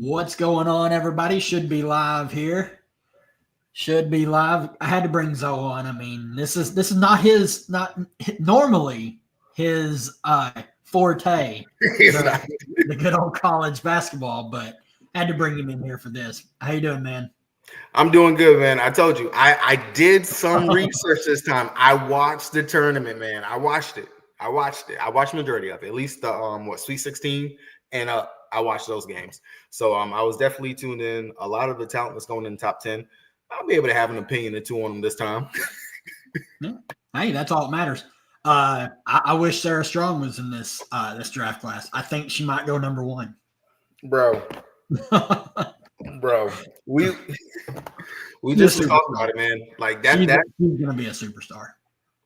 What's going on, everybody? Should be live here. Should be live. I had to bring Zoe on. I mean, this is not normally his forte, It's not. the good old college basketball, but had to bring him in here for this. How you doing, man? I'm doing good, man. I told you. I did some research this time. I watched the tournament, man. I watched it. I watched majority of it. At least the Sweet 16 and I watched those games. So I was definitely tuned in. A lot of the talent that's going in the top 10. I'll be able to have an opinion or two on them this time. Hey, that's all that matters. I wish Sarah Strong was in this draft class. I think she might go number one. Bro. We just talked about it, man. Like that she's gonna be a superstar.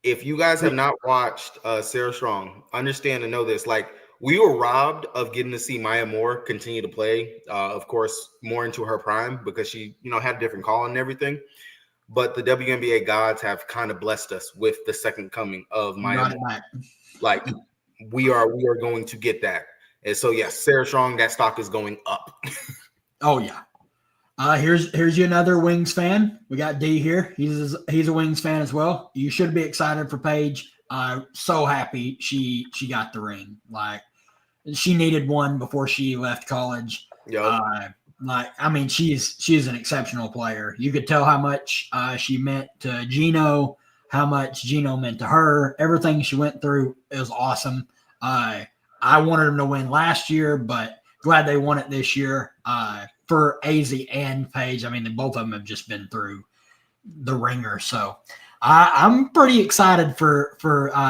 If you guys have not watched Sarah Strong, understand and know this. Like, we were robbed of getting to see Maya Moore continue to play, of course, more into her prime because she, had a different call and everything. But the WNBA gods have kind of blessed us with the second coming of Maya Moore. Like, we are going to get that. And so, yes, Sarah Strong, that stock is going up. Oh, yeah. Here's you another Wings fan. We got D here. He's a Wings fan as well. You should be excited for Paige. So happy she got the ring. Like, she needed one before she left college. Yep. She's an exceptional player. You could tell how much she meant to Gino, how much Gino meant to her. Everything she went through is awesome. I wanted them to win last year, but glad they won it this year. For AZ and Paige, I mean, both of them have just been through the ringer. So I'm pretty excited for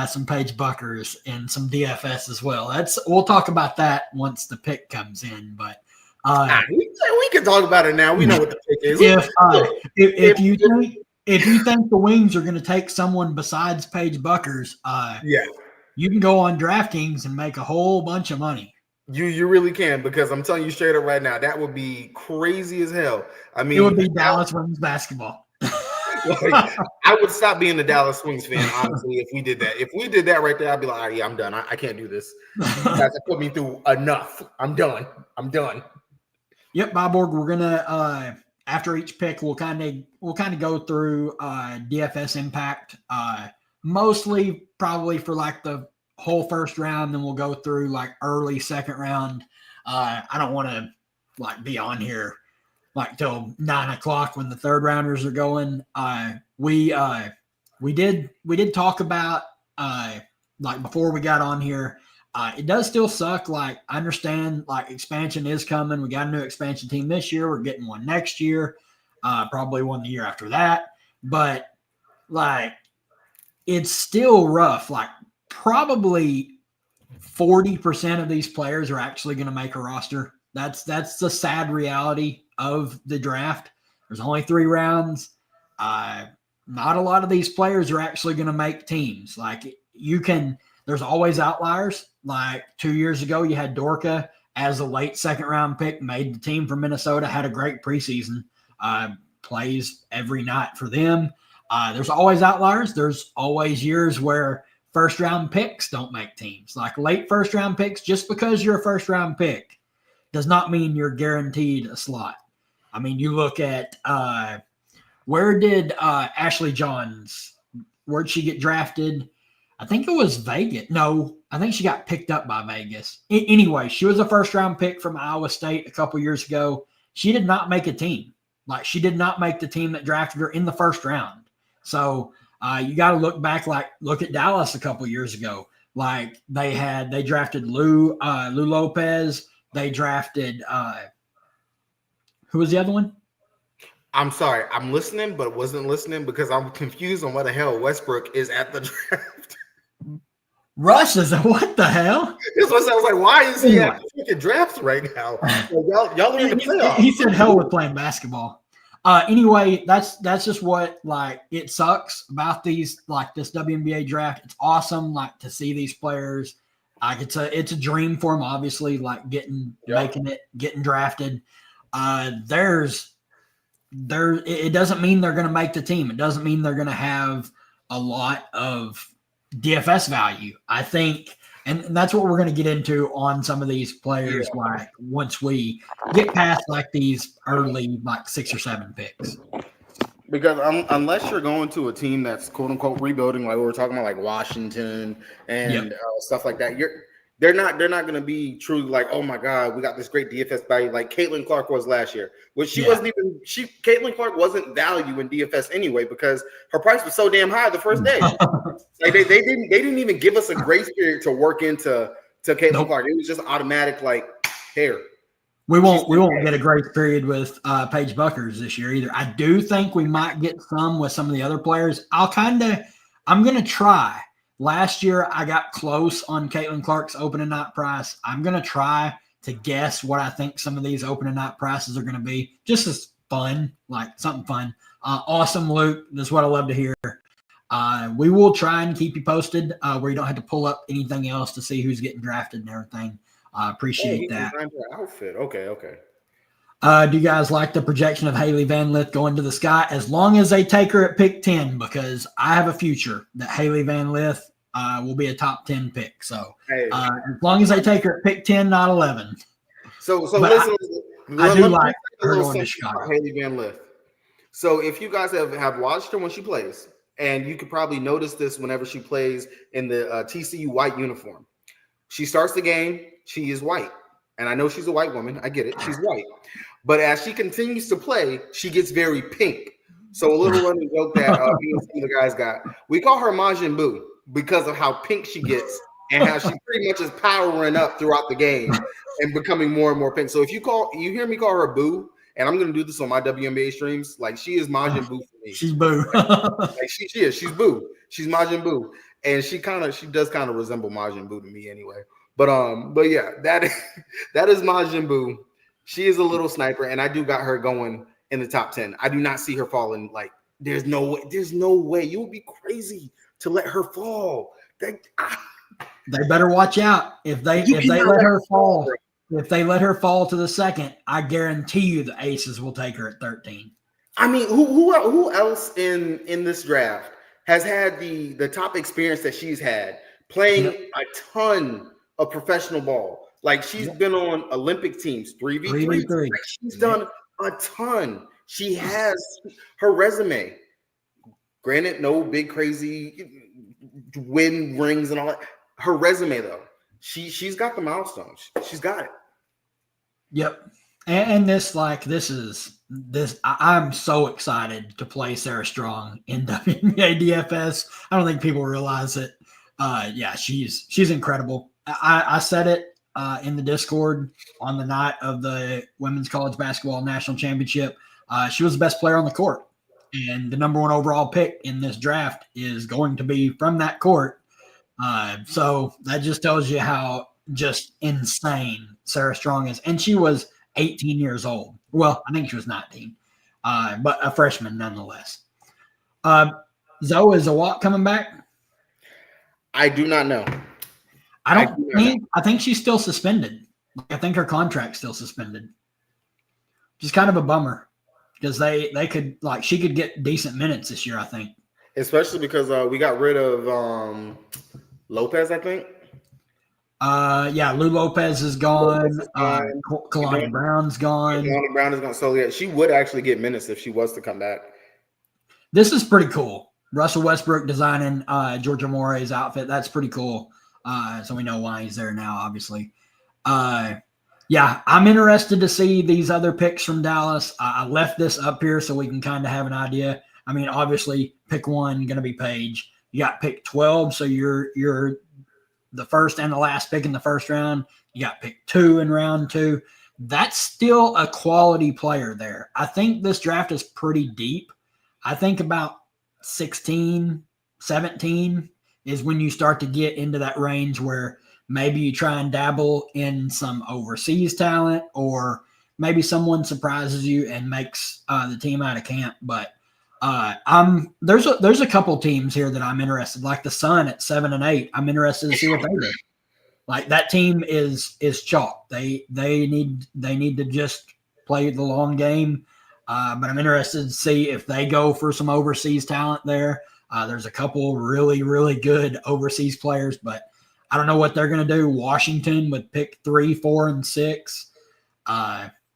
some Paige Buckers and some DFS as well. We'll talk about that once the pick comes in. But we can talk about it now. We know what the pick is. If you think the Wings are going to take someone besides Paige Buckers, you can go on DraftKings and make a whole bunch of money. You really can, because I'm telling you straight up right now, that would be crazy as hell. I mean, it would be Dallas Wings basketball. I would stop being a Dallas Wings fan, honestly, if we did that. If we did that right there, I'd be like, all right, yeah, I'm done. I can't do this. You guys have put me through enough. I'm done. Yep, Boborg, we're gonna after each pick, we'll kind of go through DFS impact, mostly probably for like the whole first round, then we'll go through like early second round. I don't want to like be on here like till 9:00 when the third rounders are going. We did talk about like before we got on here. It does still suck. Like, I understand like expansion is coming. We got a new expansion team this year. We're getting one next year, probably one the year after that. But like, it's still rough. Like, probably 40% of these players are actually going to make a roster. That's the sad reality of the draft. There's only 3 rounds. Not a lot of these players are actually going to make teams. Like, there's always outliers. Like 2 years ago, you had Dorka as a late second round pick, made the team from Minnesota, had a great preseason, plays every night for them. There's always outliers. There's always years where first round picks don't make teams. Like late first round picks, just because you're a first round pick does not mean you're guaranteed a slot. I mean, you look at where did Ashley Johns, where'd she get drafted? I think it was Vegas. No, I think she got picked up by Vegas. Anyway, she was a first round pick from Iowa State a couple years ago. She did not make a team. Like, she did not make the team that drafted her in the first round. So you got to look at Dallas a couple years ago. Like, they drafted Lou Lopez. They drafted who was the other one? I'm sorry, I'm listening, but wasn't listening because I'm confused on what the hell Westbrook is at the draft. Russ is what the hell? This was I was like, why is he at the freaking draft right now? Like, y'all are in the playoffs. He said hell with playing basketball. Anyway, that's just what, like, it sucks about these, like, this WNBA draft. It's awesome, like, to see these players. Like, it's a dream for them, obviously, like getting drafted. It doesn't mean they're going to make the team. It doesn't mean they're going to have a lot of DFS value. I think And that's what we're going to get into on some of these players. Like once we get past like these early like 6 or 7 picks. Because unless you're going to a team that's quote unquote rebuilding, like we were talking about, like Washington and stuff like that, they're not going to be truly like, oh my God, we got this great DFS value like Caitlin Clark was last year, which Caitlin Clark wasn't value in DFS anyway because her price was so damn high the first day. Like they didn't even give us a grace period to work into Caitlin Clark. It was just automatic like here. We won't get a grace period with Paige Buckers this year either. I do think we might get some with some of the other players. I'm going to try. Last year, I got close on Caitlin Clark's opening night price. I'm going to try to guess what I think some of these opening night prices are going to be. Just as fun, like something fun. Awesome, Luke. That's what I love to hear. We will try and keep you posted where you don't have to pull up anything else to see who's getting drafted and everything. I appreciate that. Outfit. Okay. Do you guys like the projection of Haley Van Lith going to the sky? As long as they take her at pick 10, because I have a future that Haley Van Lith will be a top 10 pick. So as long as they take her at pick 10, not 11. So listen, I do like her going to Chicago. Haley Van Lith. So if you guys have watched her when she plays, and you could probably notice this whenever she plays in the TCU white uniform. She starts the game. She is white. And I know she's a white woman. I get it. She's white. But as she continues to play, she gets very pink. So a little running joke that me and some of the guys got. We call her Majin Buu because of how pink she gets and how she pretty much is powering up throughout the game and becoming more and more pink. So if you hear me call her Boo, and I'm going to do this on my WNBA streams, like she is Majin Buu for me. She's Boo. Like she is. She's Boo. She's Majin Buu. And she does kind of resemble Majin Buu to me anyway. But yeah, that is Majin Buu. She is a little sniper, and I do got her going in the top 10. I do not see her falling. Like there's no way. You would be crazy to let her fall. They better watch out if they let her fall. If they let her fall to the second, I guarantee you the Aces will take her at 13. I mean, who else in this draft has had the top experience that she's had playing a ton of professional ball? Like she's been on Olympic teams, 3v3. Like she's done a ton. She has her resume. Granted, no big crazy win rings and all that. Her resume though, she's got the milestones. She's got it. Yep. And I'm so excited to play Sarah Strong in WNBA DFS. I don't think people realize it. She's incredible. I said it in the Discord on the night of the Women's College Basketball National Championship. She was the best player on the court. And the number 1 overall pick in this draft is going to be from that court. So that just tells you how just insane Sarah Strong is. And she was 18 years old. Well, I think she was 19, but a freshman nonetheless. Zoe, is Awak coming back? I do not know. I think she's still suspended. I think her contract's still suspended. Which is kind of a bummer because they could she could get decent minutes this year, I think. Especially because we got rid of Lopez, I think. Lou Lopez is gone. Kalani Brown's gone. Kalani Brown is gone. So yeah, she would actually get minutes if she was to come back. This is pretty cool. Russell Westbrook designing Georgia More's outfit. That's pretty cool. So we know why he's there now, obviously. I'm interested to see these other picks from Dallas. I left this up here so we can kind of have an idea. I mean, obviously, pick 1 going to be Paige. You got pick 12, so you're the first and the last pick in the first round. You got pick 2 in round 2. That's still a quality player there. I think this draft is pretty deep. I think about 16, 17 is when you start to get into that range where maybe you try and dabble in some overseas talent or maybe someone surprises you and makes the team out of camp. But there's a couple teams here that I'm interested, like the Sun at 7 and 8. I'm interested to see what they do. Like that team is chalk. They need to just play the long game. But I'm interested to see if they go for some overseas talent there. There's a couple really, really good overseas players, but I don't know what they're going to do. Washington with pick 3, 4, and 6.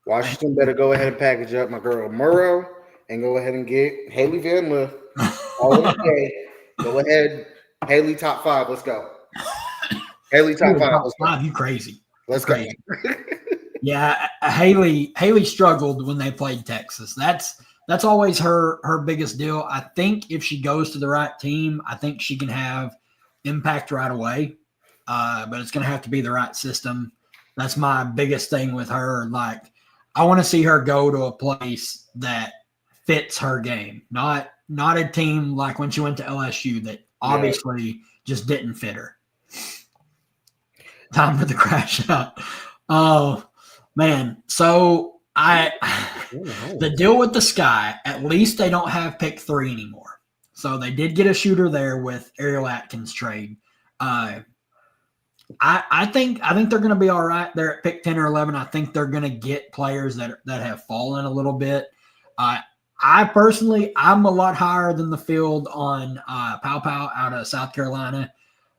Washington better go ahead and package up my girl Murrow and go ahead and get Haley Van Lith. All okay. Go ahead. Haley top 5. Let's go. Haley top 5. Let's go. You crazy. Let's go. Yeah, Haley struggled when they played Texas. That's always her biggest deal. I think if she goes to the right team, I think she can have impact right away. But it's going to have to be the right system. That's my biggest thing with her. Like, I want to see her go to a place that fits her game, not a team like when she went to LSU that obviously just didn't fit her. Time for the crash out. Oh, man. So the deal with the Sky, at least they don't have pick 3 anymore. So they did get a shooter there with Ariel Atkins trade. I think they're going to be all right. They're at pick 10 or 11. I think they're going to get players that have fallen a little bit. I personally, I'm a lot higher than the field on Pow Pow out of South Carolina.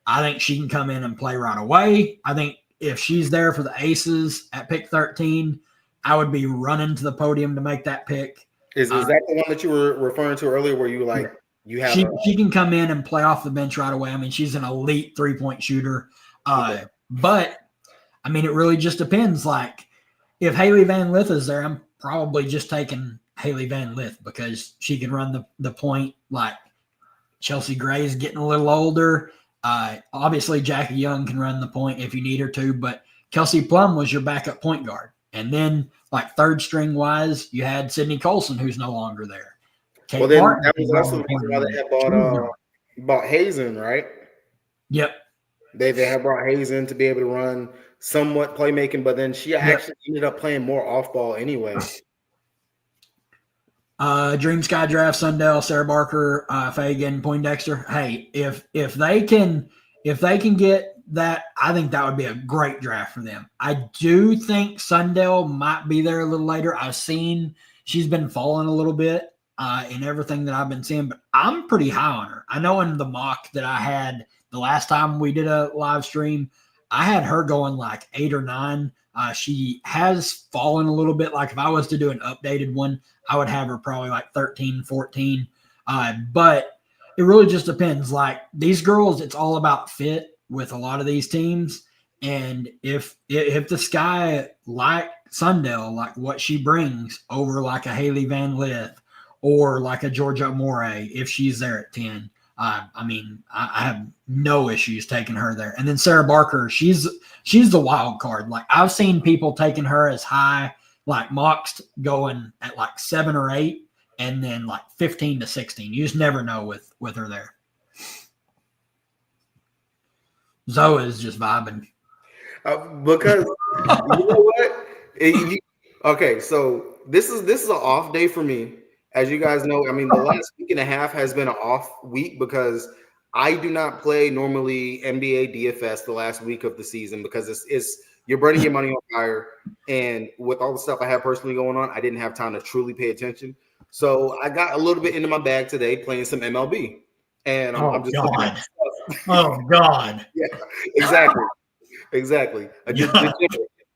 I think she can come in and play right away. I think if she's there for the Aces at pick 13, I would be running to the podium to make that pick. Is that the one that you were referring to earlier where you were like, you have she can come in and play off the bench right away. I mean, she's an elite 3-point shooter. But, I mean, it really just depends. Like, if Haley Van Lith is there, I'm probably just taking Haley Van Lith because she can run the point. Like, Chelsea Gray's getting a little older. Obviously, Jackie Young can run the point if you need her to, but Kelsey Plum was your backup point guard. And then, like, third string wise, you had Sydney Colson, who's no longer there. Kate then Martin, that was also the reason why they had bought Hazen, right? Yep. They have brought Hazen to be able to run somewhat playmaking, but then she actually ended up playing more off ball anyway. Dream Sky Draft, Sundell, Sarah Barker, Fagan, Poindexter. Hey, if they can get that, I think that would be a great draft for them. I do think Sundell might be there a little later. I've seen she's been falling a little bit in everything that I've been seeing, but I'm pretty high on her. I know in the mock that I had the last time we did a live stream, I had her going like 8 or 9. She has fallen a little bit. Like if I was to do an updated one, I would have her probably like 13, 14. But it really just depends. Like these girls, it's all about fit with a lot of these teams. And if the Sky like Sundell, like what she brings over like a Haley Van Lith or like a Georgia Morey, if she's there at 10, I mean, I have no issues taking her there. And then Sarah Barker, she's the wild card. Like I've seen people taking her as high, like mocks going at like 7 or 8, and then like 15 to 16. You just never know with her there. Zoe is just vibing. Because you know what? Okay, so this is an off day for me. As you guys know, I mean, the last week and a half has been an off week because I do not play normally NBA DFS the last week of the season because it's you're burning your money on fire. And with all the stuff I have personally going on, I didn't have time to truly pay attention. So I got a little bit into my bag today playing some MLB. And I'm just God. Oh, God. Yeah, exactly.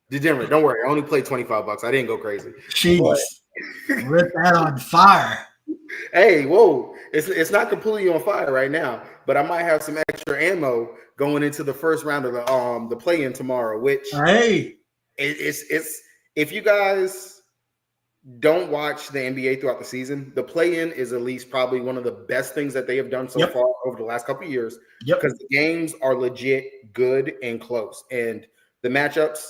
Degenerate. Don't worry. I only played $25. I didn't go crazy. Jeez. Lit that on fire. Hey, whoa. It's not completely on fire right now, but I might have some extra ammo going into the first round of the play-in tomorrow, which it's if you guys don't watch the NBA throughout the season, the play-in is at least probably one of the best things that they have done so far over the last couple of years. Because the games are legit good and close. And the matchups,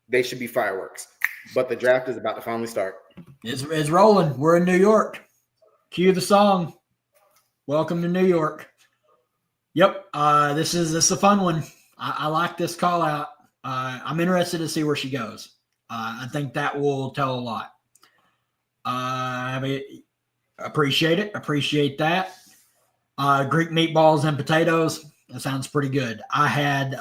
they should be fireworks. But the draft is about to finally start. It's rolling. We're in New York. Cue the song. Welcome to New York. Yep. This is a fun one. I like this call out. I'm interested to see where she goes. I think that will tell a lot. I mean, appreciate it. Appreciate that. Greek meatballs and potatoes. That sounds pretty good. I had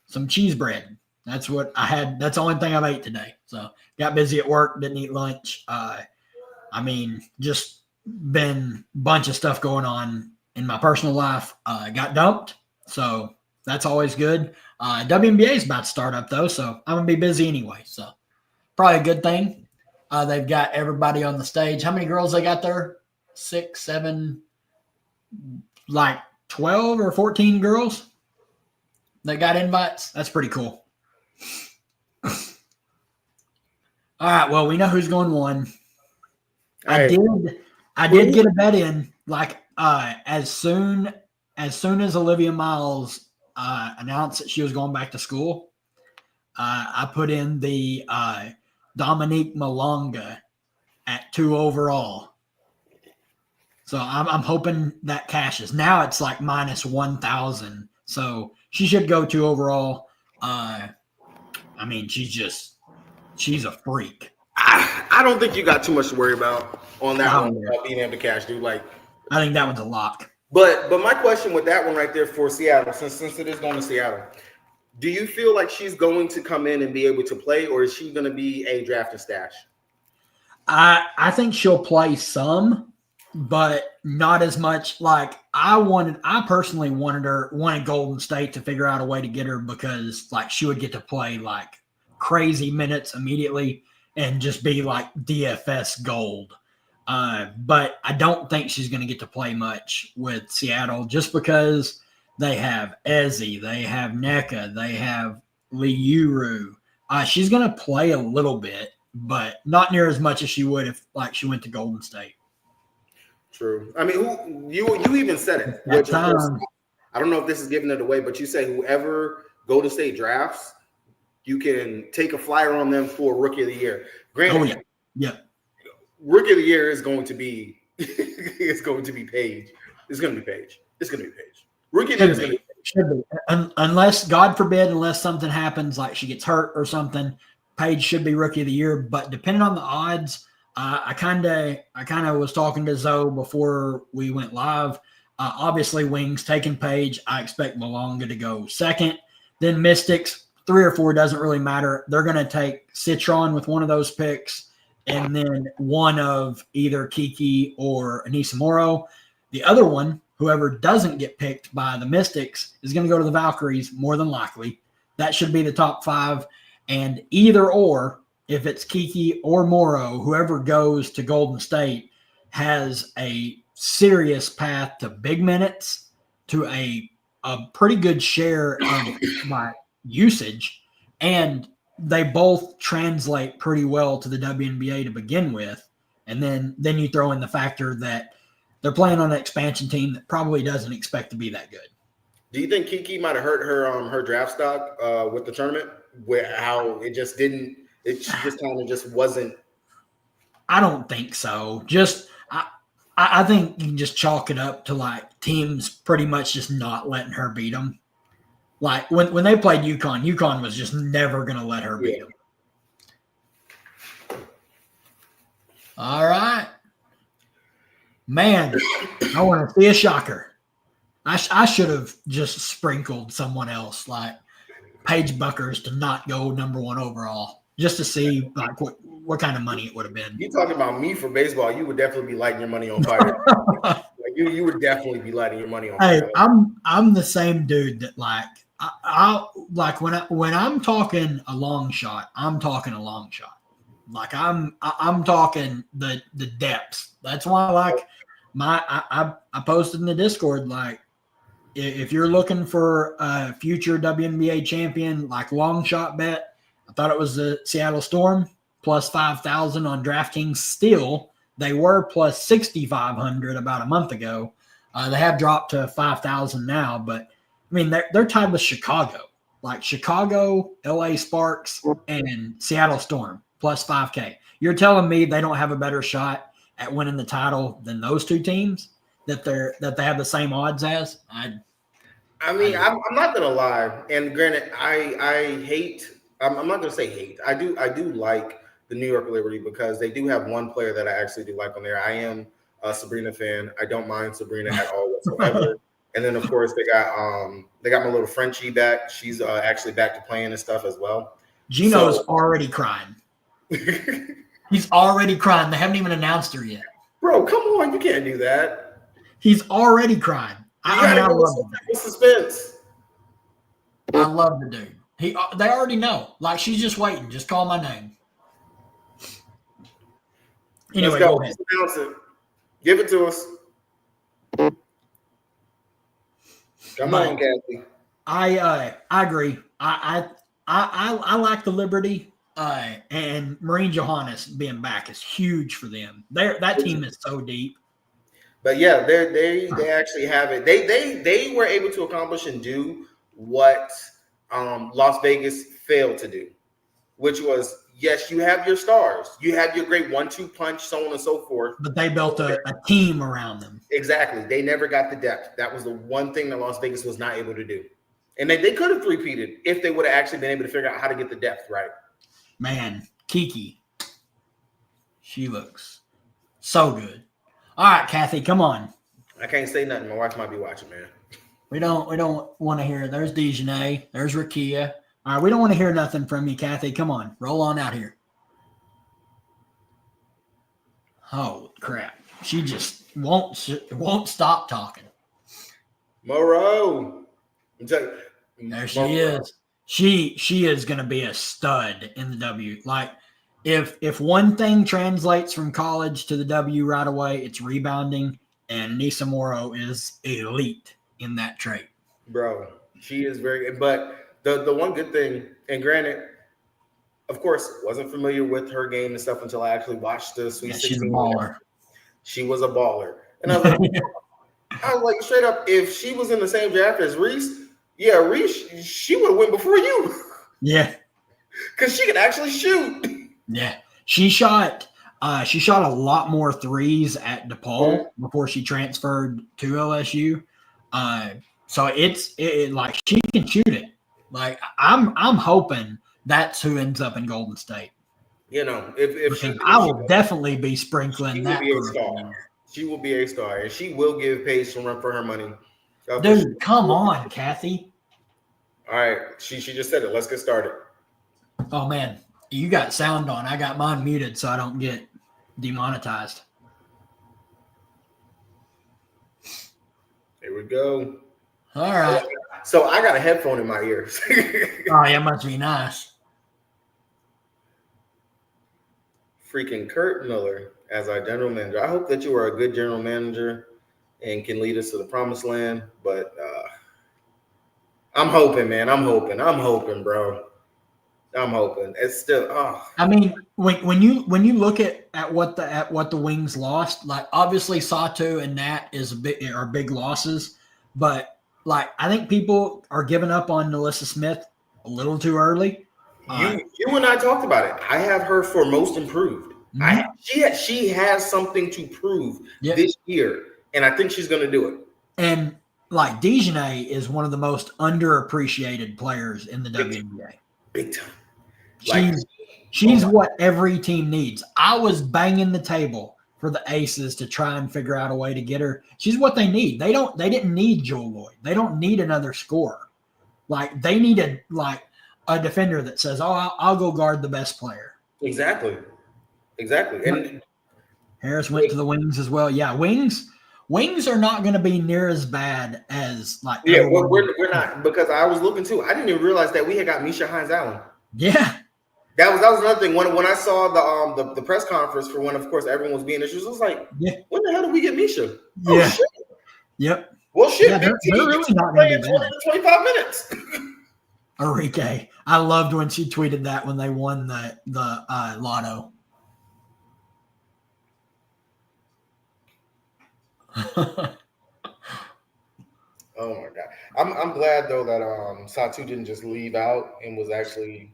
some cheese bread. That's what I had. That's the only thing I've ate today. So got busy at work, didn't eat lunch. I mean, just been a bunch of stuff going on in my personal life. Got dumped. So that's always good. WNBA is about to start up though, so I'm gonna be busy anyway. So probably a good thing. They've got everybody on the stage. How many girls they got there? 6, 7, like 12 or 14 girls that got invites. That's pretty cool. All right. Well, we know who's going 1. I did get a bet in, like as soon as Olivia Miles announced that she was going back to school. I put in the Dominique Malonga at 2 overall. So I'm hoping that cashes. Now it's like minus 1,000. So she should go 2 overall. I mean, she's a freak. I don't think you got too much to worry about on that one being able to cash, dude. Like, I think that one's a lock. But my question with that one right there for Seattle, since it is going to Seattle, do you feel like she's going to come in and be able to play, or is she going to be a draft and stash? I think she'll play some, but not as much. Like I personally wanted Golden State to figure out a way to get her, because like she would get to play like crazy minutes immediately and just be like DFS gold. But I don't think she's going to get to play much with Seattle, just because they have Ezzy, they have NECA, they have Liuru. She's going to play a little bit, but not near as much as she would if like she went to Golden State. True. I mean, you even said it. Which, of course, I don't know if this is giving it away, but you say whoever Golden State drafts, you can take a flyer on them for Rookie of the Year. Granted, yeah. Rookie of the Year is going to be Paige. It's going to be Paige. Rookie of the Year is going to be Paige. Should be. Unless, God forbid, unless something happens, like she gets hurt or something, Paige should be Rookie of the Year. But depending on the odds, I kind of was talking to Zoe before we went live. Obviously, Wings taking Paige. I expect Malonga to go second. Then Mystics, 3 or 4 doesn't really matter. They're going to take Citron with one of those picks, and then one of either Kiki or Anissa Moro. The other one, whoever doesn't get picked by the Mystics, is going to go to the Valkyries, more than likely. That should be the top 5. And either or, if it's Kiki or Moro, whoever goes to Golden State has a serious path to big minutes, to a pretty good share of my usage, and they both translate pretty well to the WNBA to begin with. And then you throw in the factor that they're playing on an expansion team that probably doesn't expect to be that good. Do you think Kiki might have hurt her draft stock with the tournament, where how it just didn't? She just kind of just wasn't. I don't think so. I think you can just chalk it up to like teams pretty much just not letting her beat them. Like when they played UConn was just never going to let her beat them. All right. Man, I want to see a shocker. I should have just sprinkled someone else, like Paige Buckers, to not go number 1 overall, just to see like what kind of money it would have been. You talking about me for baseball? You would definitely be lighting your money on fire. Like you would definitely be lighting your money on fire. Hey, I'm the same dude that like I like when I'm talking a long shot, I'm talking a long shot. Like I'm talking the depths. That's why like I posted in the Discord, like if you're looking for a future WNBA champion, like long shot bet, I thought it was the Seattle Storm plus 5,000 on DraftKings. Still, they were plus 6,500 about a month ago. They have dropped to 5,000 now, but I mean they're tied with Chicago, like Chicago, LA Sparks, and Seattle Storm plus 5K. You're telling me they don't have a better shot at winning the title than those 2 teams that they have the same odds as? I'm not gonna lie, and granted, I hate. I'm not gonna say hate. I do like the New York Liberty because they do have one player that I actually do like on there. I am a Sabrina fan. I don't mind Sabrina at all whatsoever. And then of course they got my little Frenchie back. She's actually back to playing and stuff as well. Gino's already crying. He's already crying. They haven't even announced her yet. Bro, come on, you can't do that. He's already crying. I love that. Suspense. I love the dude. They already know. Like, she's just waiting. Just call my name. Anyway, Let's go. go ahead. Just announce it. Give it to us. Come on, Kathy. I agree. I like the Liberty, and Marine Johannes being back is huge for them. That team is so deep. But yeah, they actually have it. They were able to accomplish and do what Las Vegas failed to do, which was, yes, you have your stars, you have your great 1-2 punch, so on and so forth. But they built a team around them. Exactly. They never got the depth. That was the one thing that Las Vegas was not able to do. And they could have repeated if they would have actually been able to figure out how to get the depth right. Man, Kiki, she looks so good. All right, Kathy, come on. I can't say nothing. My wife might be watching, man. We don't want to hear. There's Dejanay. There's Rakia. All right, we don't want to hear nothing from you, Kathy. Come on, roll on out here. Oh crap! She just won't stop talking. Moreau. There she is. She is going to be a stud in the W. Like, if one thing translates from college to the W right away, it's rebounding, and Nisa Morrow is elite in that trait. Bro, she is very good. But the one good thing, and granted, of course, wasn't familiar with her game and stuff until I actually watched the Sweet 16. She's a baller. She was a baller. And I was like, straight up, if she was in the same draft as Reese, Reese, she would have went before you. Yeah. Because she could actually shoot. Yeah. She shot a lot more threes at DePaul before she transferred to LSU. So it's like she can shoot it. Like, I'm hoping that's who ends up in Golden State. You know, if I will definitely be sprinkling that. Be a star. She will be a star, and she will give Paige some run for her money. Dude, come on, Kathy. All right, she just said it. Let's get started. Oh man, you got sound on. I got mine muted so I don't get demonetized. Here we go. All right. So I got a headphone in my ears. Oh, yeah, must be nice. Freaking Kurt Miller as our general manager. I hope that you are a good general manager and can lead us to the promised land. But I'm hoping, man. I'm hoping, bro. I'm hoping. It's still. I mean, when you look at what the Wings lost, like obviously Sato and Nat are big losses, but like I think people are giving up on Nalissa Smith a little too early. You and I talked about it. I have her for most improved. Mm-hmm. She has something to prove this year, and I think she's going to do it. And like Dejanay is one of the most underappreciated players in the WNBA. Big time. She's what every team needs. I was banging the table for the Aces to try and figure out a way to get her. She's what they need. They didn't need Joel Lloyd. They don't need another scorer. Like they needed a defender that says, "Oh, I'll go guard the best player." Exactly. And Harris went to the Wings as well. Yeah, Wings are not going to be near as bad as like. Yeah, we're not, because I was looking too. I didn't even realize that we had got Misha Hines-Allen. Yeah, that was another thing. When I saw the press conference for when, of course, everyone was being issues, I was like, when the hell did we get Misha? Yeah. Oh, shit. Yep. Well, shit, yeah, they're really not going to be 20 to 25 minutes. Enrique, I loved when she tweeted that when they won the lotto. Oh my god! I'm glad though that Satu didn't just leave out and was actually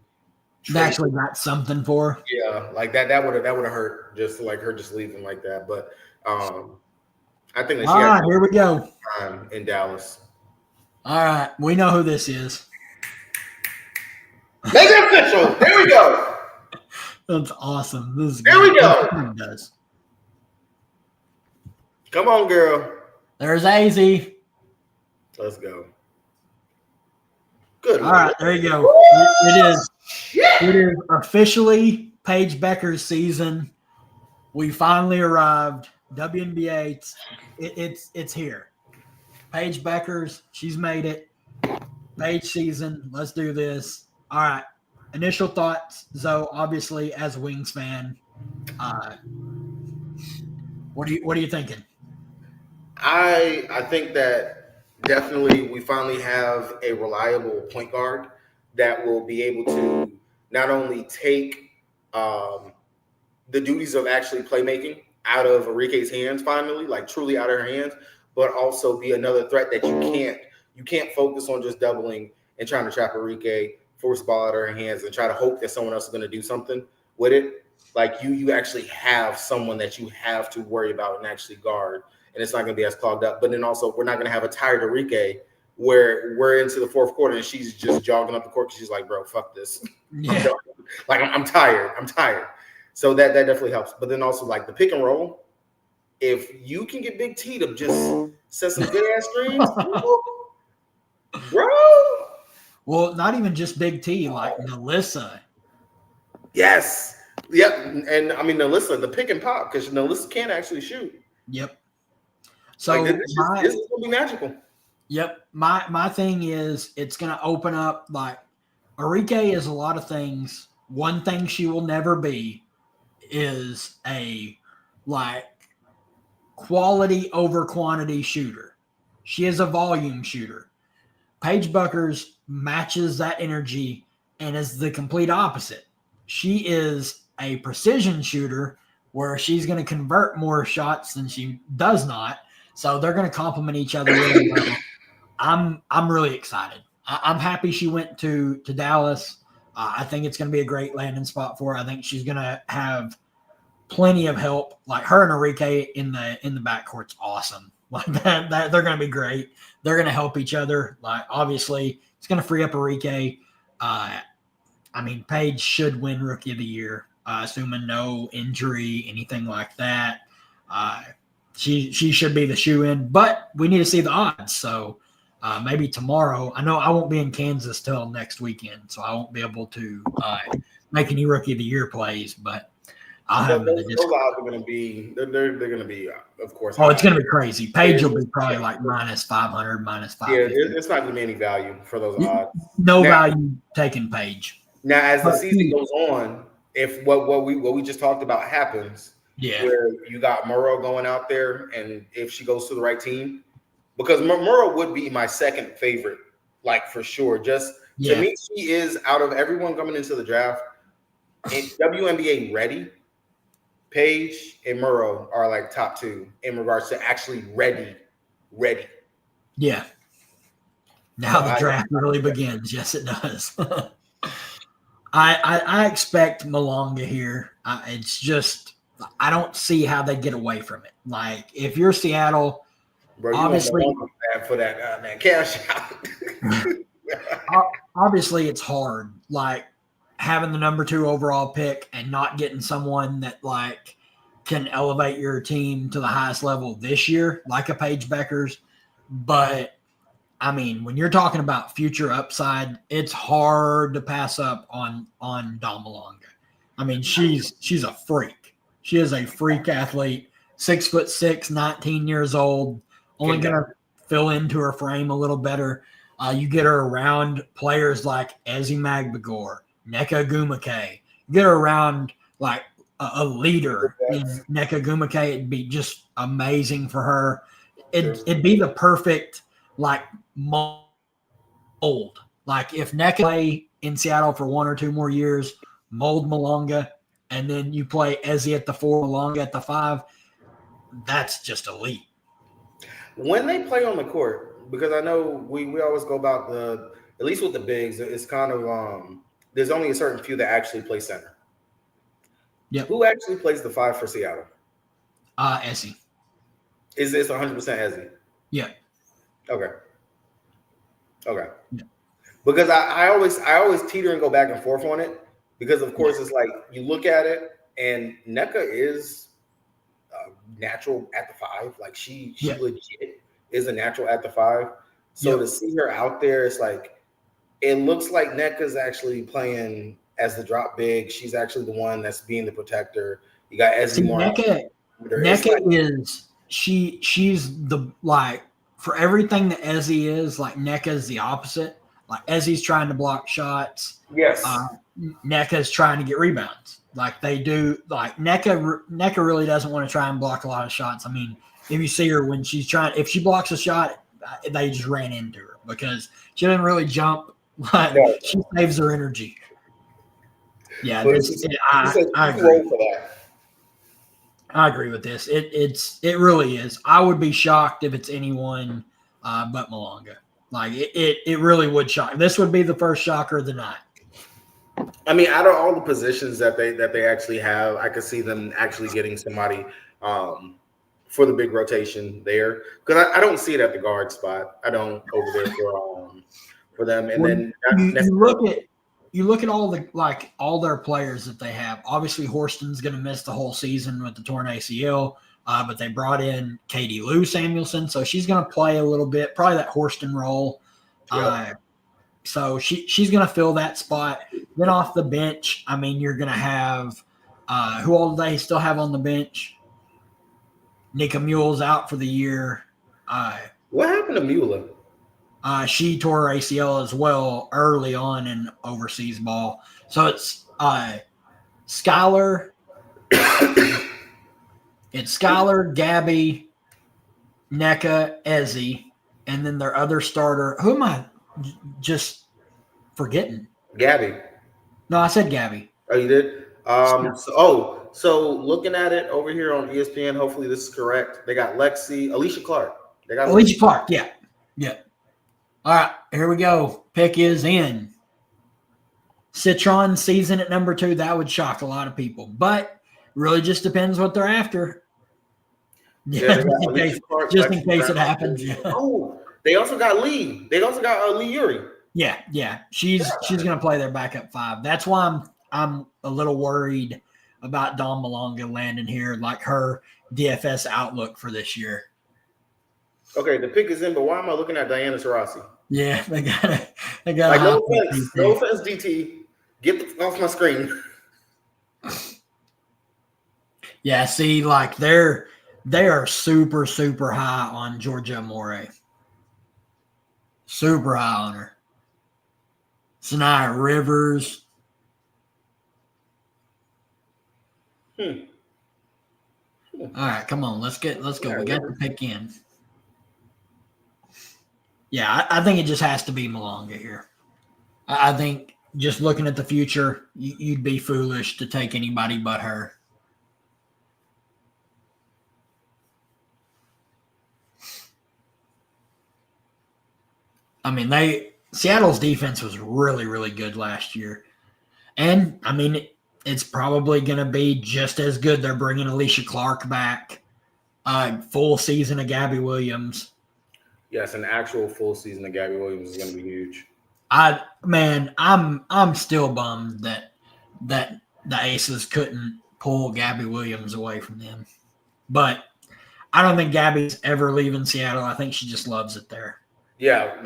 got something for her. Yeah, like that would have hurt, just like her just leaving like that. But I think that here we go. Time in Dallas. All right, we know who this is. Make it official. There we go. That's awesome. There we go. Come on, girl. There's AZ. Let's go. Good. All right, there you go. It is officially Paige Becker's season. We finally arrived. WNBA, it's here. Paige Becker's, she's made it. Page season. Let's do this. All right. Initial thoughts, Zoe. Obviously, as a Wings fan, what are you thinking? I think that definitely we finally have a reliable point guard that will be able to not only take the duties of actually playmaking out of Enrique's hands, finally, like truly out of her hands, but also be another threat that you can't focus on just doubling and trying to trap Enrique, force the ball out of her hands, and try to hope that someone else is going to do something with it. Like you actually have someone that you have to worry about and actually guard, and it's not going to be as clogged up. But then also, we're not going to have a tired Enrique where we're into the fourth quarter and she's just jogging up the court because she's like, bro, fuck this. Yeah. I'm tired. I'm tired. So that definitely helps. But then also like the pick and roll, if you can get Big T to just set some good ass screens, bro. Well, not even just Big T, like Melissa. Yes. Yep. And I mean, Melissa, the pick and pop, because Melissa can actually shoot. Yep. So like, this is going to be magical. Yep. My thing is it's going to open up, like, Enrique is a lot of things. One thing she will never be is a, like, quality over quantity shooter. She is a volume shooter. Paige Buckers matches that energy and is the complete opposite. She is a precision shooter where she's going to convert more shots than she does not. So they're going to complement each other really well. I'm really excited. I'm happy she went to Dallas. I think it's going to be a great landing spot for her. I think she's going to have plenty of help. Like her and Enrique in the backcourt's awesome. Like that they're going to be great. They're going to help each other. Like obviously, it's going to free up Enrique. I mean, Paige should win Rookie of the Year, assuming no injury, anything like that. She should be the shoe-in, but we need to see the odds. So maybe tomorrow. I know I won't be in Kansas till next weekend, so I won't be able to make any Rookie of the Year plays, but I'll have them in the Discord. Those odds are going to be – they're going to be, of course. Oh, it's going to be crazy. Paige will be probably like minus 500, minus 550. Yeah, it's not going to be any value for those odds. No value taking Paige. Now, as the season goes on, if what we just talked about happens, where you got Murrow going out there, and if she goes to the right team, because Murrow would be my second favorite, like for sure. Just to me, she is out of everyone coming into the draft, and WNBA ready. Paige and Murrow are like top two in regards to actually ready. Yeah. Now the draft really begins. Yes, it does. I expect Malonga here. It's just I don't see how they get away from it. Like if you're Seattle, bro, obviously for that man cash out. Obviously, it's hard. Like having the number 2 overall pick and not getting someone that like can elevate your team to the highest level this year, like a Paige Buckers. But I mean, when you're talking about future upside, it's hard to pass up on Dom Malonga. I mean, she's a freak. She is a freak athlete, 6'6", 19 years old, only gonna fill into her frame a little better. You get her around players like Ezi Magbagor, Nneka Ogwumike. Get her around like a leader in Nneka Ogwumike. It'd be just amazing for her. It'd be the perfect like mold. Like if Nneka play in Seattle for 1 or 2 more years, mold Malonga, and then you play Ezi at the 4, Malonga at the 5. That's just elite. When they play on the court, because I know we always go about at least with the bigs, it's kind of there's only a certain few that actually play center. Yeah. Who actually plays the 5 for Seattle? Ezi. Is this 100% Ezi? Yeah. Okay. Yeah. Because I always teeter and go back and forth on it because of course it's like you look at it and Nneka is natural at the 5. Like she legit is a natural at the 5. So to see her out there, it's like it looks like Nneka's actually playing as the drop big. She's actually the one that's being the protector. You got Ezi more. Nneka is she's the like for everything that Ezi is, like Nneka is the opposite. Like Ezzy's trying to block shots. Yes. NECA's trying to get rebounds. Like they do. Like NECA really doesn't want to try and block a lot of shots. I mean, if you see her when she's trying, if she blocks a shot, they just ran into her because she doesn't really jump. Like she saves her energy. Yeah, I agree. For that. I agree with this. It really is. I would be shocked if it's anyone but Malonga. Like it really would shock. This would be the first shocker of the night. I mean, out of all the positions that they actually have, I could see them actually getting somebody for the big rotation there because I don't see it at the guard spot. I don't over there for them. And then you look at all their players that they have. Obviously, Horston's going to miss the whole season with the torn ACL, but they brought in Katie Lou Samuelson, so she's going to play a little bit, probably that Horston role. Yeah. So she's going to fill that spot. Then off the bench, I mean, you're going to have who all do they still have on the bench? Nika Mule's out for the year. What happened to Mule? She tore her ACL as well early on in overseas ball. So it's Skylar. It's Skylar, Gabby, NECA, Ezzy, and then their other starter. Who am I just forgetting? Gabby. No, I said Gabby. Oh, you did? So looking at it over here on ESPN, hopefully this is correct. They got Alicia Clark. They got Alicia Clark, yeah. All right, here we go. Pick is in. Citron season at number 2. That would shock a lot of people, but really just depends what they're after. Yeah, just in case it happens. Yeah. Oh, they also got Lee. They also got Lee Yuri. Yeah. She's going to play their backup 5. That's why I'm a little worried about Dawn Malonga landing here, like her DFS outlook for this year. Okay, the pick is in, but why am I looking at Diana Taurasi? Yeah, they got like, no offense, DT. Get off my screen. Yeah, see, like they are super, super high on Georgia Amore. Super high on her. Sanaya Rivers. All right, come on, let's go. We got the pick in. Yeah, I think it just has to be Malonga here. I think just looking at the future, you'd be foolish to take anybody but her. I mean, Seattle's defense was really, really good last year. And, I mean, it's probably going to be just as good. They're bringing Alicia Clark back. Full season of Gabby Williams. Yes, an actual full season of Gabby Williams is going to be huge. I'm still bummed that the Aces couldn't pull Gabby Williams away from them. But I don't think Gabby's ever leaving Seattle. I think she just loves it there. Yeah.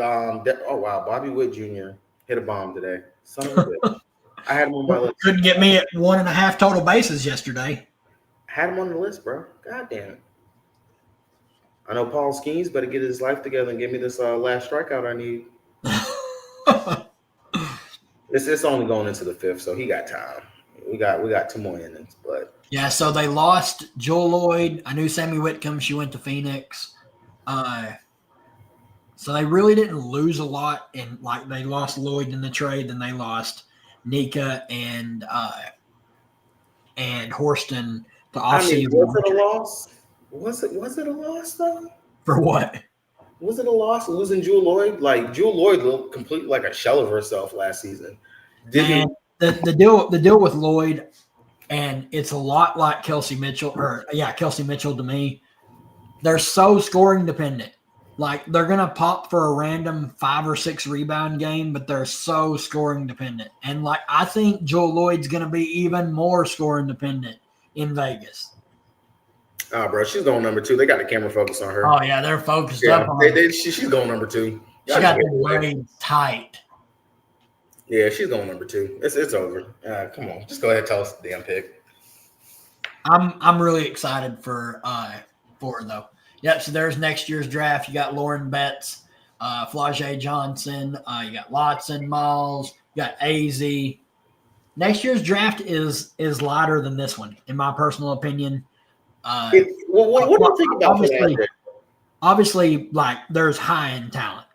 Oh, wow. Bobby Wood Jr. hit a bomb today. Son of a bitch. I had him on my list. Couldn't get me at 1.5 total bases yesterday. I had him on the list, bro. God damn it. I know Paul Skeens better get his life together and give me this last strikeout I need. It's only going into the 5th, so he got time. We got 2 more innings, but yeah. So they lost Joel Lloyd. I knew Sammy Whitcomb. She went to Phoenix. So they really didn't lose a lot. And like they lost Lloyd in the trade, then they lost Nika and Horston to offseason. Was it a loss? Was it a loss though? For what? Was it a loss losing Jewel Lloyd? Like Jewel Lloyd looked completely like a shell of herself last season. The deal with Lloyd, and it's a lot like Kelsey Mitchell to me. They're so scoring dependent. Like they're gonna pop for a random 5 or 6 rebound game, but they're so scoring dependent. And like I think Joel Lloyd's gonna be even more scoring dependent in Vegas. Oh, bro, she's going number 2. They got the camera focused on her. Oh yeah, they're focused up on her. She's going number 2. She got the braids tight. Yeah, she's going number 2. It's over. Come on, just go ahead and tell us the damn pick. I'm really excited for her though. Yep. So there's next year's draft. You got Lauren Betts, Flau'jae Johnson. You got Lotson, Miles. You got AZ. Next year's draft is lighter than this one, in my personal opinion. What do you think about that? Obviously, like there's high end talent.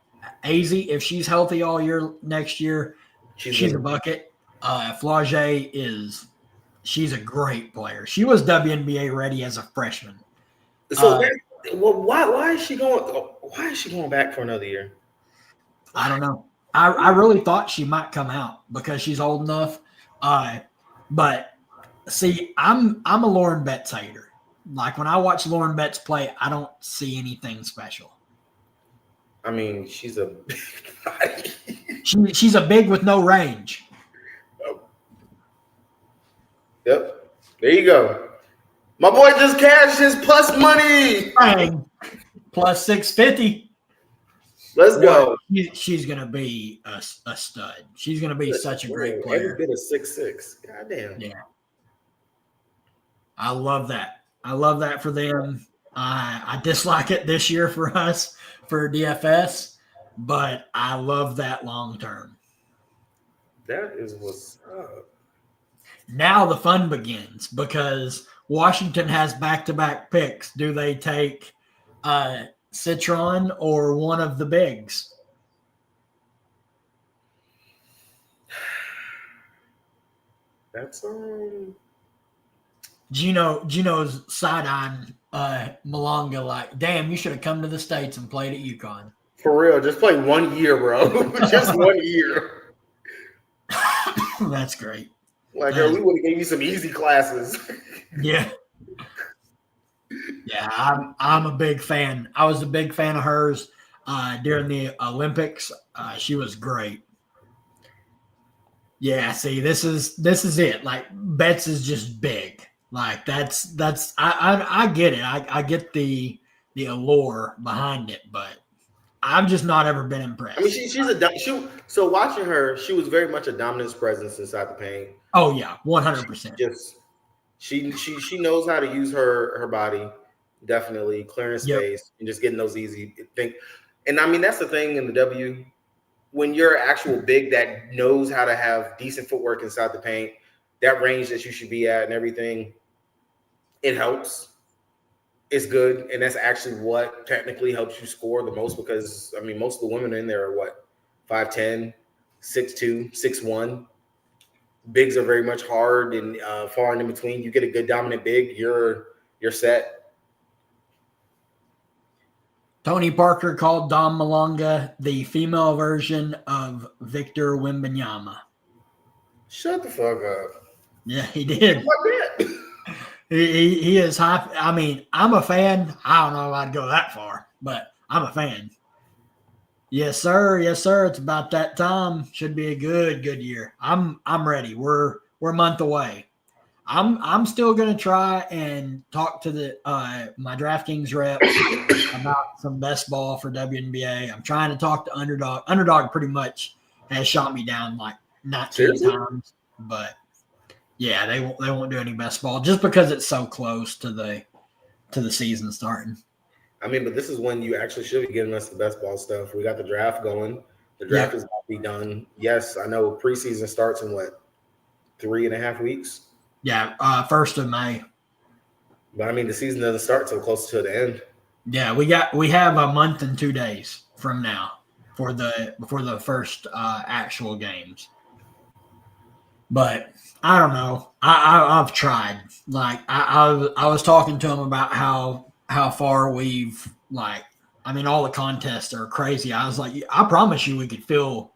AZ, if she's healthy all year next year, she's a bucket. Flau'jae she's a great player. She was WNBA ready as a freshman. So why is she going? Why is she going back for another year? I don't know. I really thought she might come out because she's old enough. But see, I'm a Lauren Betts hater. Like when I watch Lauren Betts play, I don't see anything special. I mean, she's a she's a big with no range. Yep. There you go. My boy just cashed his plus money. Bang. Plus 650. Let's go. She's gonna be a stud. She's gonna be such a great player. Every bit of 6'6". Goddamn. Yeah. I love that. I love that for them. I dislike it this year for us for DFS, but I love that long term. That is what's up. Now the fun begins because Washington has back-to-back picks. Do they take Citron or one of the bigs? That's Gino's side-eyeing Malonga like, damn, you should have come to the States and played at UConn. For real, just play 1 year, bro. Just 1 year. That's great. Like, girl, we would have gave you some easy classes. Yeah. Yeah, I'm a big fan. I was a big fan of hers during the Olympics. She was great. Yeah, see, this is it. Like Betts is just big. Like that's I get it. I get the allure behind it, but I've just not ever been impressed. I mean, so watching her, she was very much a dominance presence inside the paint. Oh yeah, 100%. Just she knows how to use her body, definitely clearing space and just getting those easy things. And I mean, that's the thing in the W. When you're an actual big that knows how to have decent footwork inside the paint, that range that you should be at and everything, it helps. It's good. And that's actually what technically helps you score the most because, I mean, most of the women in there are what? 5'10", 6'2", 6'1". Bigs are very much hard and far in between. You get a good dominant big, you're set. Tony Parker called Dom Malonga the female version of Victor Wembanyama. Shut the fuck up. Yeah, he did. Like that. He is high. I mean, I'm a fan. I don't know if I'd go that far, but I'm a fan. Yes, sir. Yes, sir. It's about that time. Should be a good year. I'm ready. We're a month away. I'm still gonna try and talk to the my DraftKings rep about some best ball for WNBA. I'm trying to talk to Underdog. Underdog pretty much has shot me down like 19 times, but yeah, they won't do any best ball just because it's so close to the season starting. I mean, but this is when you actually should be giving us the best ball stuff. We got the draft going. The draft is about to be done. Yes, I know preseason starts in what, 3.5 weeks? Yeah, 1st of May. But I mean, the season doesn't start till close to the end. Yeah, we have a month and 2 days from now for the first actual games. But I don't know. I've tried. Like I was talking to him about how far we've all the contests are crazy. I was like, I promise you we could fill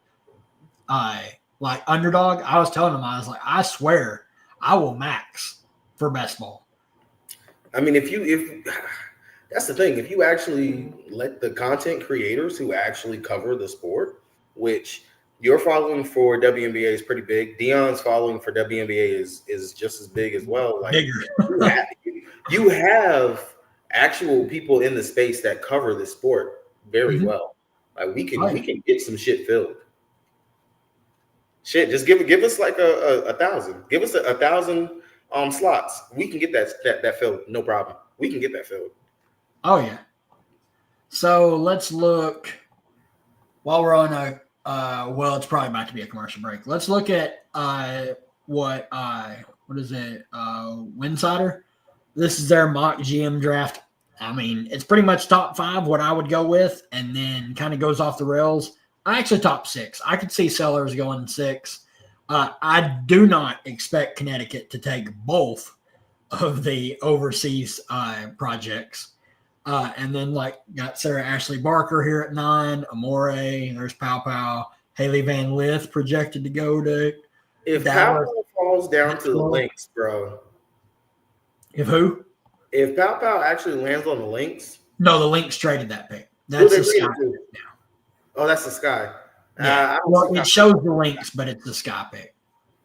like Underdog. I was telling him, I was like, I swear I will max for best ball. I mean, if that's the thing, if you actually let the content creators who actually cover the sport, which your following for WNBA is pretty big. Dion's following for WNBA is just as big as well. Like bigger. you have actual people in the space that cover the sport very well. Like we can get some shit filled. Shit, just give us like a 1,000. Give us a 1,000 slots. We can get that filled. No problem. We can get that filled. Oh yeah. So let's look. while we're on well, it's probably about to be a commercial break. Let's look at what is it? Winsider. This is their mock GM draft. I mean, it's pretty much top 5 what I would go with, and then kind of goes off the rails. I actually top 6. I could see Sellers going 6. I do not expect Connecticut to take both of the overseas projects. And then got Sarah Ashley Barker here at 9, Amore, there's Pow Pow, Haley Van Lith projected to go to if Dallas. Pow Pow falls down to the Lynx, bro. If who? If Pow Pow actually lands on the Lynx. No, the Lynx traded that pick. That's the Sky pick now. Oh, that's the Sky. Yeah. Well, it shows the Lynx, but it's the Sky pick.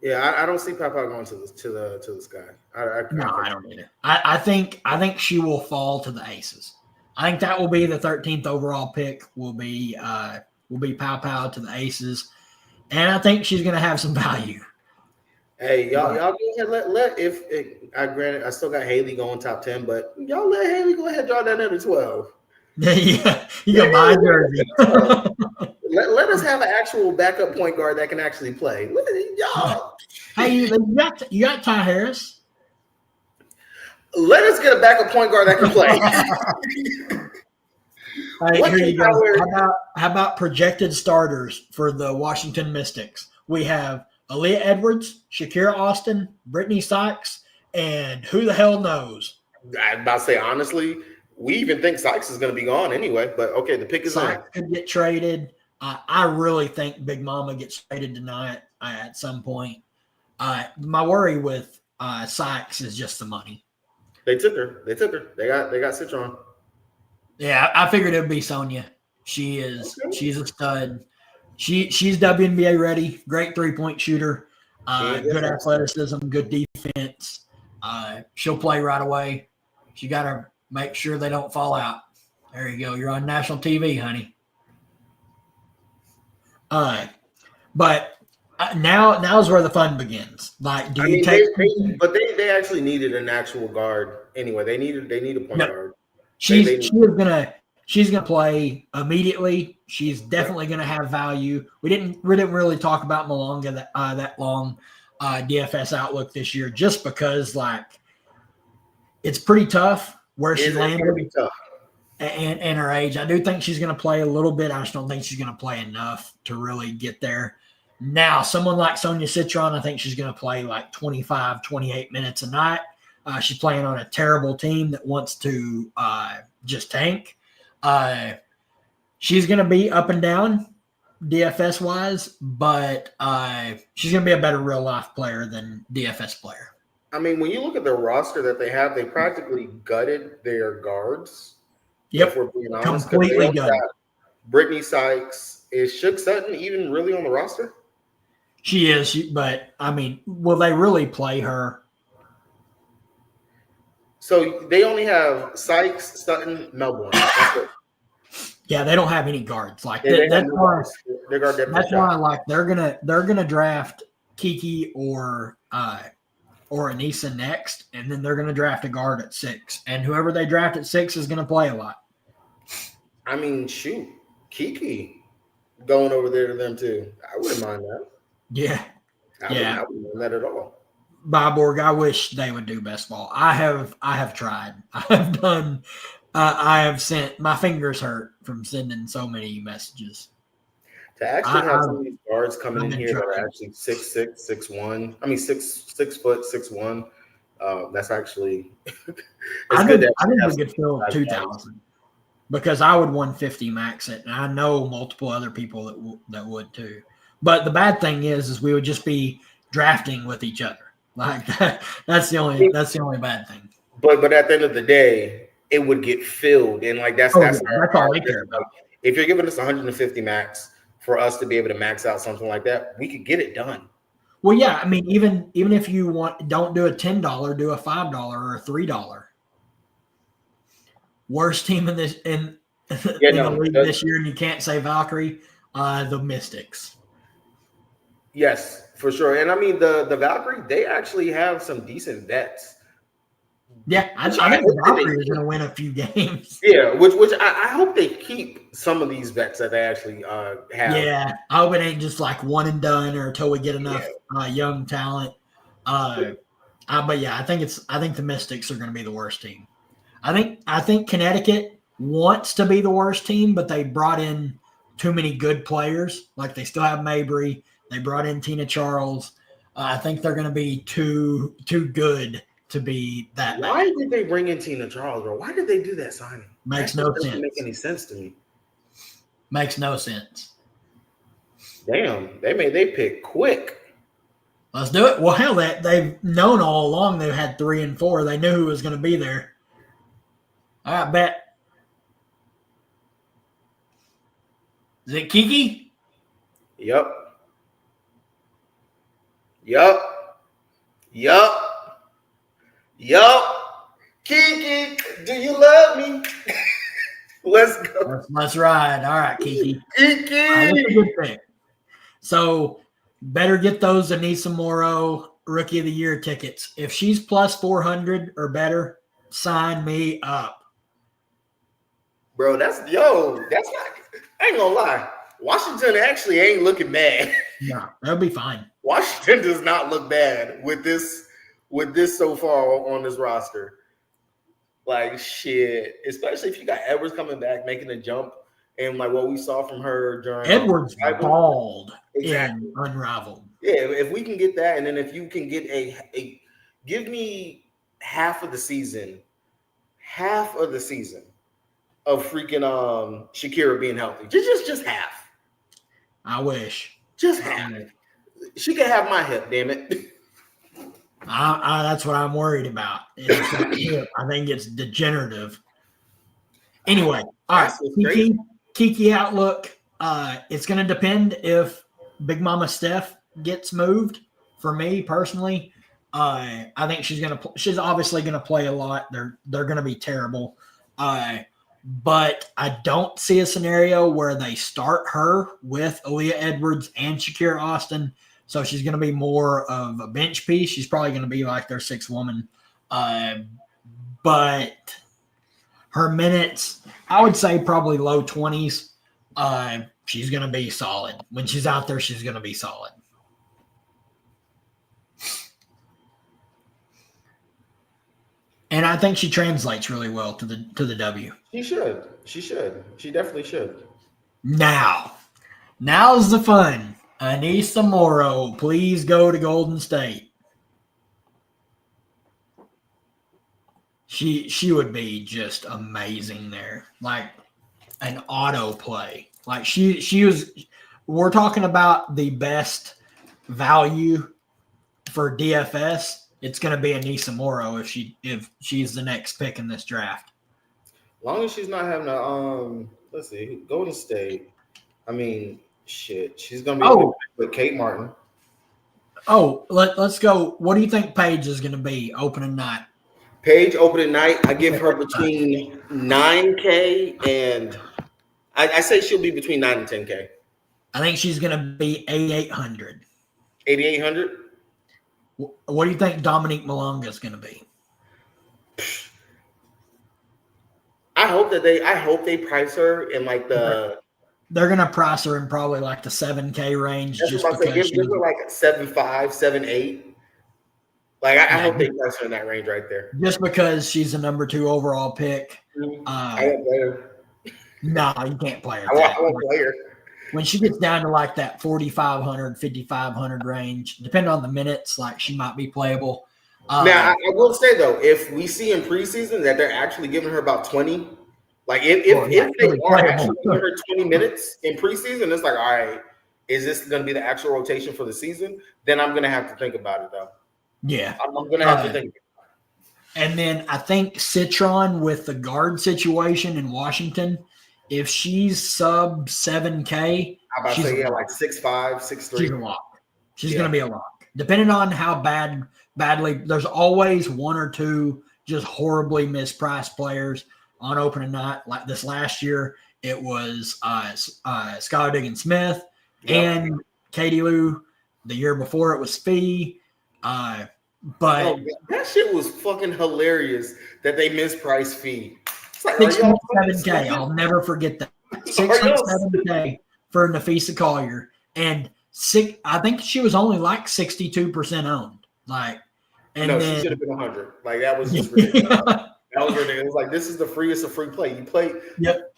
Yeah, I don't see Pow Pow going to the Sky. I don't either. I think she will fall to the Aces. I think that will be the 13th overall pick. Will be Pow Pow to the Aces, and I think she's going to have some value. Hey, y'all go ahead. Let granted I still got Haley going top 10, but y'all let Haley go ahead and draw that under 12. Yeah, you got my jersey. Let us have an actual backup point guard that can actually play. Y'all. Hey, you got Ty Harris. Let us get a backup point guard that can play. All right, here you go. How about projected starters for the Washington Mystics? We have Aaliyah Edwards, Shakira Austin, Brittany Sykes, and who the hell knows? I'm about to say, honestly, we even think Sykes is going to be gone anyway. But, okay, the pick is Sykes could get traded. I really think Big Mama gets traded tonight at some point. My worry with Sykes is just the money. They took her. They got Citron. Yeah, I figured it would be Sonia. She's a stud. She's WNBA ready. Great 3-point shooter. Good athleticism. Good defense. She'll play right away. She got to make sure they don't fall out. There you go. You're on national TV, honey. But now's where the fun begins. Like, do you take? They actually needed an actual guard anyway. They need a point guard. She's gonna play immediately. She's definitely gonna have value. We didn't really talk about Malonga that long DFS outlook this year, just because it's pretty tough where she landed and her age. I do think she's gonna play a little bit. I just don't think she's gonna play enough to really get there. Now, someone like Sonia Citron, I think she's going to play 25, 28 minutes a night. She's playing on a terrible team that wants to just tank. She's going to be up and down DFS-wise, but she's going to be a better real-life player than DFS player. I mean, when you look at the roster that they have, they practically gutted their guards. Yep, if we're being honest. Completely gutted. Brittany Sykes. Is Shook Sutton even really on the roster? She is, but I mean, will they really play her? So they only have Sykes, Sutton, Melbourne. That's it. Yeah, they don't have any guards. That's why they're gonna draft Kiki or Anissa next, and then they're gonna draft a guard at 6, and whoever they draft at 6 is gonna play a lot. I mean, shoot, Kiki going over there to them too. I wouldn't mind that. Yeah. I wouldn't mind that at all. Byborg, I wish they would do best ball. I have tried. I have sent, my fingers hurt from sending so many messages. To actually have some of these guards coming in here that are actually 6'6", 6'1". I mean 6 foot, 6'1". That's actually I think we could fill 2,000 because I would 150 max it, and I know multiple other people that would too. But the bad thing is we would just be drafting with each other. That's the only bad thing. But at the end of the day, it would get filled, and that's all I care about. If you're giving us 150 max for us to be able to max out something like that, we could get it done. Well, yeah, I mean, even if you don't do a $10, do a $5 or a $3. Worst team in the league this year, and you can't say Valkyrie, the Mystics. Yes, for sure. And I mean the Valkyrie, they actually have some decent vets Yeah, I think the Valkyrie is going to win a few games. Yeah, which I hope they keep some of these vets that they actually have. Yeah, I hope it ain't just like one and done or until we get enough young talent. But yeah, I think the Mystics are going to be the worst team. I think Connecticut wants to be the worst team, but they brought in too many good players. Like they still have Mabry. They brought in Tina Charles. I think they're going to be too good to be that. Why did they bring in Tina Charles, bro? Why did they do that signing? Makes no sense. Doesn't make any sense to me. Makes no sense. Damn, they pick quick. Let's do it. Well, hell, they've known all along they've had 3 and 4. They knew who was going to be there. All right, bet. Is it Kiki? Yep. Kiki, do you love me? Let's go. Let's ride. All right, Kiki. Kiki. That's a good thing. So better get those Anissa Morrow Rookie of the Year tickets. If she's plus 400 or better, sign me up. Bro, that's not, I ain't gonna lie. Washington actually ain't looking bad. No, that'll be fine. Washington does not look bad with this so far on this roster. Like shit, especially if you got Edwards coming back, making a jump, and like what we saw from her during Edwards balled exactly. in Unraveled. Yeah, if we can get that, and then if you can get a give me half of the season of freaking Shakira being healthy. Just half. I wish. Just half. She can have my hip, damn it. That's what I'm worried about. I think it's degenerative. Anyway, all right. Kiki outlook. It's going to depend if Big Mama Steph gets moved. For me personally, I think she's obviously going to play a lot. They're going to be terrible. But I don't see a scenario where they start her with Aaliyah Edwards and Shakira Austin. So she's going to be more of a bench piece. She's probably going to be like their 6th woman. But her minutes, I would say probably low 20s. She's going to be solid. When she's out there, she's going to be solid. And I think she translates really well to the W. She should. She definitely should. Now's the fun. Anissa Morrow, please go to Golden State. She would be just amazing there. Like an auto play. Like she was. We're talking about the best value for DFS. It's going to be Anissa Morrow if she's the next pick in this draft. As long as she's not having a let's see, Golden State. I mean, shit, she's going to be with Kate Martin. Oh, let's go. What do you think Paige is going to be opening night? Paige opening night, I give her between 9K and I say she'll be between 9 and 10K. I think she's going to be 8,800. 8,800? What do you think Dominique Malonga is going to be? I hope they price her in like the. They're going to price her in probably like the 7K range. Just because give her like 7.5, 7.8. Like I hope they price her in that range right there. Just because she's a number 2 overall pick. I won't play her. No, you can't play her. I won't play her. When she gets down to like that 4,500, 5,500 range, depending on the minutes, like she might be playable. Now, I will say though, if we see in preseason that they're actually giving her about 20, like if they are actually giving her 20 minutes in preseason, it's like, all right, is this going to be the actual rotation for the season? Then I'm going to have to think about it though. Yeah, I'm going to have to think. And then I think Citron with the guard situation in Washington. If she's sub 7K, I'm about to say, like 6'5", 6'3". She's a lock. She's going to be a lock. Depending on how badly, there's always 1 or 2 just horribly mispriced players on opening night. Like this last year, it was Skylar Diggins-Smith and Katie Lou. The year before, it was Fee. But that shit was fucking hilarious that they mispriced fee. It's like, 6.7K. I'll never forget that. 6.7K for Nafisa Collier. And I think she was only like 62% owned. Like, and no, then, she should have been 100. Like, that was just ridiculous. That was ridiculous. Like, this is the freest of free play. You play. Yep.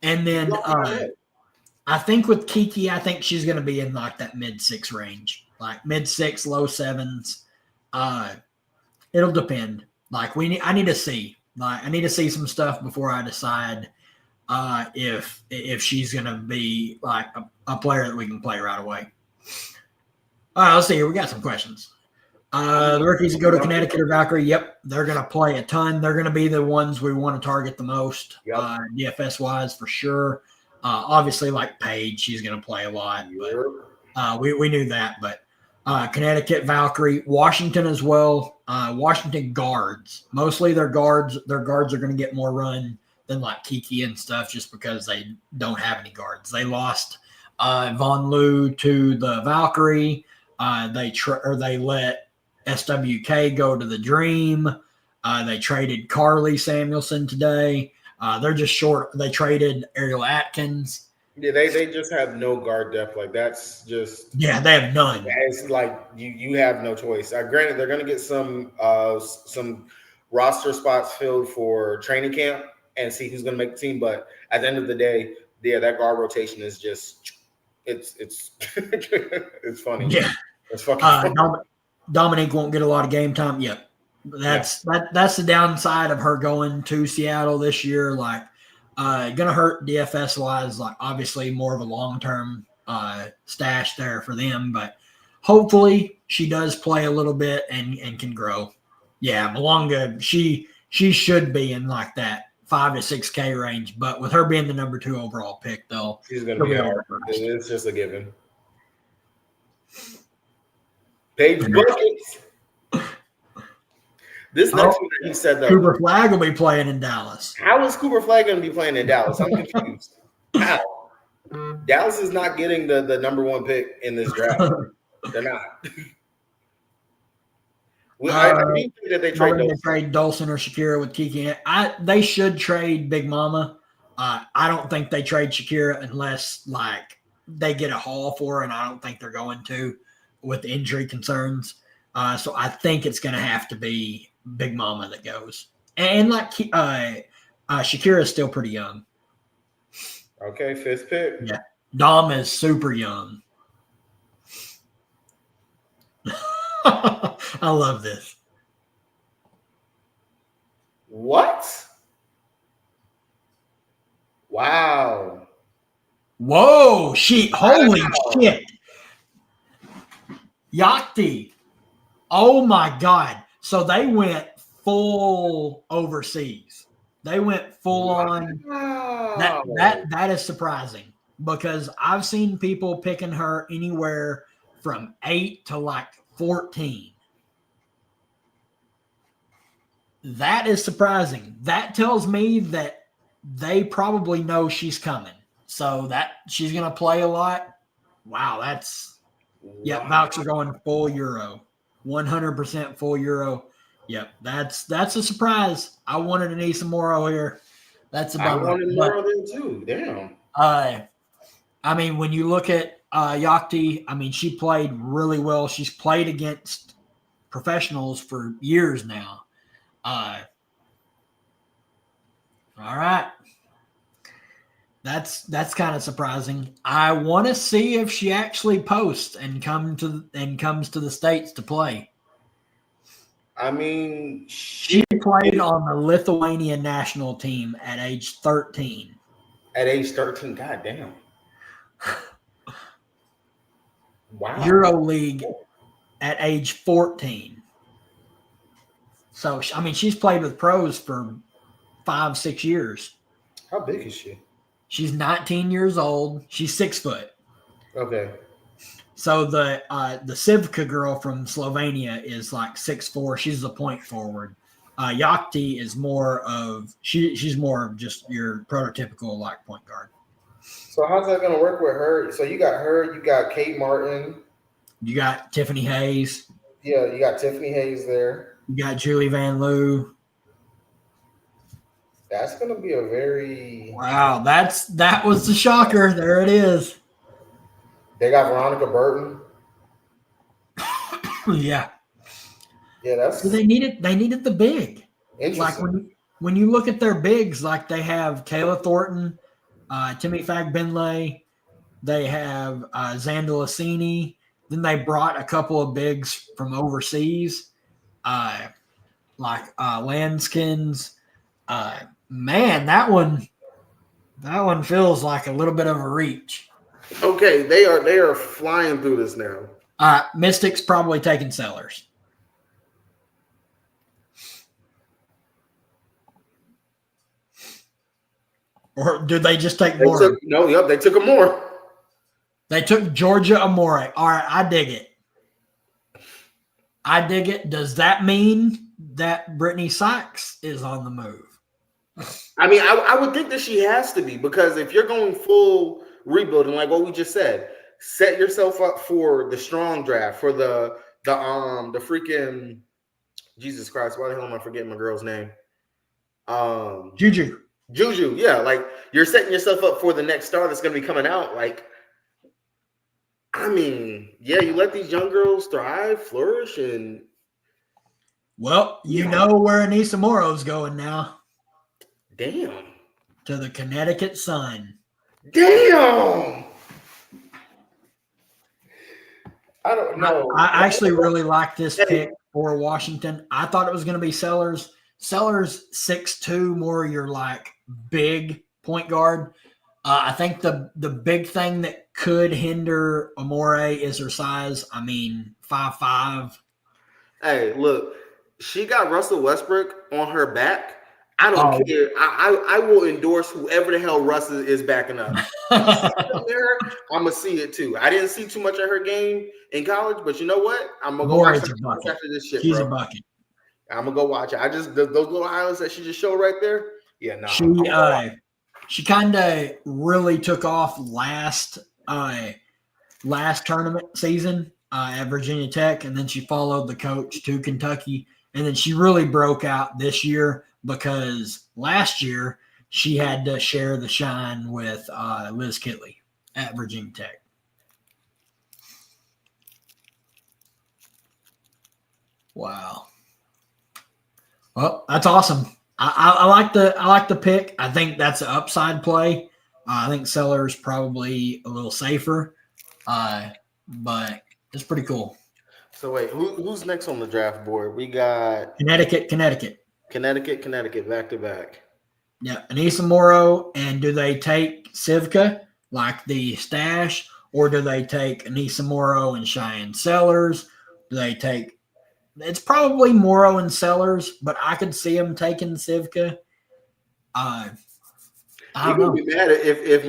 And then I think with Kiki, I think she's going to be in like that mid-6 range, like mid-6, low 7s. It'll depend. Like I need to see. Like I need to see some stuff before I decide if she's going to be like a player that we can play right away. All right, let's see here. We got some questions. The rookies that go to Connecticut or Valkyrie, yep, they're going to play a ton. They're going to be the ones we want to target the most, DFS-wise for sure. Obviously, like Paige, she's going to play a lot. But, we knew that. But Connecticut, Valkyrie, Washington as well. Washington guards. Mostly their guards are going to get more run than like Kiki and stuff just because they don't have any guards. They lost Von Loo to the Valkyrie. They let SWK go to the Dream. They traded Carly Samuelson today. They're just short. They traded Ariel Atkins. Yeah, they just have no guard depth. Like that's just they have none. It's like you have no choice. Granted, they're going to get some roster spots filled for training camp and see who's going to make the team. But at the end of the day, that guard rotation is just it's it's funny. Yeah, it's fucking funny. Dominique won't get a lot of game time. Yep. That's the downside of her going to Seattle this year. Like, gonna hurt DFS wise. Like, obviously, more of a long term stash there for them, but hopefully she does play a little bit and can grow. Yeah, Malonga, she should be in like that 5 to 6K range, but with her being the number 2 overall pick, though, she's gonna be hard. It's just a given. Paige buckets. This next one that he said that Cooper Flagg will be playing in Dallas. How is Cooper Flagg going to be playing in Dallas? I'm confused. How? Dallas is not getting the number 1 pick in this draft. They're not. I do think that they trade Dolson or Shakira with Kiki. They should trade Big Mama. I don't think they trade Shakira unless like they get a haul for her, and I don't think they're going to with injury concerns. So I think it's going to have to be Big Mama that goes. And like Shakira is still pretty young. Okay, 5th pick. Yeah. Dom is super young. I love this. What? Wow. Whoa, holy shit. Yakti. Oh my God. So they went full overseas. They went full on. That is surprising because I've seen people picking her anywhere from 8 to like 14. That is surprising. That tells me that they probably know she's coming. So that she's going to play a lot. Wow, Valks are going full Euro. 100% full Euro. Yep, that's a surprise. I wanted to need some Moro here. That's a bummer. I wanted Moro there too. Damn. I mean, when you look at Yakti, I mean, she played really well. She's played against professionals for years now. All right. That's kind of surprising. I want to see if she actually posts and comes to the States to play. I mean, she played on the Lithuanian national team at age 13. At age 13, god damn. Wow. EuroLeague at age 14. So, I mean, she's played with pros for 5-6 years. How big is she? She's 19 years old. She's 6 foot. Okay. So the Sivka girl from Slovenia is like 6'4". She's a point forward. Yakti is more of she's more of just your prototypical like point guard. So how's that going to work with her? So you got her, you got Kate Martin, you got Tiffany Hayes. Yeah, you got Tiffany Hayes there. You got Julie Van Loo. That's going to be a very Wow. That was the shocker. There it is. They got Veronica Burton. Yeah. Yeah, that's. They needed the big. Interesting. Like when you look at their bigs, like they have Kayla Thornton, Timmy Fagbenley, they have Xander Lassini. Then they brought a couple of bigs from overseas, like Landskins. Man, that one feels like a little bit of a reach. Okay, they are flying through this now. Mystics probably taking Sellers. Or did they just take more? They took a more. They took Georgia Amore. All right, I dig it. Does that mean that Brittany Sykes is on the move? I mean, I would think that she has to be, because if you're going full rebuilding, like what we just said, set yourself up for the strong draft, for the freaking Jesus Christ. Why the hell am I forgetting my girl's name? Juju, yeah, like you're setting yourself up for the next star that's going to be coming out. Like, I mean, yeah, you let these young girls thrive, flourish, and well, you know where Anissa Morrow's going now. Damn. To the Connecticut Sun. Damn. I don't know. I actually really like this pick for Washington. I thought it was going to be Sellers. Sellers 6'2", more your like big point guard. I think the big thing that could hinder Amore is her size. I mean, 5'5". Hey, look, she got Russell Westbrook on her back. I don't care. I will endorse whoever the hell Russ is backing up. I'm gonna see it too. I didn't see too much of her game in college, but you know what? I'm gonna go watch after this shit. She's a bucket. I'm gonna go watch it. Those little highlights that she just showed right there. Yeah, no. She kind of really took off last tournament season at Virginia Tech, and then she followed the coach to Kentucky, and then she really broke out this year because last year she had to share the shine with Liz Kitley at Virginia Tech. Wow. Well, that's awesome. I like the pick. I think that's an upside play. I think Sellers probably a little safer, but it's pretty cool. So wait, who's next on the draft board? We got Connecticut, back to back. Yeah, Anissa Morrow, and do they take Sivka like the stash, or do they take Anissa Morrow and Cheyenne Sellers? Do they take? It's probably Morrow and Sellers, but I could see them taking Sivka. I don't know. Be mad if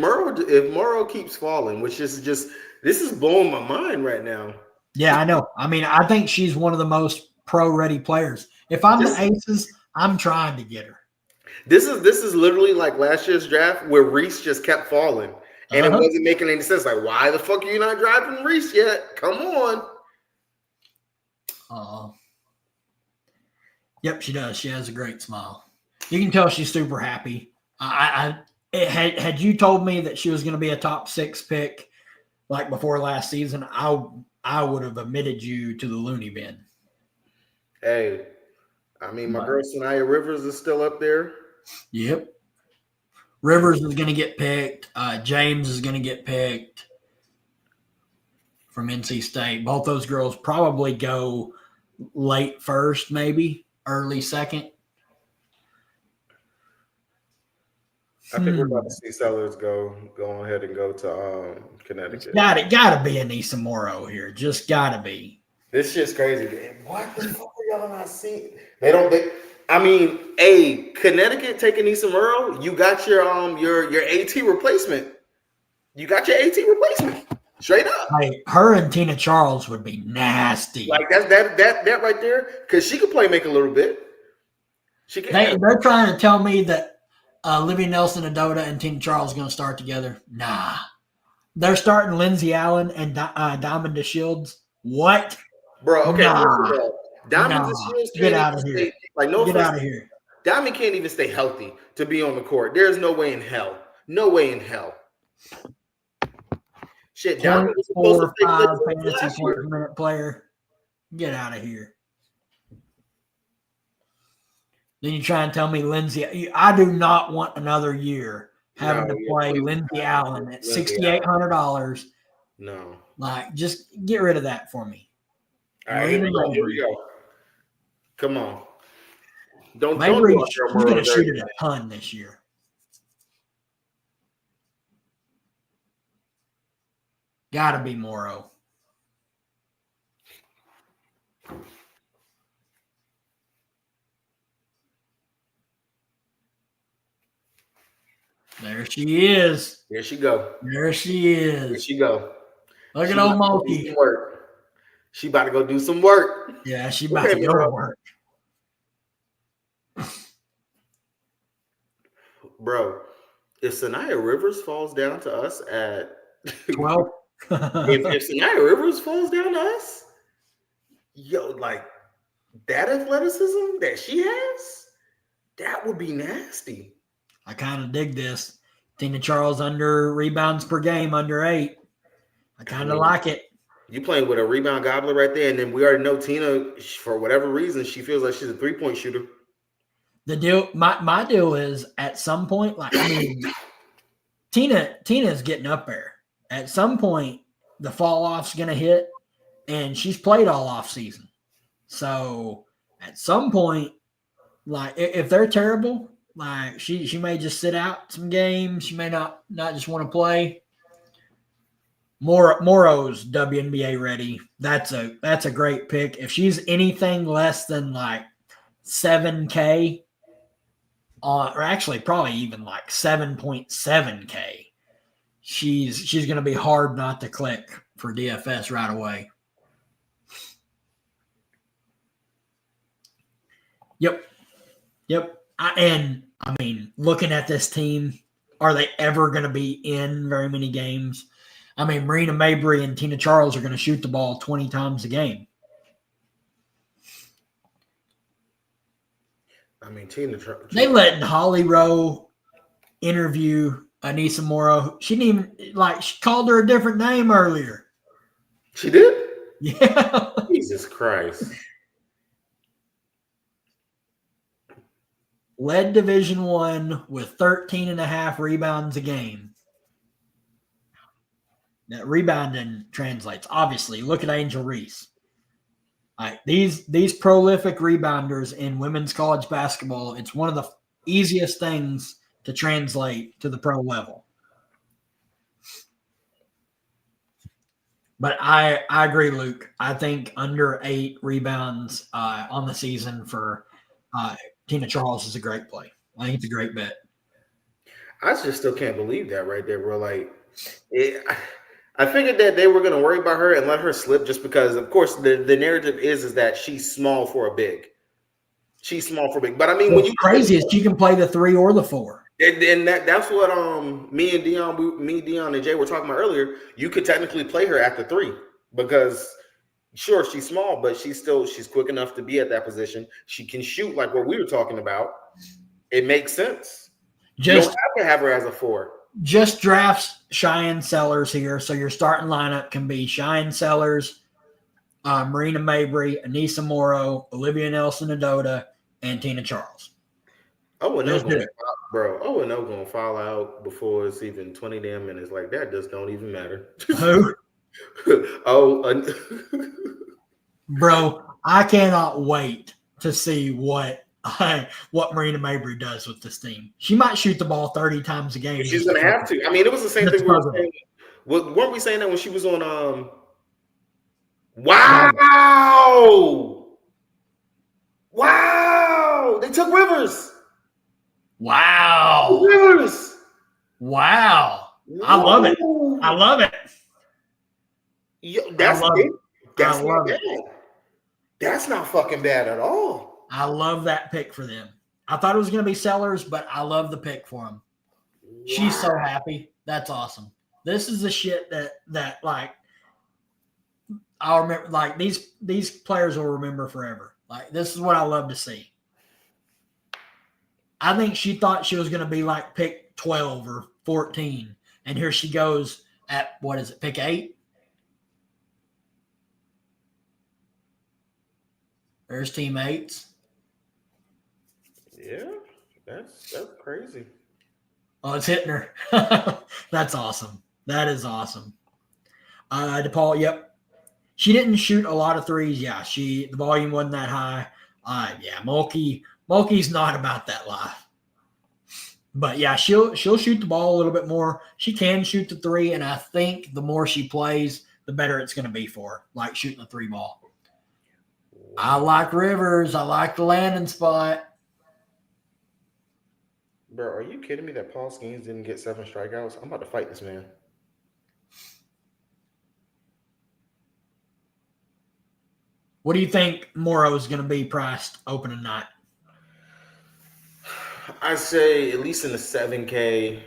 Morrow keeps falling, which is just this is blowing my mind right now. Yeah, I know. I mean, I think she's one of the most pro-ready players. If I'm the Aces, I'm trying to get her. This is literally like last year's draft where Reese just kept falling, and it wasn't making any sense. Like, why the fuck are you not driving Reese yet? Come on. Yep, she does. She has a great smile. You can tell she's super happy. Had you told me that she was going to be a top 6 pick like before last season, I would have admitted you to the loony bin. Hey, I mean, my girl Sanaya Rivers is still up there. Yep. Rivers is going to get picked. James is going to get picked from NC State. Both those girls probably go late first, maybe early second. I think we're about to see Sellers go ahead and go to Connecticut. Gotta be Anissa Morrow here. Just gotta be. This shit's crazy. What the fuck are y'all not seeing? Connecticut taking Anissa Morrow. You got your AT replacement. You got your AT replacement. Straight up. Like her and Tina Charles would be nasty. Like that right there, because she could play make a little bit. She can. They're trying to tell me that Livy Nelson-Adota and Tina Charles are going to start together. Nah. They're starting Lindsay Allen and Diamond DeShields. What? Bro, okay. Nah. Diamond Get out of here. Get out of here. Diamond can't even stay healthy to be on the court. There's no way in hell. No way in hell. Shit, Diamond was supposed to play 5 fantasy point per minute player. Get out of here. Then you try and tell me Lindsay. I do not want another year having to play Lindsay Allen at $6,800. No. Like, just get rid of that for me. All right, here we go. Come on. Don't she's going to shoot it a ton this year. Got to be Morrow. There she is. There she go. There she is. There she go. Look at old Mulkey. She about to go do some work. Yeah, she about to go to work. Bro, if Sanaya Rivers falls down to us at 12, if Sanaya Rivers falls down to us, yo, like that athleticism that she has, that would be nasty. I kind of dig this. Tina Charles under rebounds per game, under 8. I kind of like it. You playing with a rebound gobbler right there, and then we already know Tina, for whatever reason, she feels like she's a 3-point shooter. The deal, my deal is at some point, like Tina's getting up there. At some point, the fall off's gonna hit, and she's played all off season. So at some point, like if they're terrible, like she may just sit out some games. She may not just want to play. Morrow's WNBA ready. That's a great pick. If she's anything less than like 7K, or actually probably even like 7.7K, she's going to be hard not to click for DFS right away. Yep. I mean, looking at this team, are they ever going to be in very many games? I mean, Marina Mabry and Tina Charles are going to shoot the ball 20 times a game. I mean, Tina Charles. They let Holly Rowe interview Anissa Morrow. She didn't even, she called her a different name earlier. She did? Yeah. Jesus Christ. Led Division I with 13.5 rebounds a game. That rebounding translates. Obviously, look at Angel Reese. These prolific rebounders in women's college basketball, it's one of the easiest things to translate to the pro level. But I agree, Luke. I think under 8 rebounds on the season for Tina Charles is a great play. I think it's a great bet. I just still can't believe that right there, bro. I figured that they were going to worry about her and let her slip just because, of course, the narrative is that she's small for a big. She's small for a big. But I mean, when you crazy is she can play the 3 or the 4. And that's what me, Dion, and Jay were talking about earlier. You could technically play her at the 3 because sure, she's small, but she's quick enough to be at that position. She can shoot like what we were talking about. It makes sense. You don't have to have her as a 4. Just drafts Cheyenne Sellers here. So your starting lineup can be Cheyenne Sellers, Marina Mabry, Anissa Morrow, Olivia Nelson-Adota, and Tina Charles. Oh, no, going to fall out before it's even 20 damn minutes. Like that just don't even matter. Who? Bro, I cannot wait to see what Marina Mabry does with this team. She might shoot the ball 30 times a game. She's going to have to. I mean, it was the same thing we were saying. Weren't we saying that when she was on Wow! They took Rivers. Wow. Rivers. Wow. I love it. I love it. Yo, that's not bad. That's not fucking bad at all. I love that pick for them. I thought it was going to be Sellers, but I love the pick for him. Wow. She's so happy. That's awesome. This is the shit that I'll remember. Like these players will remember forever. Like this is what I love to see. I think she thought she was going to be like pick 12 or 14, and here she goes at what is it? Pick 8. There's teammates. Yeah, that's crazy. Oh, it's hitting her. That's awesome. That is awesome. DePaul, yep. She didn't shoot a lot of threes. Yeah, the volume wasn't that high. Yeah, Mulkey's not about that life. But yeah, she'll shoot the ball a little bit more. She can shoot the 3, and I think the more she plays, the better it's going to be for her, like shooting the 3 ball. I like Rivers. I like the landing spot. Bro, are you kidding me that Paul Skeens didn't get 7 strikeouts? I'm about to fight this man. What do you think Morrow is going to be priced opening night? I say at least in the 7K.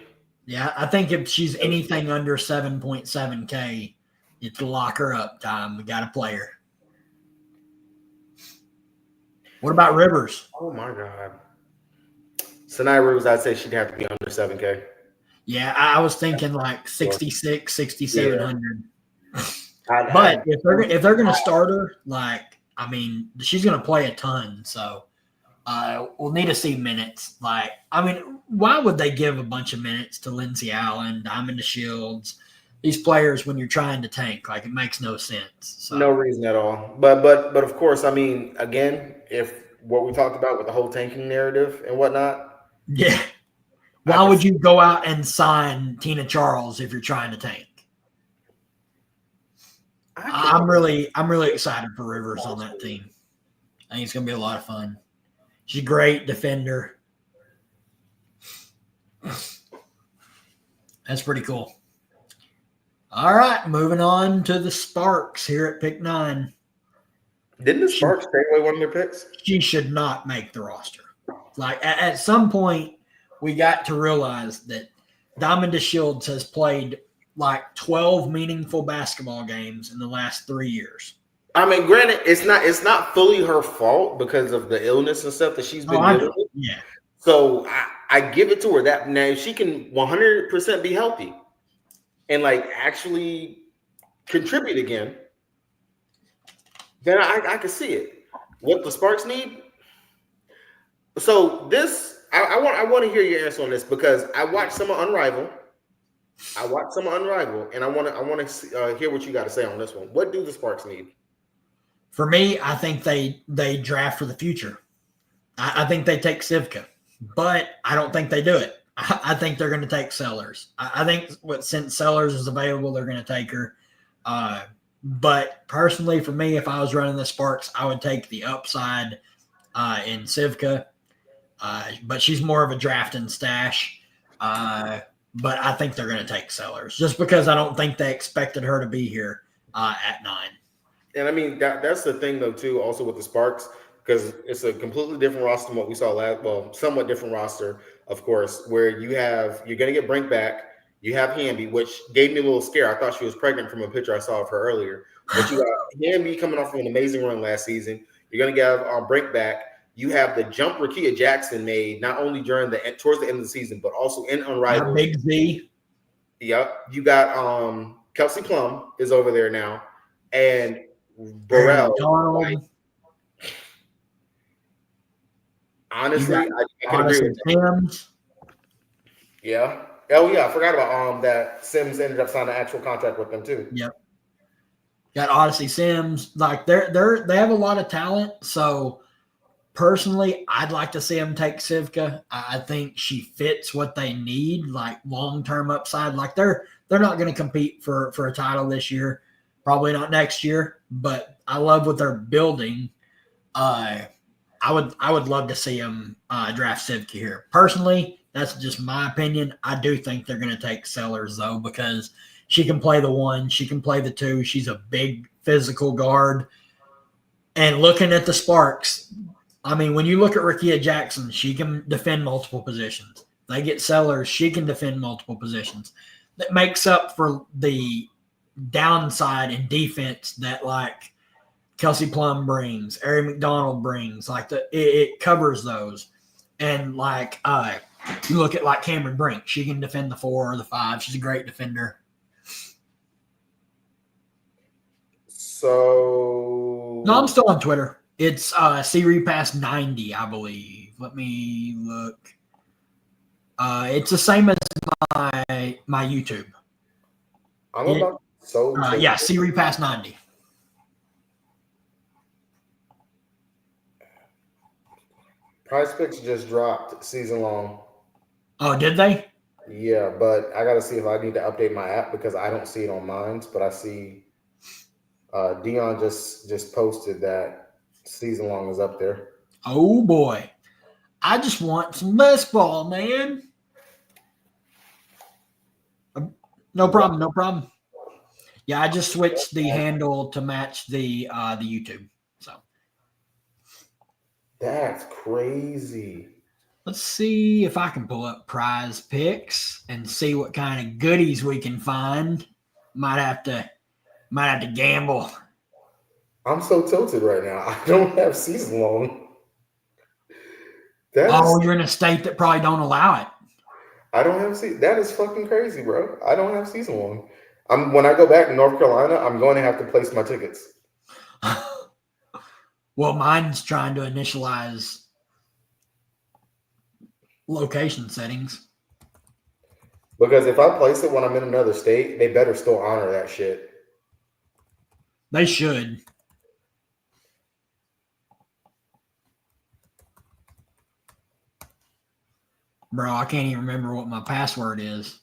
Yeah, I think if she's anything under 7.7K, it's lock her up time. We got to play her. What about Rivers? Oh, my God. Sanaya Rivers, I'd say she'd have to be under 7K. Yeah, I was thinking like 66, 6,700. Yeah. But if they're going to start her, like, I mean, she's going to play a ton. So we'll need to see minutes. Like, I mean, why would they give a bunch of minutes to Lindsey Allen, Diamond Shields, these players when you're trying to tank? Like, it makes no sense. So. No reason at all. But of course, I mean, again, if what we talked about with the whole tanking narrative and whatnot. Yeah. Why would you go out and sign Tina Charles if you're trying to tank? I'm really excited for Rivers on that team. I think it's going to be a lot of fun. She's a great defender. That's pretty cool. All right, moving on to the Sparks here at pick 9. Didn't the Sparks take away one of their picks? She should not make the roster. Like, at some point, we got to realize that Diamond DeShields has played like 12 meaningful basketball games in the last 3 years. I mean, granted, it's not fully her fault because of the illness and stuff that she's been dealing with. Yeah. So I give it to her that now if she can 100% be healthy and like actually contribute again, then I can see it. What the Sparks need. So this, I want to hear your answer on this because I watched some of Unrivaled. And I want to hear what you got to say on this one. What do the Sparks need? For me, I think they draft for the future. I think they take Sivka, but I don't think they do it. I think they're going to take Sellers. I think since Sellers is available, they're going to take her. But personally, for me, if I was running the Sparks, I would take the upside in Sivka. But she's more of a draft and stash. But I think they're going to take Sellers just because I don't think they expected her to be here at 9. And I mean, that's the thing, though, too, also with the Sparks, because it's a completely different roster than what we saw somewhat different roster, of course, where you're going to get Brink back. You have Wnba, which gave me a little scare. I thought she was pregnant from a picture I saw of her earlier. But you got Wnba coming off of an amazing run last season. You're going to get Brink back. You have the jump Rakia Jackson made not only towards the end of the season, but also in Unrivaled. Big Z. Yep. You got Kelsey Plum is over there now. And Burrell. Honestly, I can agree with that. Yeah. Oh yeah, I forgot about that Sims ended up signing an actual contract with them too. Yep. Got Odyssey Sims. Like they have a lot of talent. So personally, I'd like to see them take Sivka. I think she fits what they need, like long-term upside. Like they're not going to compete for a title this year. Probably not next year, but I love what they're building. I would love to see them draft Sivka here. Personally, that's just my opinion. I do think they're going to take Sellers, though, because she can play the 1. She can play the 2. She's a big physical guard. And looking at the Sparks, I mean, when you look at Rakia Jackson, she can defend multiple positions. They get Sellers, she can defend multiple positions. That makes up for the downside in defense that like Kelsey Plum brings, Ari McDonald brings, like it covers those. And like you look at like Cameron Brink, she can defend the 4 or the 5. She's a great defender. So no, I'm still on Twitter. It's CRepass90, I believe. Let me look. It's the same as my YouTube. I'm about so yeah, CRepass90. PrizePicks just dropped season long. Oh, did they? Yeah, but I gotta see if I need to update my app because I don't see it on mine. But I see Dion just posted that season long is up there. Oh boy, I just want some baseball, man. No problem, no problem. Yeah, I just switched the handle to match the YouTube. So that's crazy. Let's see if I can pull up PrizePicks and see what kind of goodies we can find. Might have to gamble. I'm so tilted right now. I don't have season long. You're in a state that probably don't allow it. I don't have season. That is fucking crazy, bro. I don't have season long. When I go back to North Carolina, I'm going to have to place my tickets. Well, mine's trying to initialize location settings. Because if I place it when I'm in another state, they better still honor that shit. They should. Bro, I can't even remember what my password is.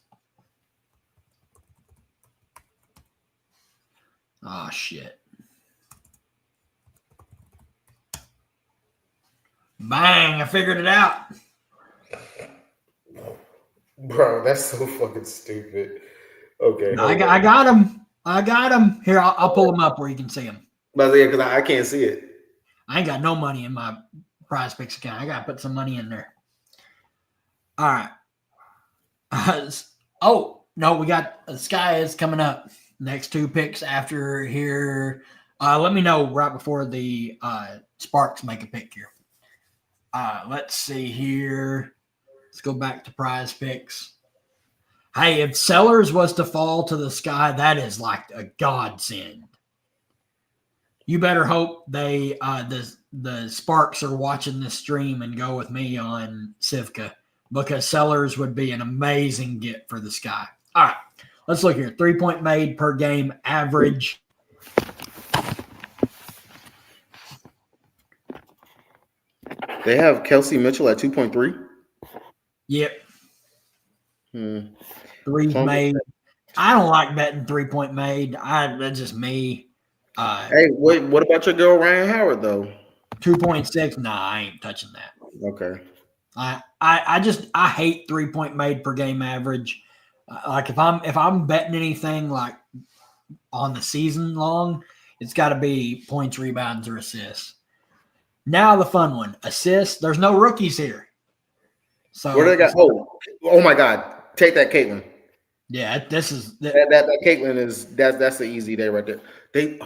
Oh, shit. Bang, I figured it out. Bro, that's so fucking stupid. Okay. No, I got him. I got him. Here, I'll pull him up where you can see him. But yeah, because I can't see it. I ain't got no money in my PrizePicks account. I got to put some money in there. All right. No, we got the Sky is coming up. Next 2 picks after here. Let me know right before the Sparks make a pick here. Let's see here. Let's go back to PrizePicks. Hey, if Sellers was to fall to the Sky, that is like a godsend. You better hope they the Sparks are watching this stream and go with me on Civka, because Sellers would be an amazing get for the Sky. All right, let's look here. 3-point made per game average. They have Kelsey Mitchell at 2.3. Yep. 3 made. I don't like betting 3-point made. That's just me. Hey, what about your girl Ryan Howard though? 2.6. Nah, I ain't touching that. Okay. I hate 3-point made per game average. Like if I'm betting anything like on the season long, it's got to be points, rebounds, or assists. Now the fun one, assists. There's no rookies here. So what do they got? Oh my God! Take that, Caitlin. Yeah, this is that Caitlin is that's the easy day right there. You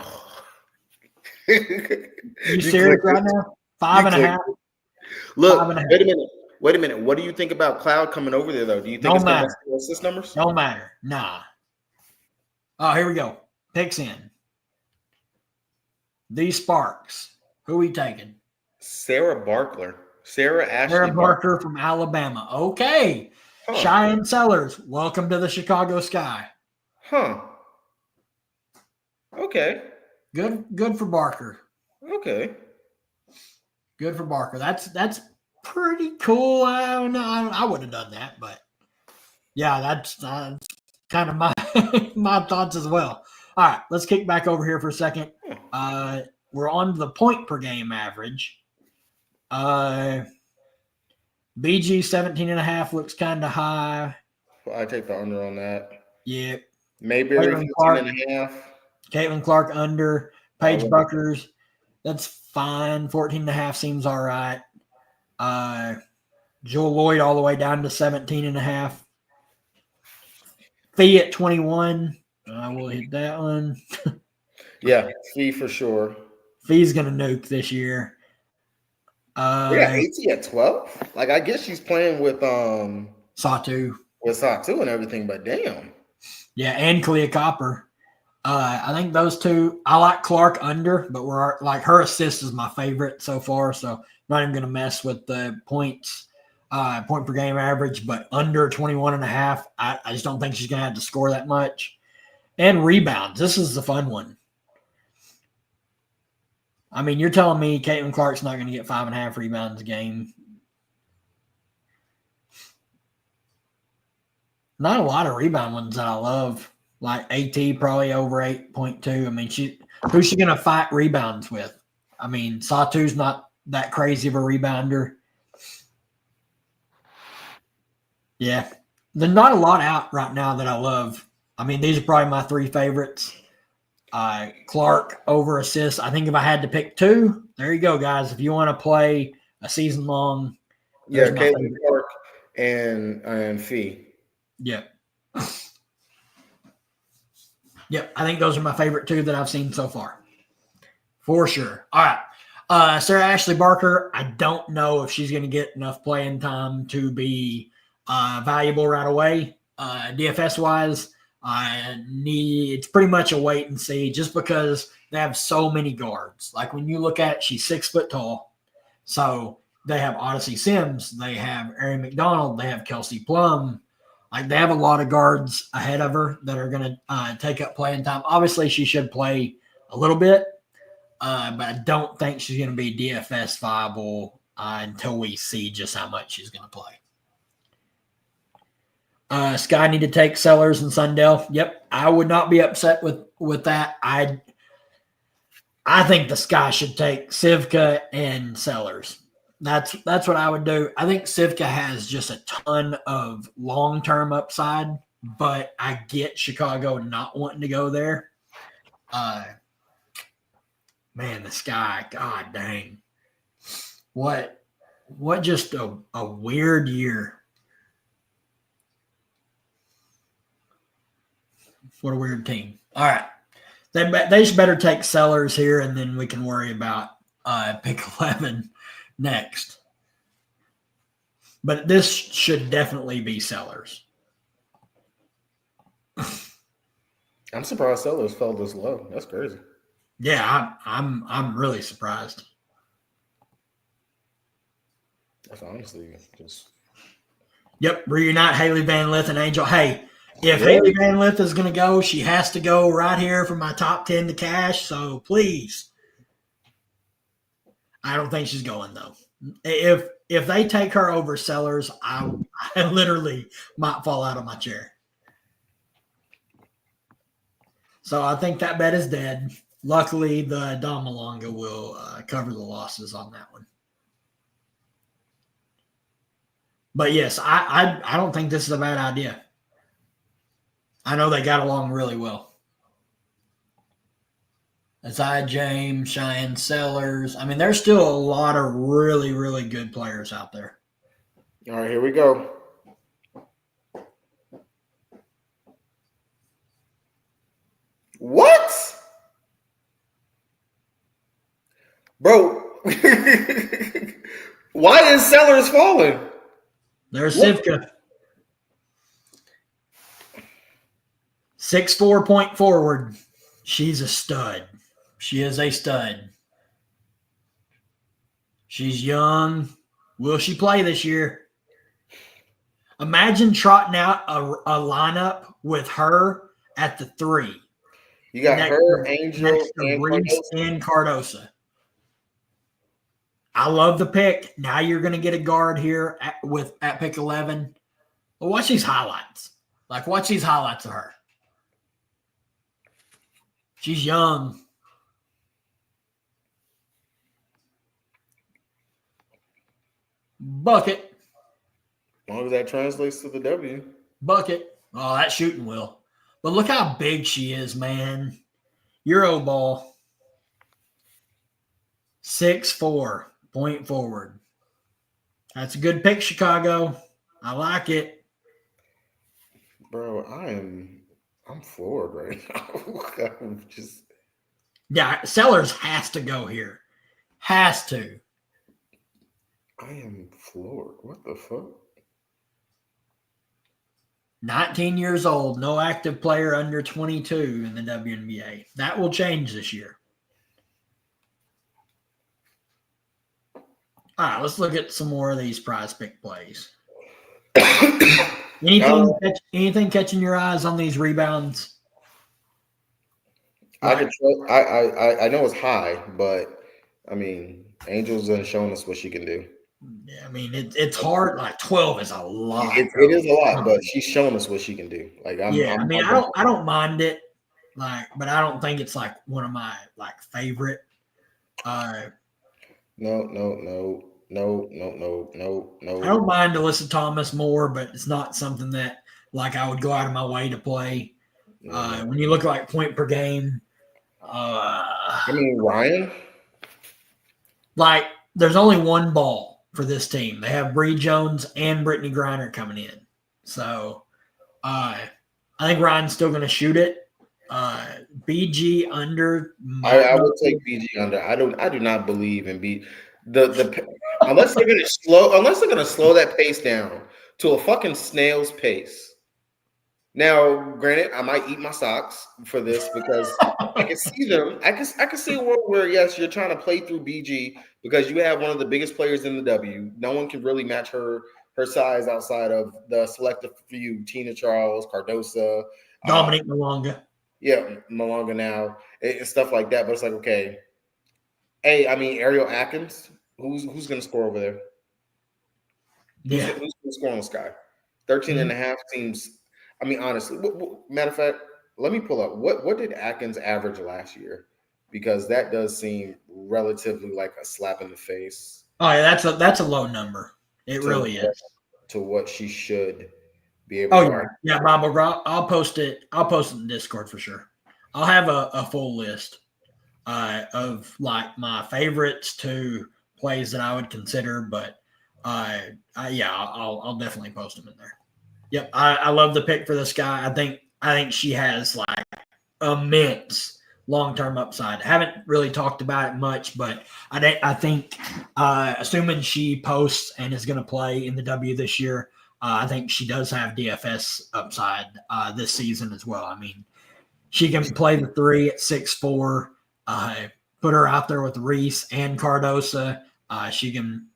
serious right now? 5.5. Look, 5.5. Wait a minute. What do you think about Cloud coming over there though? Do you think it's going to assist numbers? Don't matter. Nah. Oh, here we go. Picks in. These Sparks. Who are we taking? Sarah Barker from Alabama. Okay. Huh. Cheyenne Sellers, welcome to the Chicago Sky. Huh. Okay. Good for Barker. Okay. Good for Barker. That's pretty cool. I don't know. I would have done that, but yeah, that's kind of my thoughts as well. All right, let's kick back over here for a second. We're on the point per game average. BG 17.5 looks kind of high. Well, I take the under on that. Yeah. Maybe 15.5. Caitlin Clark under. Paige Buckers, that's fine. 14.5 seems all right. Joel Lloyd all the way down to 17.5. Fee at 21. I will hit that one. Yeah, Fee for sure. Fee's gonna nuke this year. We got AT at 12. Like, I guess she's playing with Satu. With Satu and everything, but damn. Yeah, and Kalia Copper. I think those two. I like Clark under, but we're like her assist is my favorite so far. So I'm not even gonna mess with the points, point per game average, but under 21.5. I just don't think she's gonna have to score that much. And rebounds. This is the fun one. I mean, you're telling me Caitlin Clark's not going to get 5.5 rebounds a game? Not a lot of rebound ones that I love. Like AT probably over 8.2. I mean, who's she going to fight rebounds with? I mean, Satu's not that crazy of a rebounder. Yeah. There's not a lot out right now that I love. I mean, these are probably my three favorites. Clark over assists. I think if I had to pick two, there you go, guys. If you want to play a season long, yeah, Caitlin Clark and Fee. Yep. Yep. I think those are my favorite two that I've seen so far. For sure. All right. Sarah Ashley Barker, I don't know if she's going to get enough playing time to be valuable right away. DFS wise, it's pretty much a wait and see just because they have so many guards. Like when you look at it, she's 6 foot tall. So they have Odyssey Sims, they have Erin McDonald, they have Kelsey Plum. Like they have a lot of guards ahead of her that are going to take up playing time. Obviously, she should play a little bit, but I don't think she's going to be DFS viable until we see just how much she's going to play. Sky need to take Sellers and Sundell. Yep, I would not be upset with that. I think the Sky should take Sivka and Sellers. That's what I would do. I think Sivka has just a ton of long-term upside, but I get Chicago not wanting to go there. Man, the Sky, god dang. What just a weird year. What a weird team. All right. They should better take Sellers here, and then we can worry about pick 11 next. But this should definitely be Sellers. I'm surprised Sellers fell this low. That's crazy. Yeah, I'm really surprised. That's honestly just. Yep, reunite Haley Van Lith and Angel. Hey, if Haley Van Lith is going to go, she has to go right here for my top 10 to cash. So please. I don't think she's going though. If they take her over Sellers, I literally might fall out of my chair. So I think that bet is dead. Luckily, the Don Malonga will cover the losses on that one. But yes, I don't think this is a bad idea. I know they got along really well. Aside James, Cheyenne Sellers. I mean, there's still a lot of really, really good players out there. All right, here we go. What? Bro. Why is Sellers falling? There's Sivka. 6'4" point forward. She's a stud. She is a stud. She's young. Will she play this year? Imagine trotting out a lineup with her at the 3. You got her, Angel, and Cardosa. I love the pick. Now you're going to get a guard here at pick 11. But watch these highlights. Watch these highlights of her. She's young. Bucket. As long as that translates to the W. Bucket. Oh, that shooting will. But look how big she is, man. Euro ball. 6'4", point forward. That's a good pick, Chicago. I like it. Bro, I am I'm floored right now. I'm just. Yeah, Sellers has to go here. Has to. I am floored. What the fuck? 19 years old, no active player under 22 in the WNBA. That will change this year. All right, let's look at some more of these prize pick plays. Anything catching your eyes on these rebounds? I know it's high, but I mean, Angel's done shown us what she can do. Yeah, I mean it's hard. Like 12 is a lot. It is a lot, but she's shown us what she can do. Like I don't mind it. Like, but I don't think it's like one of my like favorite. No. I don't mind Alyssa Thomas more, but it's not something that like I would go out of my way to play. When you look at like point per game, I mean Ryan. Like there's only one ball for this team. They have Bree Jones and Brittany Griner coming in, so I think Ryan's still going to shoot it. BG under. I would take BG under. I do not believe in unless they're going to slow that pace down to a fucking snail's pace. Now, granted, I might eat my socks for this because I can see them. I can see a world where yes, you're trying to play through BG because you have one of the biggest players in the W. No one can really match her size outside of the selective few: Tina Charles, Cardosa, Dominique Malonga. Yeah, Malonga now and stuff like that. But it's like, okay, hey, I mean Ariel Atkins, who's going to score over there? Yeah, who's going to score on the Sky? 13 and a half seems. I mean, honestly, matter of fact, let me pull up what did Atkins average last year, because that does seem relatively like a slap in the face. Oh yeah, that's a low number. It really is to what she should be able. to yeah, Bob. I'll post it. I'll post it in Discord for sure. I'll have a full list of like my favorites to plays that I would consider, but I'll definitely post them in there. Yep, I love the pick for this guy. I think she has like immense long-term upside. Haven't really talked about it much, but I think assuming she posts and is going to play in the W this year, I think she does have DFS upside this season as well. I mean, she can play the three at 6'4". Put her out there with Reese and Cardosa. She can.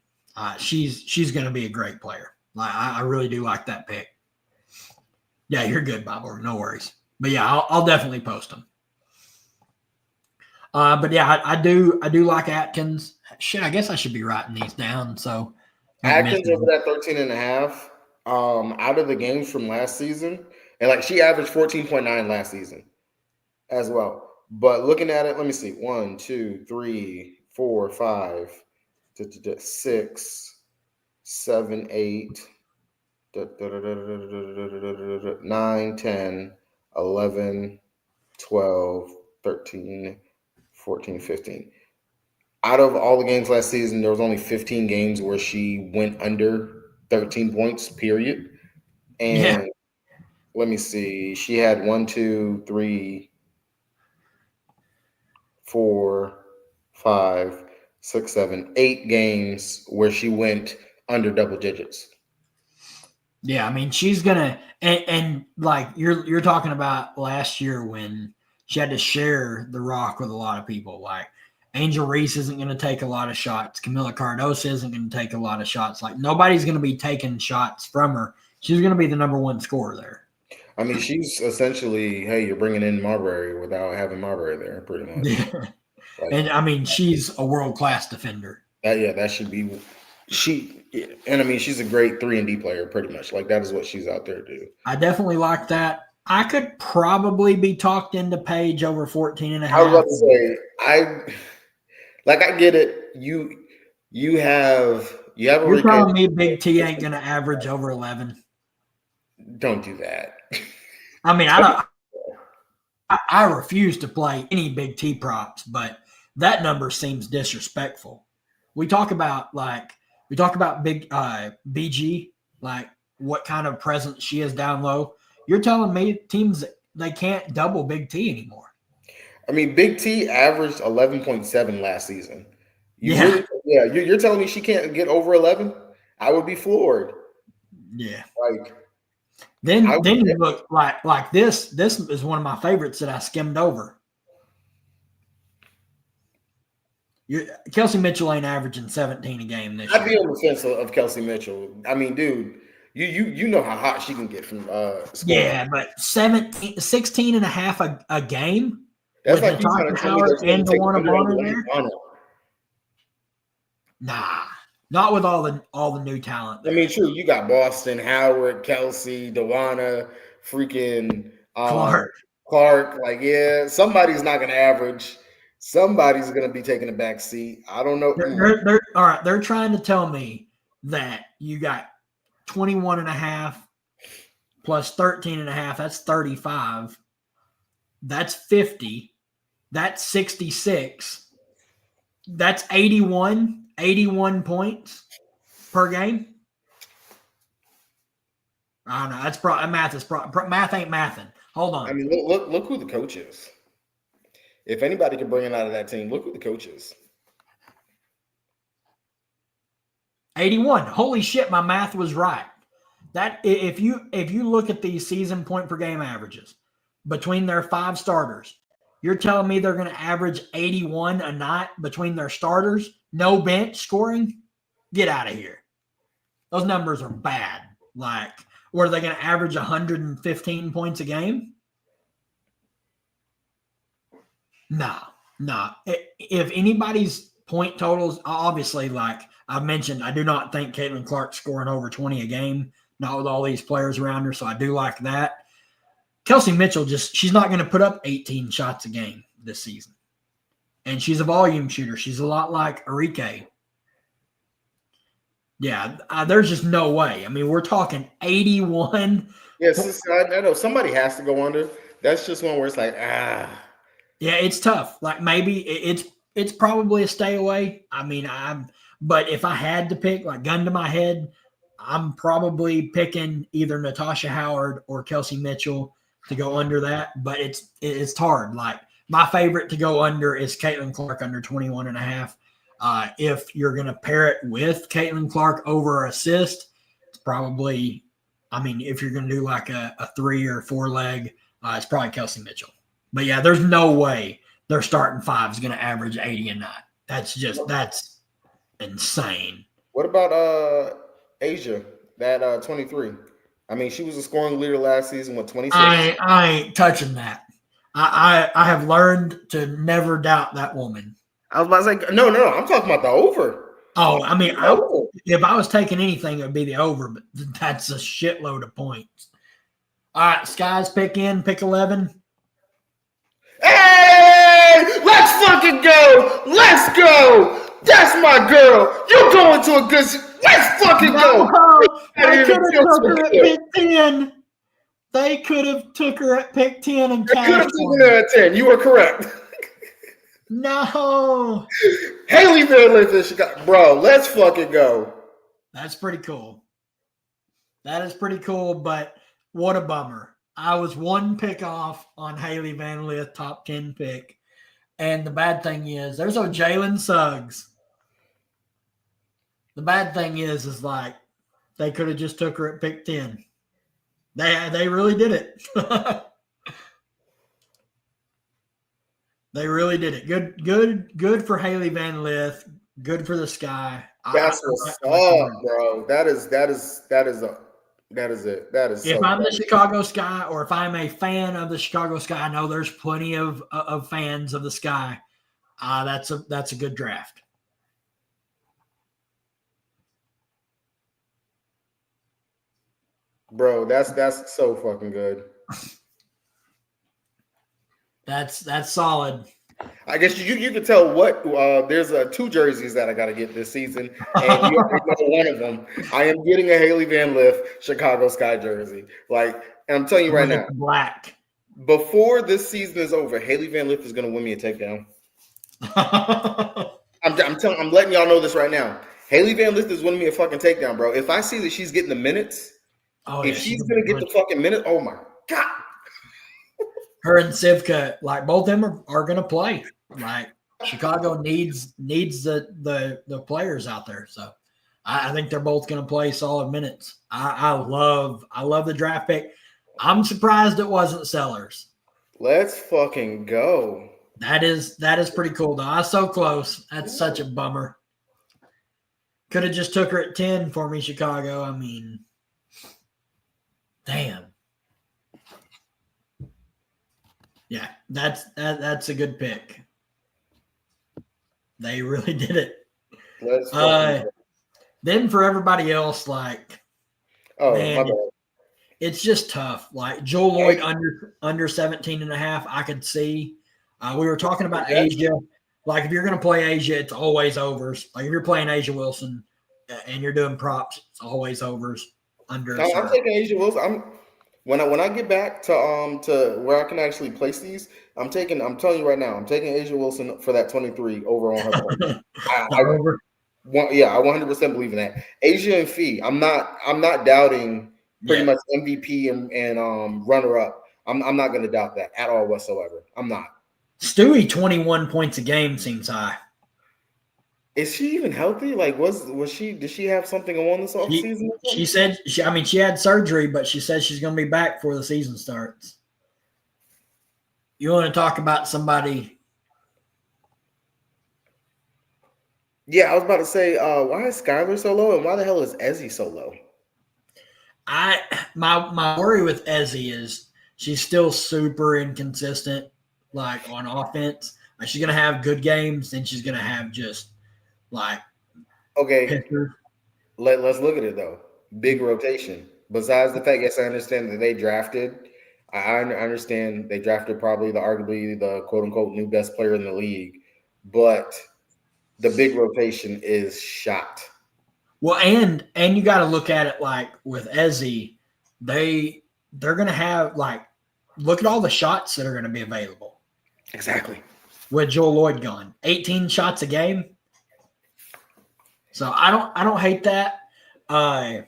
She's going to be a great player. I really do like that pick. Yeah, you're good, Bob. No worries. But yeah, I'll definitely post them. But yeah, I do like Atkins. Shit, I guess I should be writing these down. So Atkins over that 13 and a half. Out of the games from last season, and like she averaged 14.9 last season as well. But looking at it, let me see. 1, 2, 3, 4, 5, 6, 7, 8. 9, 10, 11, 12, 13, 14, 15. Out of all the games last season, there was only 15 games where she went under 13 points, period. And let me see. She had 1, 2, 3, 4, 5, 6, 7, 8 games where she went under double digits. Yeah, I mean, she's gonna and like you're talking about last year when she had to share the rock with a lot of people. Like Angel Reese isn't going to take a lot of shots. Camila Cardosa isn't going to take a lot of shots. Like nobody's going to be taking shots from her. She's going to be the number one scorer there. I mean, she's essentially, hey, you're bringing in Marbury without having Marbury there, pretty much. Yeah. Like, and I mean, she's a world-class defender. That should be and I mean, she's a great 3-and-D player, pretty much. Like that is what she's out there to do. I definitely like that. I could probably be talked into Paige over 14 and a half. I was about to say, I get it. You have You're telling me Big T ain't gonna average over 11. Don't do that. I mean, I refuse to play any Big T props, but that number seems disrespectful. We talk about big BG, like what kind of presence she is down low. You're telling me teams they can't double Big T anymore. I mean, Big T averaged 11.7 last season. Yeah. You're telling me she can't get over 11? I would be floored. Yeah. Like then you look like this. This is one of my favorites that I skimmed over. Kelsey Mitchell ain't averaging 17 a game this year. I'd be on the fence of Kelsey Mitchell. I mean, dude, you know how hot she can get from scoring. Yeah, but 16 and a half a game. That's with like you trying to tell me Howard and DeWanna Bonner there. Nah, not with all the new talent there. I mean, true. You got Boston, Howard, Kelsey, DeWanna, freaking Clark. Like, yeah, somebody's not going to average. Somebody's going to be taking a back seat. I don't know. They're all right. They're trying to tell me that you got 21 and a half plus 13 and a half. That's 35. That's 50. That's 66. That's 81 points per game. I don't know. That's math ain't mathing. Hold on. I mean, look who the coach is. If anybody can bring it out of that team, look who the coach is. 81. Holy shit, my math was right. That if you look at these season point per game averages between their 5 starters, you're telling me they're going to average 81 a night between their starters, no bench scoring? Get out of here. Those numbers are bad. Like, or are they going to average 115 points a game? No. If anybody's point totals, obviously, like I've mentioned, I do not think Caitlin Clark's scoring over 20 a game, not with all these players around her, so I do like that. Kelsey Mitchell, she's not going to put up 18 shots a game this season. And she's a volume shooter. She's a lot like Arike. Yeah, there's just no way. I mean, we're talking 81. Yes, I know somebody has to go under. That's just one where it's like, Yeah, it's tough. Like maybe it's probably a stay away. I mean, but if I had to pick, like gun to my head, I'm probably picking either Natasha Howard or Kelsey Mitchell to go under that. But it's hard. Like my favorite to go under is Caitlin Clark under 21 and a half. If you're going to pair it with Caitlin Clark over assist, it's probably, I mean, if you're going to do like a 3 or 4 leg, it's probably Kelsey Mitchell. But yeah, there's no way their starting 5 is going to average 80 a night. That's insane. What about Asia, that 23? I mean, she was a scoring leader last season with 26. I ain't touching that. I have learned to never doubt that woman. I was about to say, no. I'm talking about the over. Oh, I mean, if I was taking anything, it would be the over, but that's a shitload of points. All right, Sky's pick 11. Hey, let's fucking go. Let's go. That's my girl. You're going to a good. Let's fucking go. They could have took her at pick 10. They could have took her at pick 10 and cashed. Could have taken her at 10. You are correct. No. Haley Van in Chicago. Bro, let's fucking go. That's pretty cool. That is pretty cool, but what a bummer. I was 1 pick off on Haley Van Lith, top 10 pick. And the bad thing is, there's no Jalen Suggs. The bad thing is like, they could have just took her at pick 10. They really did it. They really did it. Good for Haley Van Lith. Good for the Sky. That's what's up, bro. That is it. That is. If I'm the Chicago Sky, or if I'm a fan of the Chicago Sky, I know there's plenty of fans of the Sky. That's a good draft. Bro, that's so fucking good. That's solid. I guess you can tell what there's 2 jerseys that I got to get this season, and you already know one of them. I am getting a Haley Van Lith Chicago Sky jersey. Like, and I'm telling you right now, black. Before this season is over, Haley Van Lith is going to win me a takedown. I'm letting y'all know this right now. Haley Van Lith is winning me a fucking takedown, bro. If I see that she's getting the minutes, if she's going to get the fucking minute, oh my God. her and Sivka, like both of them are going to play. Like Chicago needs the players out there. So I think they're both going to play solid minutes. I love the draft pick. I'm surprised it wasn't Sellers. Let's fucking go. That is pretty cool though. I was so close. That's such a bummer. Could have just took her at 10 for me, Chicago. I mean, damn. Yeah, that's a good pick. They really did it. Then for everybody else, like, man, it's just tough. Like Joel Lloyd under 17 and a half, I could see. We were talking about Asia. Like if you're going to play Asia, it's always overs. Like if you're playing Asia Wilson and you're doing props, it's always overs under. I'm taking Asia Wilson. When I get back to where I can actually place these, I'm telling you right now, I'm taking Asia Wilson for that 23 over on her. I 100% believe in that. Asia and Fee, I'm not doubting pretty much MVP and runner up. I'm not going to doubt that at all whatsoever. I'm not. Stewie 21 points a game seems high. Is she even healthy? Like, did she have something on this offseason? She said she had surgery, but she says she's going to be back before the season starts. You want to talk about somebody? Yeah, I was about to say, why is Skylar so low, and why the hell is Ezzy so low? My worry with Ezzy is she's still super inconsistent, like on offense. Like she's going to have good games, then she's going to have just like pitchers. Let's look at it though. Big rotation. Besides the fact, yes, I understand that they drafted. I understand they drafted probably arguably the quote unquote new best player in the league, but the big rotation is shot. Well, and you got to look at it like with Ezzy, they're going to have like look at all the shots that are going to be available. Exactly. With Joel Lloyd gone, 18 shots a game. So I don't hate that. I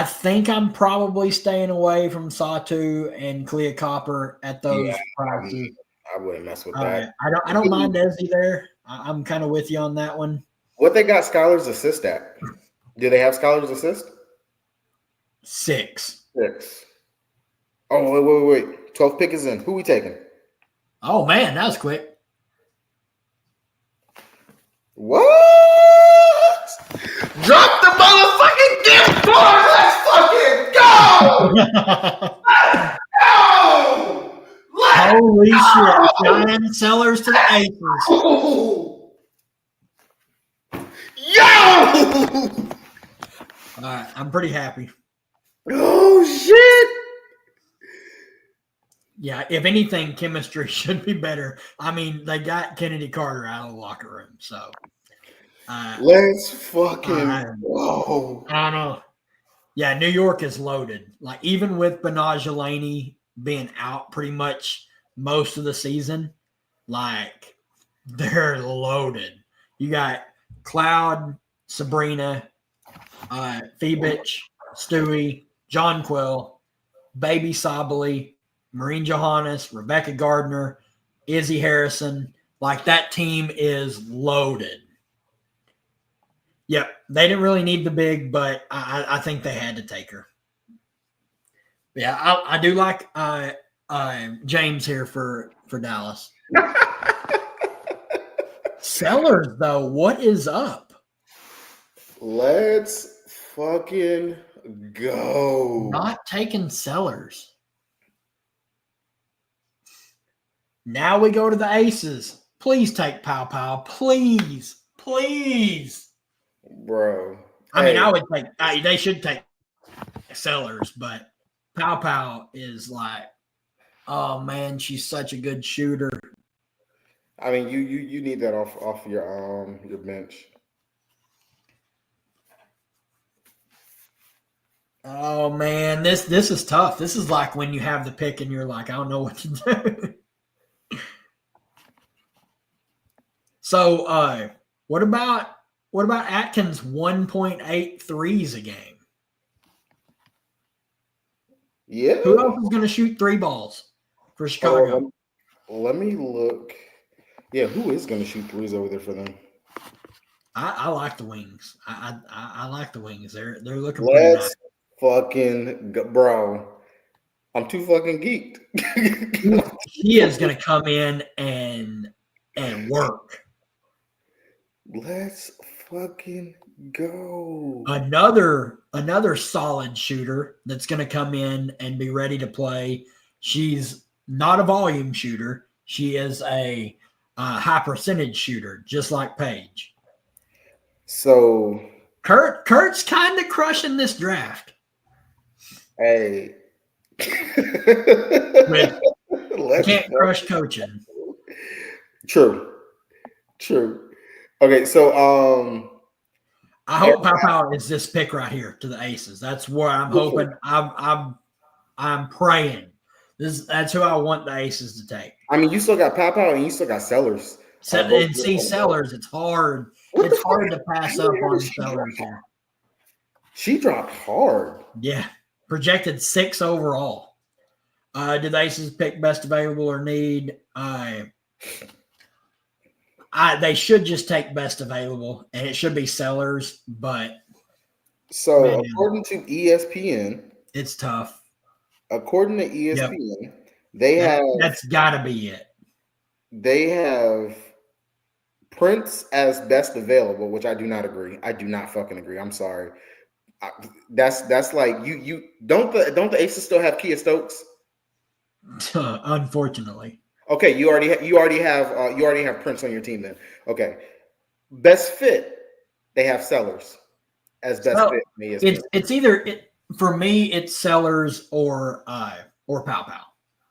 think I'm probably staying away from Satu and Clea Copper at those prices. I wouldn't mess with that. I don't mind Ezzy there. I'm kind of with you on that one. What they got Skylar's assist at? Do they have Skylar's assist? 6. Oh, wait. 12th pick is in. Who we taking? Oh, man, that was quick. What? Drop the motherfucking gift card. Let's fucking go. Let's go. Holy shit. Giant Sellers to the Aces. Oh. Yo. All right, I'm pretty happy. Oh, shit. Yeah, if anything, chemistry should be better. I mean, they got Kennedy Carter out of the locker room, so. Let's fucking go. I don't know. Yeah, New York is loaded. Like, even with Benajelani being out pretty much most of the season, like, they're loaded. You got Cloud, Sabrina, Phoebich, Stewie, John Quill, Baby Sabali, Maureen Johannes, Rebecca Gardner, Izzy Harrison. Like, that team is loaded. Yep, they didn't really need the big, but I think they had to take her. Yeah, I do like James here for Dallas. Sellers, though, what is up? Let's fucking go. Not taking Sellers. Now we go to the Aces. Please take Pow Pow. Please. Bro. I mean, I would take they should take Sellers, but Pow Pow is like, oh man, she's such a good shooter. I mean, you need that off your bench. Oh man, this is tough. This is like when you have the pick and you're like, I don't know what to do. So what about Atkins 1.8 threes a game? Yeah. Who else is going to shoot 3 balls for Chicago? Let me look. Yeah, who is going to shoot threes over there for them? I like the Wings. I like the Wings. They're looking pretty Let's nice. fucking go, bro. I'm too fucking geeked. He is going to come in and work. Let's fucking go. Another solid shooter that's going to come in and be ready to play. She's not a volume shooter. She is a high percentage shooter, just like Paige. So Kurt's kind of crushing this draft. Hey. You can't crush coaching. True. Okay, so I hope Pow is this pick right here to the Aces. That's what I'm hoping. I'm praying. That's who I want the Aces to take. I mean, you still got Pow and you still got Sellers. And see Sellers, it's hard. It's hard to pass up on Sellers here. She dropped hard. Yeah. Projected 6 overall. Did the Aces pick best available or need? They should just take best available, and it should be Sellers, but so man, according to ESPN, it's tough. According to ESPN, that's gotta be it. They have Prince as best available, which I do not agree. I do not fucking agree. I'm sorry. That's like you don't the Aces still have Kia Stokes? Unfortunately. Okay, you already have Prince on your team then. Okay. Best fit, they have Sellers as best fit. It's either for me, it's Sellers or Pow.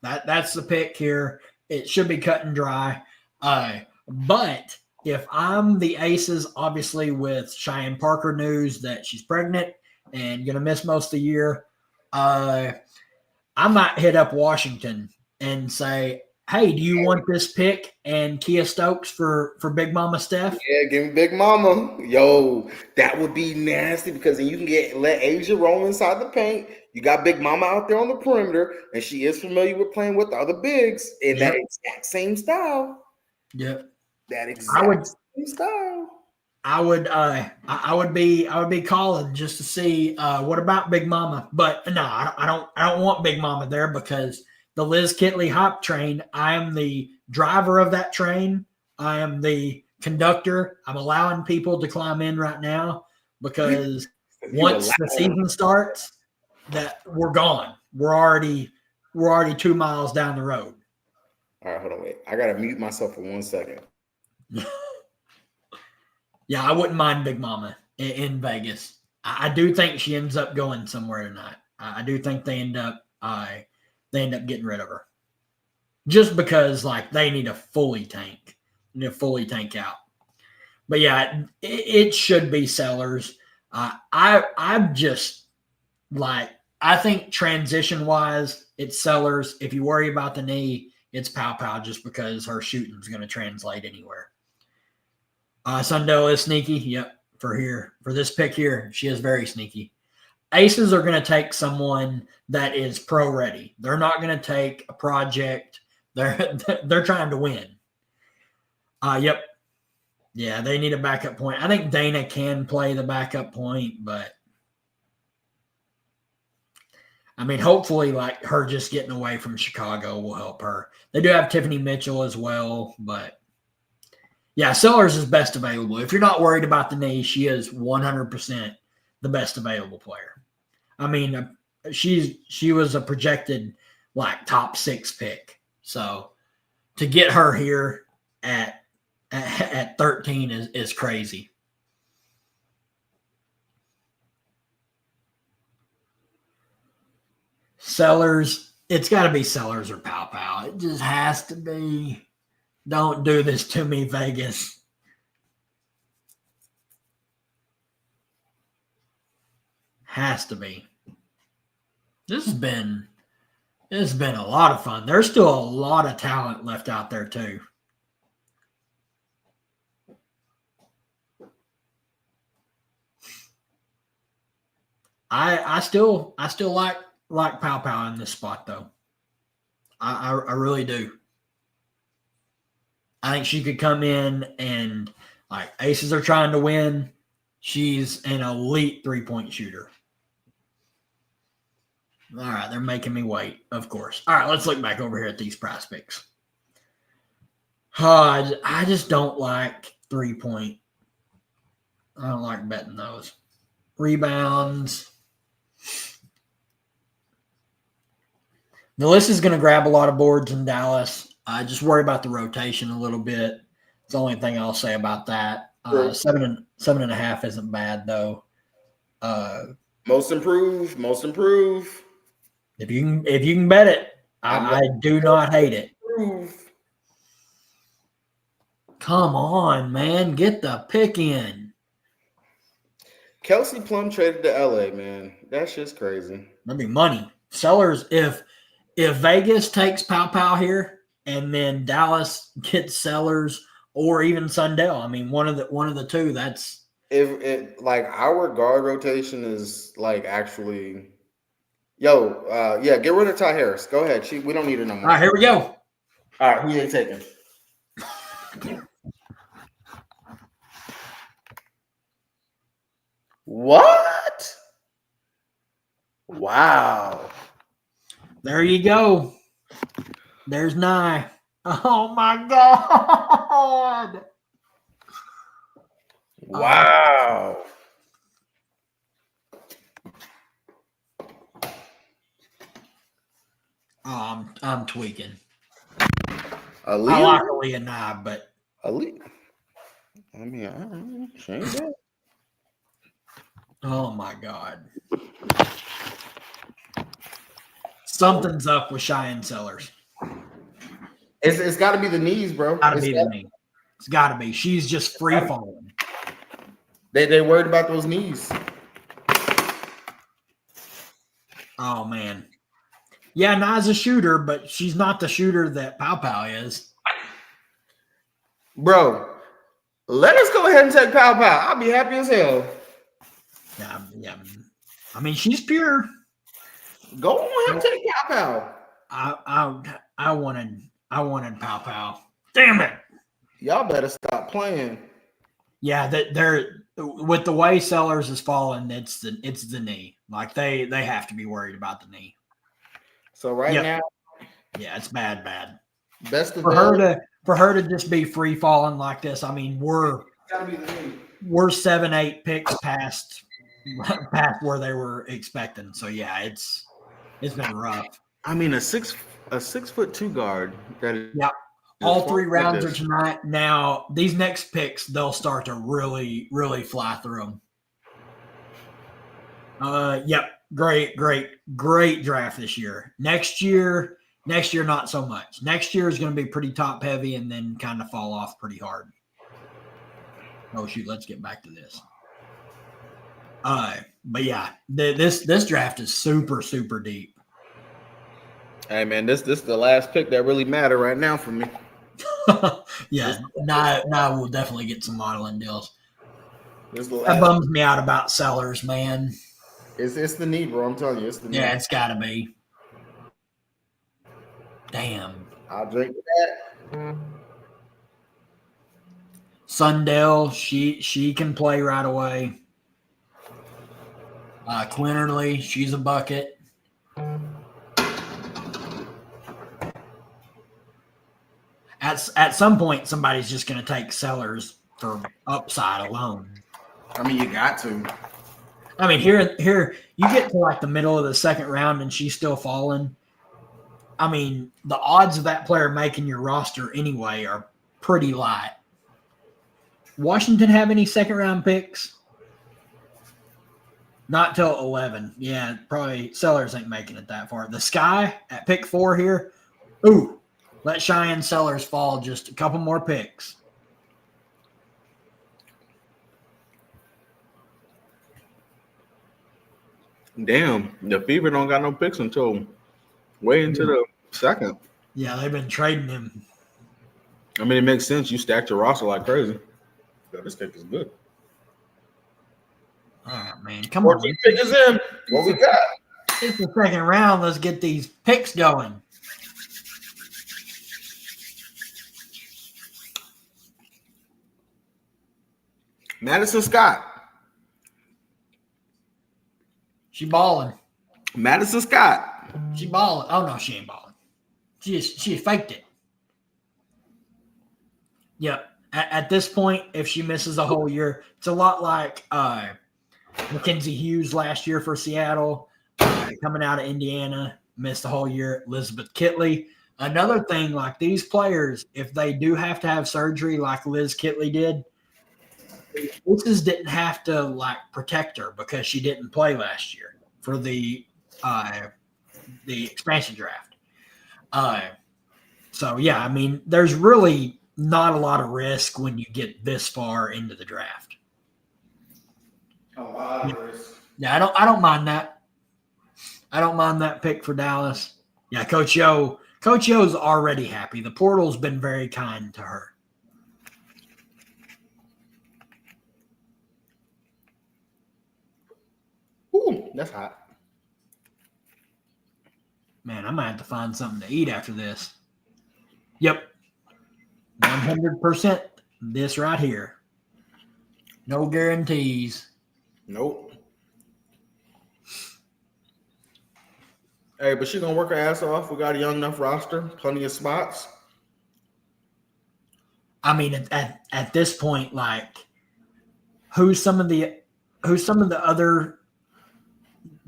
That's the pick here. It should be cut and dry. But if I'm the Aces, obviously with Cheyenne Parker news that she's pregnant and gonna miss most of the year, I might hit up Washington and say, hey, do you want this pick and Kia Stokes for Big Mama Steph? Yeah, give me Big Mama. Yo, that would be nasty because then you can let Asia roll inside the paint. You got Big Mama out there on the perimeter, and she is familiar with playing with the other bigs in that exact same style. Yep. That exact same style. I would be calling just to see what about Big Mama, but no, I don't want Big Mama there because the Liz Kitley hype train. I am the driver of that train. I am the conductor. I'm allowing people to climb in right now because once the season starts, that we're gone. We're already 2 miles down the road. All right, hold on, wait. I gotta mute myself for 1 second. Yeah, I wouldn't mind Big Mama in Vegas. I do think she ends up going somewhere tonight. I do think they end up getting rid of her, just because like they need a fully tank, out. But yeah, it should be Sellers. I'm just like I think transition wise, it's Sellers. If you worry about the knee, it's Pow just because her shooting is going to translate anywhere. Sundell is sneaky. Yep, for this pick here, she is very sneaky. Aces are going to take someone that is pro ready. They're not going to take a project. They're trying to win. Yep. Yeah, they need a backup point. I think Dana can play the backup point, but I mean, hopefully, like her just getting away from Chicago will help her. They do have Tiffany Mitchell as well, but yeah, Sellers is best available. If you're not worried about the knee, she is 100% the best available player. I mean, she was a projected like top 6 pick. So to get her here at 13 is crazy. Sellers, it's got to be Sellers or Pow. It just has to be. Don't do this to me, Vegas. Has to be. This has been a lot of fun. There's still a lot of talent left out there too. I still like like Pow Pow in this spot, though. I really do. I think she could come in and, like, aces are trying to win. She's an elite 3-point shooter. All right, they're making me wait, of course. All right, let's look back over here at these prize picks. I just don't like 3-point. I don't like betting those. Rebounds. Melissa's going to grab a lot of boards in Dallas. I just worry about the rotation a little bit. It's the only thing I'll say about that. 7.5 isn't bad, though. Most improved. If you can bet it, I do not hate it. Come on, man, get the pick in. Kelsey Plum traded to LA, man. That's just crazy. That'd be money. Sellers, if Vegas takes Pow Pow here, and then Dallas gets Sellers, or even Sundell. I mean, one of the two. That's if it like our guard rotation is like actually. Yo, yeah, get rid of Ty Harris. Go ahead. We don't need her no more. All right, here we go. All right, who you taking? What? Wow. There you go. There's Nye. Oh my God. Wow. I'm tweaking. Aaliyah? I like Aaliyah Nye, but Aaliyah. I mean, I don't know. She ain't bad. Oh my God. Something's up with Cheyenne Sellers. It's got to be the knees, bro. Gotta be the knee. It's got to be. She's just free falling. They worried about those knees. Oh man. Yeah, Nye's a shooter, but she's not the shooter that Pow Pow is. Bro, let us go ahead and take Pow Pow. I'll be happy as hell. Yeah. I mean, she's pure. Go on and take Pow Pow. I wanted Pow Pow. Damn it. Y'all better stop playing. Yeah, they're with the way Sellers is falling, it's the knee. Like they have to be worried about the knee. So now, yeah, it's bad. Best of for her to just be free falling like this. I mean, we're 7-8 picks past where they were expecting. So yeah, it's been rough. I mean, a 6'2" guard. All 3 rounds are tonight. Now these next picks, they'll start to really, really fly through them. Yep. Great draft this year. Next year, not so much. Next year is going to be pretty top heavy and then kind of fall off pretty hard. Oh shoot, let's get back to this. But yeah, this draft is super, super deep. Hey man, this is the last pick that really matter right now for me. Yeah, now we'll definitely get some modeling deals. That bums me out about Sellers, man. It's the knee, bro. I'm telling you, it's the knee. Yeah, it's got to be. Damn. I'll drink that. Sundell, she can play right away. Quinterly, she's a bucket. At some point, somebody's just going to take Sellers for upside alone. I mean, you got to. I mean, here you get to like the middle of the second round and she's still falling. I mean, the odds of that player making your roster anyway are pretty light. Washington have any second round picks? Not till 11. Yeah, probably Sellers ain't making it that far. The Sky at pick 4 here. Ooh, let Cheyenne Sellers fall just a couple more picks. Damn, the Fever don't got no picks until way into the second. Yeah, they've been trading him. I mean, it makes sense. You stacked your roster like crazy. Yo, this pick is good. All right, man. Come on. 14 pick is in. What we got? It's the second round. Let's get these picks going. Madison Scott. She balling. Madison Scott. She balling. Oh no, she ain't balling. She faked it. Yep. At this point, if she misses a whole year, it's a lot like Mackenzie Hughes last year for Seattle, coming out of Indiana, missed a whole year. Elizabeth Kitley. Another thing, like these players, if they do have to have surgery like Liz Kitley did, Wizards didn't have to like protect her because she didn't play last year for the expansion draft. So yeah, I mean, there's really not a lot of risk when you get this far into the draft. A lot of risk. Yeah, I don't mind that. I don't mind that pick for Dallas. Yeah, Coach Yo's already happy. The portal's been very kind to her. Ooh, that's hot. Man, I might have to find something to eat after this. Yep. 100% this right here. No guarantees. Nope. Hey, but she's gonna work her ass off. We got a young enough roster, plenty of spots. I mean, at this point, like, who's some of the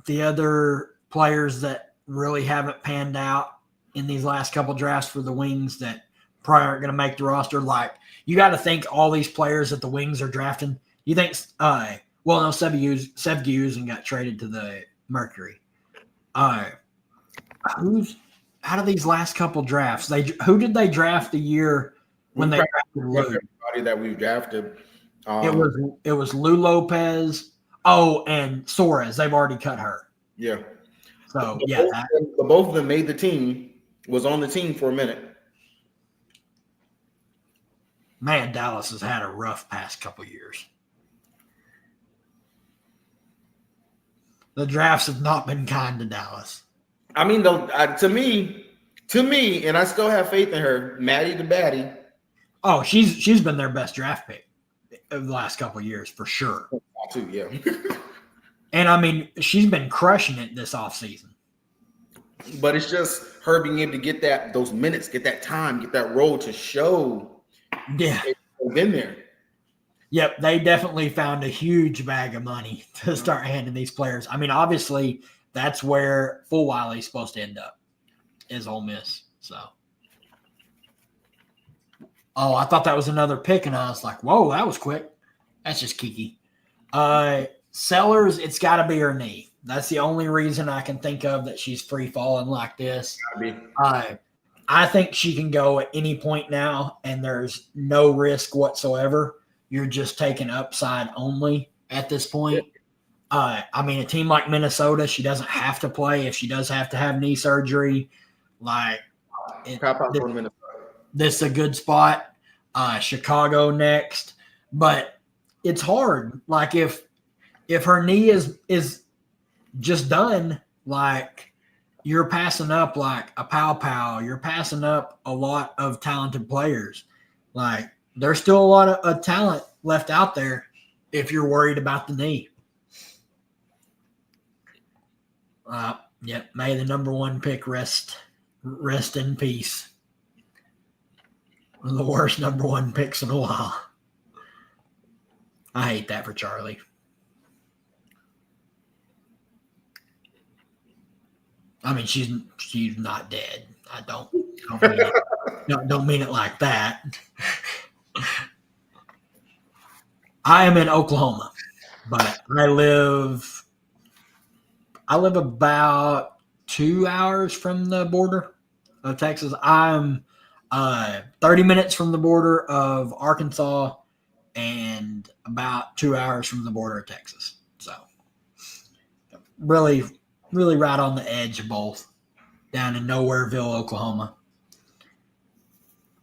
other players that really haven't panned out in these last couple drafts for the Wings that probably aren't going to make the roster? Like, you got to think all these players that the Wings are drafting. You think, Sev Gusen got traded to the Mercury. Out of these last couple drafts, who did they draft the year when they drafted Lou? Everybody that we've drafted. It was Lou Lopez. Oh, and Suarez. They've already cut her. Yeah. So both of them made the team. Was on the team for a minute. Man, Dallas has had a rough past couple years. The drafts have not been kind to Dallas. I mean, to me, and I still have faith in her. Maddie the Baddie. Oh, she's been their best draft pick of the last couple of years for sure. Too, yeah. And I mean, she's been crushing it this offseason. But it's just her being able to get those minutes, get that time, get that role to show. Yeah, they've been there. Yep, they definitely found a huge bag of money to start handing these players. I mean, obviously, that's where Fulwiley's supposed to end up, is Ole Miss. So, oh, I thought that was another pick, and I was like, whoa, that was quick. That's just Kiki. Sellers, it's got to be her knee. That's the only reason I can think of that she's free falling like this. I think she can go at any point now, and there's no risk whatsoever. You're just taking upside only at this point. I mean, a team like Minnesota, she doesn't have to play. If she does have to have knee surgery, this is a good spot. Chicago next. But it's hard. Like, if her knee is just done, like, you're passing up like a pow. You're passing up a lot of talented players. Like, there's still a lot of talent left out there if you're worried about the knee. Yep. May the number one pick rest in peace. One of the worst number one picks in a while. I hate that for Charlie. I mean, she's not dead. I don't mean it like that. I am in Oklahoma, but I live about 2 hours from the border of Texas. I'm 30 minutes from the border of Arkansas and about 2 hours from the border of Texas. So really, really right on the edge of both, down in Nowhereville, Oklahoma.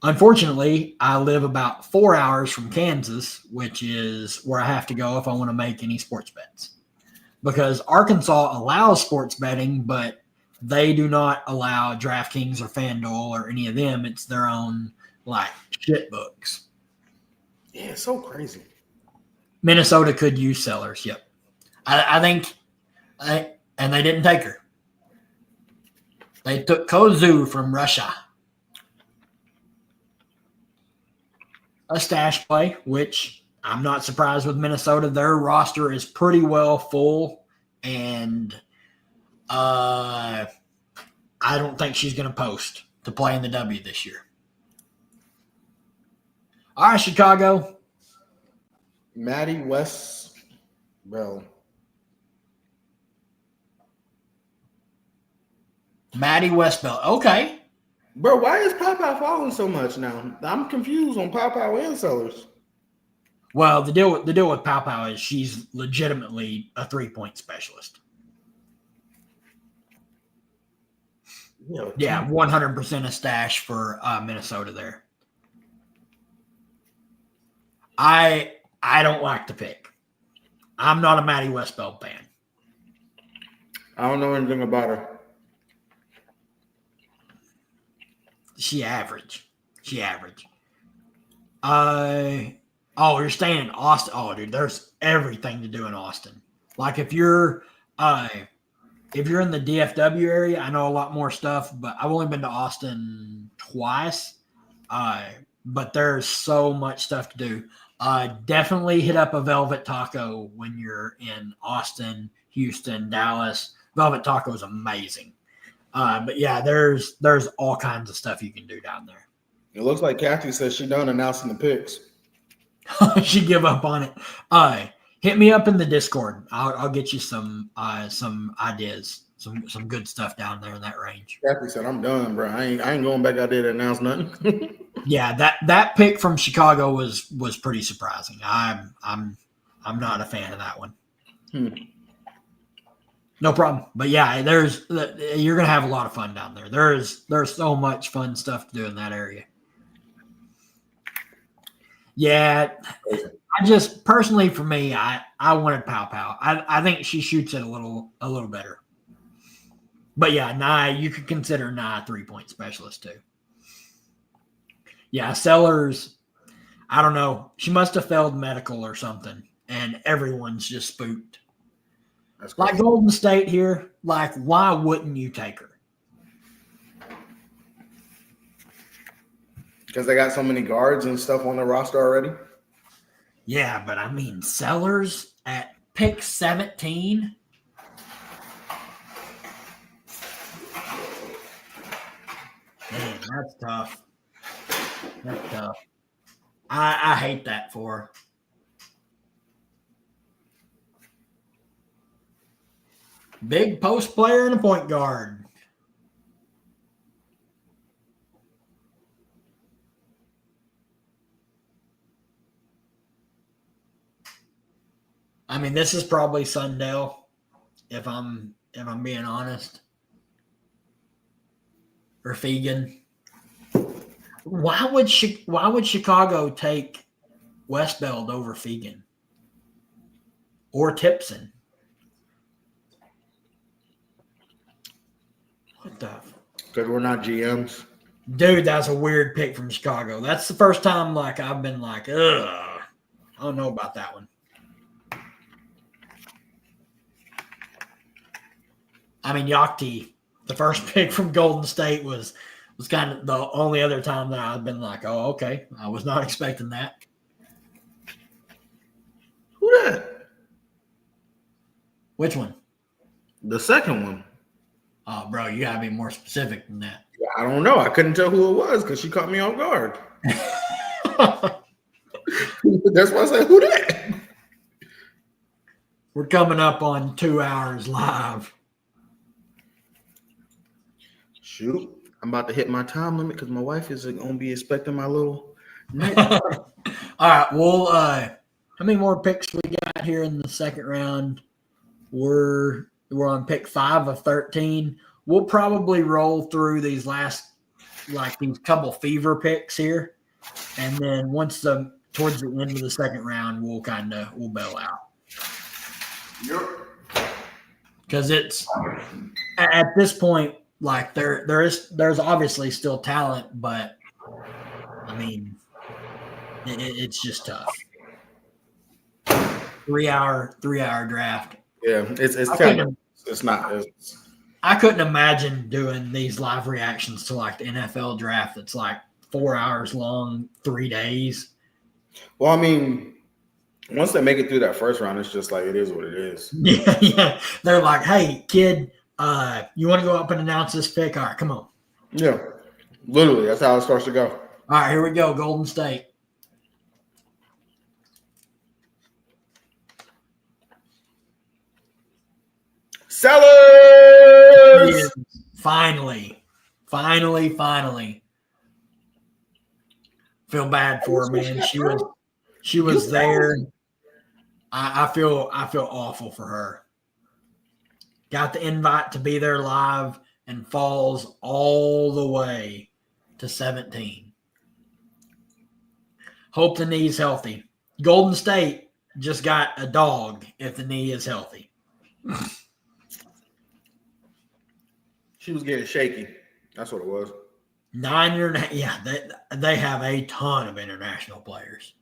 Unfortunately, I live about 4 hours from Kansas, which is where I have to go if I want to make any sports bets. because Arkansas allows sports betting, but they do not allow DraftKings or FanDuel or any of them. It's their own like shit books. Yeah, it's so crazy. Minnesota could use Sellers. Yep. I think, and they didn't take her. They took Kozu from Russia. A stash play, which I'm not surprised with Minnesota. Their roster is pretty well full, and I don't think she's going to post to play in the W this year. All right, Chicago. Maddie West, bro. Maddie Westbelt. Okay. Bro, why is Pow falling so much now? I'm confused on Pow and Sellers. Well, the deal with Pow is she's legitimately a 3-point specialist. Yeah, 100% a stash for Minnesota there. I don't like the pick. I'm not a Maddie Westbelt fan. I don't know anything about her. She average. You're staying in Austin. Oh, dude, there's everything to do in Austin. Like if you're in the DFW area, I know a lot more stuff, but I've only been to Austin twice. But there's so much stuff to do. Definitely hit up a Velvet Taco when you're in Austin, Houston, Dallas. Velvet Taco is amazing. But yeah, there's all kinds of stuff you can do down there. It looks like Kathy says she's done announcing the picks. She give up on it. Hit me up in the Discord. I'll get you some ideas, some good stuff down there in that range. Kathy said, "I'm done, bro. I ain't going back out there to announce nothing." Yeah, that pick from Chicago was pretty surprising. I'm not a fan of that one. No problem. But yeah, you're gonna have a lot of fun down there. There's so much fun stuff to do in that area. Yeah, I just personally for me, I wanted Pow. I think she shoots it a little better. But yeah, you could consider Nye a 3-point specialist too. Yeah, Sellers, I don't know. She must have failed medical or something, and everyone's just spooked. Like Golden State here, like why wouldn't you take her? Because they got so many guards and stuff on the roster already. Yeah, but I mean Sellers at pick 17. Man, that's tough. That's tough. I hate that for her. Big post player and a point guard. I mean, this is probably Sundell, if I'm being honest. Or Fegan. Why would Chicago take Westbeld over Fegan? Or Tipson? What the? Because we're not GMs. Dude, that's a weird pick from Chicago. That's the first time like I've been like, ugh. I don't know about that one. I mean, Yakti, the first pick from Golden State was kind of the only other time that I've been like, oh, okay. I was not expecting that. Who that? Which one? The second one. Oh, bro, you got to be more specific than that. I don't know. I couldn't tell who it was because she caught me off guard. That's why I said, who that? We're coming up on 2 hours live. Shoot. I'm about to hit my time limit because my wife is going to be expecting my little All right. Well, how many more picks we got here in the second round? We're on pick 5 of 13. We'll probably roll through these last, like these couple fever picks here. And then towards the end of the second round, we'll bail out. Yep. because it's at this point, like there's obviously still talent, but I mean, it's just tough. 3-hour draft. Yeah, I couldn't imagine doing these live reactions to like the NFL draft. That's like 4 hours long, 3 days. Well, I mean, once they make it through that first round, it's just like it is what it is. Yeah. They're like, hey, kid, you want to go up and announce this pick? All right, come on. Yeah, literally, that's how it starts to go. All right, here we go. Golden State. Sellers! Finally. Feel bad for her, man. She was there. I feel awful for her. Got the invite to be there live and falls all the way to 17. Hope the knee's healthy. Golden State just got a dog if the knee is healthy. She was getting shaky. That's what it was. 9 year, yeah, they have a ton of international players.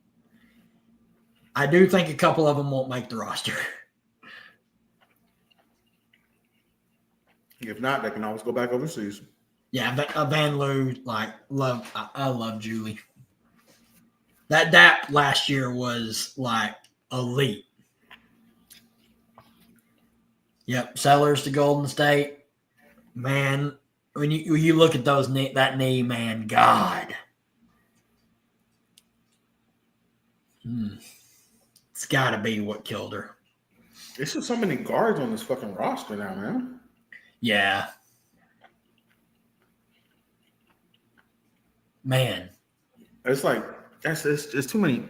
I do think a couple of them won't make the roster. If not, they can always go back overseas. Yeah, Van Loo, I love Julie. That DAP last year was like elite. Yep, Sellers to Golden State. Man, when you look at that knee, man, God. It's got to be what killed her. There's just so many guards on this fucking roster now, man. Yeah. Man. It's like, it's too many.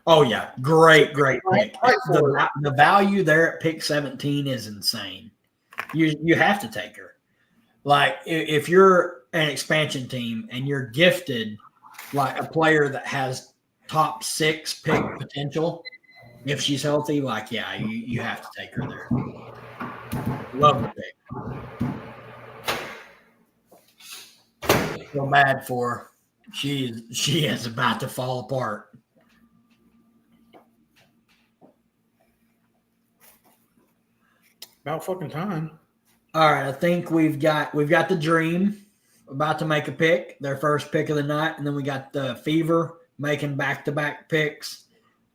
Oh, yeah. Great pick. The value there at pick 17 is insane. You have to take her. Like, if you're an expansion team and you're gifted like a player that has top 6 pick potential, if she's healthy, like, yeah, you have to take her there. Love the pick. Feel bad for her. She is about to fall apart. About fucking time. All right, I think we've got the Dream about to make a pick, their first pick of the night, and then we got the Fever making back-to-back picks,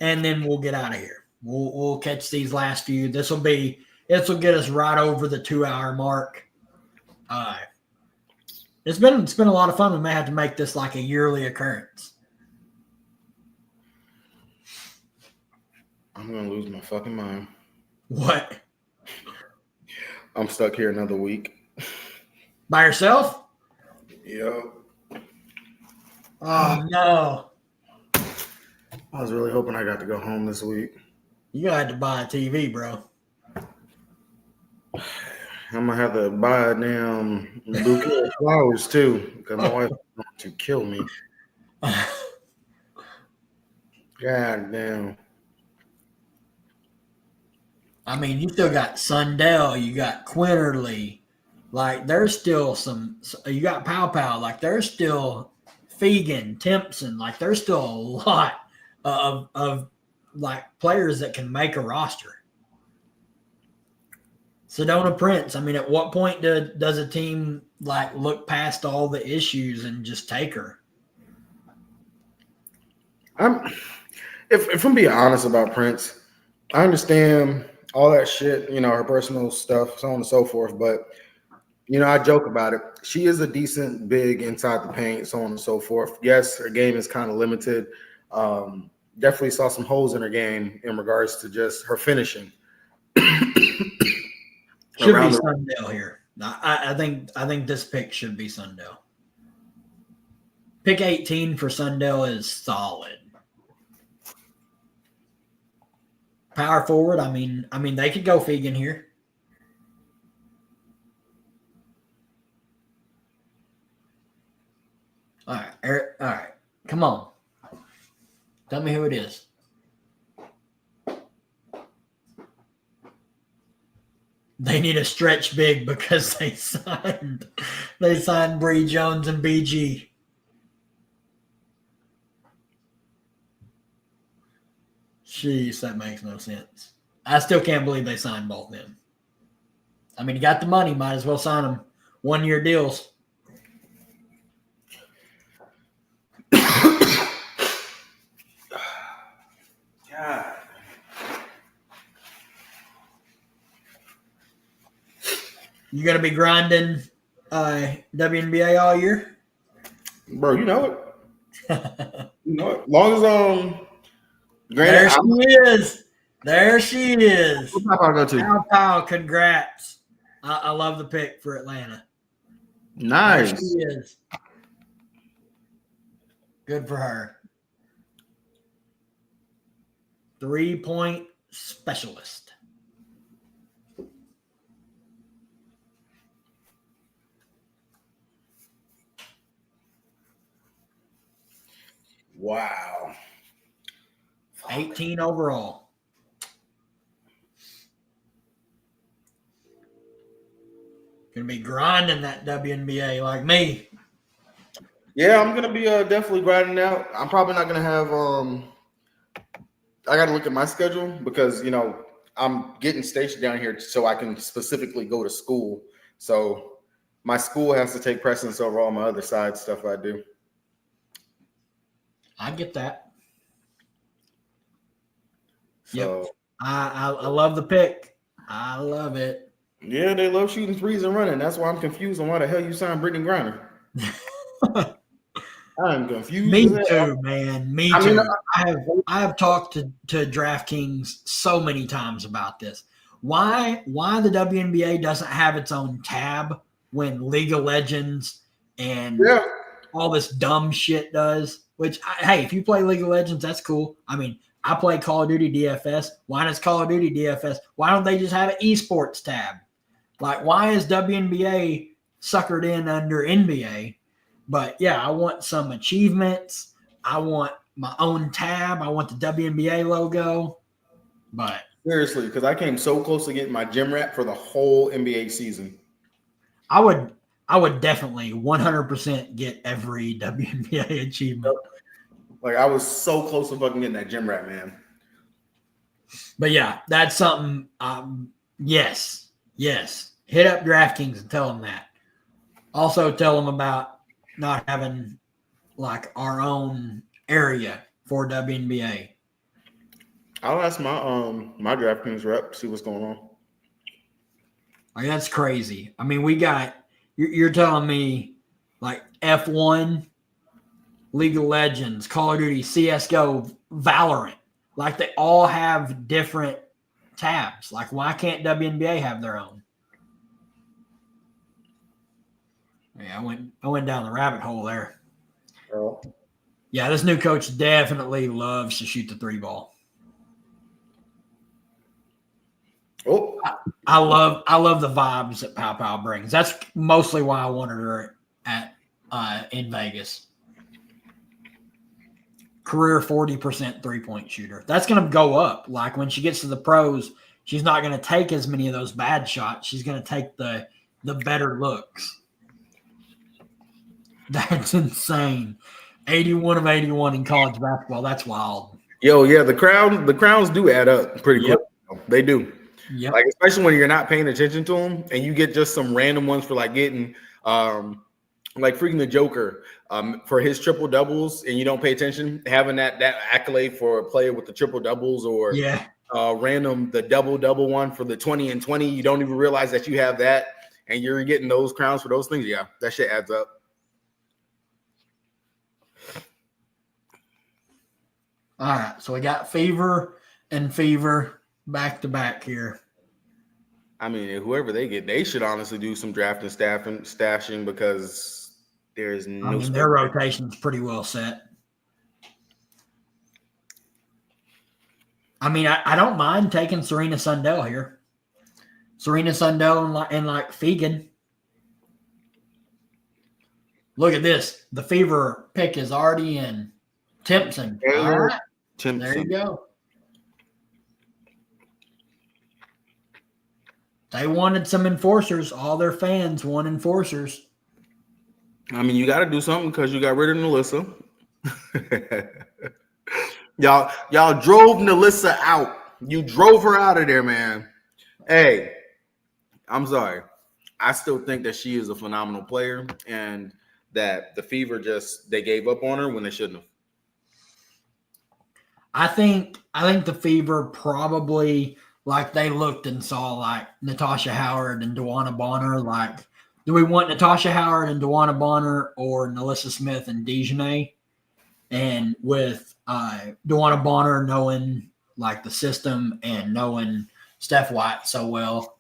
and then we'll get out of here. We'll catch these last few. This will get us right over the 2-hour mark. It's been a lot of fun. We may have to make this like a yearly occurrence. I'm gonna lose my fucking mind. What? I'm stuck here another week. By yourself? Yep. Oh, no. I was really hoping I got to go home this week. You had to buy a TV, bro. I'm going to have to buy a damn bouquet of flowers, too, because my wife wants to kill me. God damn. I mean, you still got Sundell, you got Quinterly, like there's still you got Pow, like there's still Fegan, Timpson, like there's still a lot of like players that can make a roster. Sedona Prince, I mean, at what point does a team like look past all the issues and just take her? If I'm being honest about Prince, I understand all that shit, her personal stuff, so on and so forth. But, I joke about it. She is a decent big inside the paint, so on and so forth. Yes, her game is kind of limited. Definitely saw some holes in her game in regards to just her finishing. Should be Sundell here. I think this pick should be Sundell. Pick 18 for Sundell is solid. Power forward, I mean, they could go Fegan here. All right. Come on. Tell me who it is. They need a stretch big because they signed Bree Jones and BG. Jeez, that makes no sense. I still can't believe they signed both of them. I mean, you got the money, might as well sign them 1-year deals. God. You gonna be grinding WNBA all year? Bro, you know it. You know it. Long as there she is. There she is. What I'll go to? Pow, congrats. I love the pick for Atlanta. Nice. There she is. Good for her. 3-point specialist. Wow. 18 overall. Gonna be grinding that WNBA like me. Yeah, I'm gonna be definitely grinding out. I'm probably not gonna have I gotta look at my schedule because I'm getting stationed down here so I can specifically go to school. So my school has to take precedence over all my other side stuff I do. I get that. So yep. I love the pick. I love it. Yeah, they love shooting threes and running. That's why I'm confused on why the hell you signed Brittany Griner. I'm confused. Me too, man. Me too. Mean, I have talked to DraftKings so many times about this. Why the WNBA doesn't have its own tab when League of Legends and all this dumb shit does? Which, hey, if you play League of Legends, that's cool. I mean, I play Call of Duty DFS. Why does Call of Duty DFS? Why don't they just have an esports tab? Like, why is WNBA suckered in under NBA? But, yeah, I want some achievements. I want my own tab. I want the WNBA logo. But seriously, because I came so close to getting my gym rat for the whole NBA season. I would definitely 100% get every WNBA achievement. Like, I was so close to fucking getting that gym rat, man. But, yeah, that's something. Yes. Hit up DraftKings and tell them that. Also tell them about not having, like, our own area for WNBA. I'll ask my DraftKings rep, see what's going on. Like, that's crazy. I mean, we got you're telling me like F1, League of Legends, Call of Duty, CS:GO, Valorant. Like, they all have different tabs. Like, why can't WNBA have their own? Yeah, I went down the rabbit hole there. Oh. Yeah, this new coach definitely loves to shoot the 3 ball. Oh, I love the vibes that Pow brings. That's mostly why I wanted her in Vegas. Career 40% 3-point shooter. That's going to go up. Like, when she gets to the pros, she's not going to take as many of those bad shots. She's going to take the better looks. That's insane. 81 of 81 in college basketball. That's wild. Yo, yeah, the crowns do add up pretty quick. They do. Yep. Like, especially when you're not paying attention to them and you get just some random ones for like getting like freaking the Joker for his triple doubles, and you don't pay attention, having that accolade for a player with the triple doubles, or random the double one for the 20 and 20. You don't even realize that you have that, and you're getting those crowns for those things. Yeah, that shit adds up. All right, so we got Fever and Fever back to back here. I mean, whoever they get, they should honestly do some drafting, stashing, because there's no. I mean, their rotation's pretty well set. I mean, I don't mind taking Serena Sundell here. Serena Sundell and like Fegan. Look at this. The Fever pick is already in. Timpson. All right. Timpson. There you go. They wanted some enforcers. All their fans want enforcers. I mean, you got to do something because you got rid of Nalissa. y'all drove Nalissa out. You drove her out of there, man. Hey, I'm sorry. I still think that she is a phenomenal player, and that the Fever they gave up on her when they shouldn't have. I think the Fever probably, like, they looked and saw like Natasha Howard and DeWanna Bonner. Like, do we want Natasha Howard and DeWanna Bonner or Nalissa Smith and Dejanay? And with DeWanna Bonner knowing like the system and knowing Steph White so well.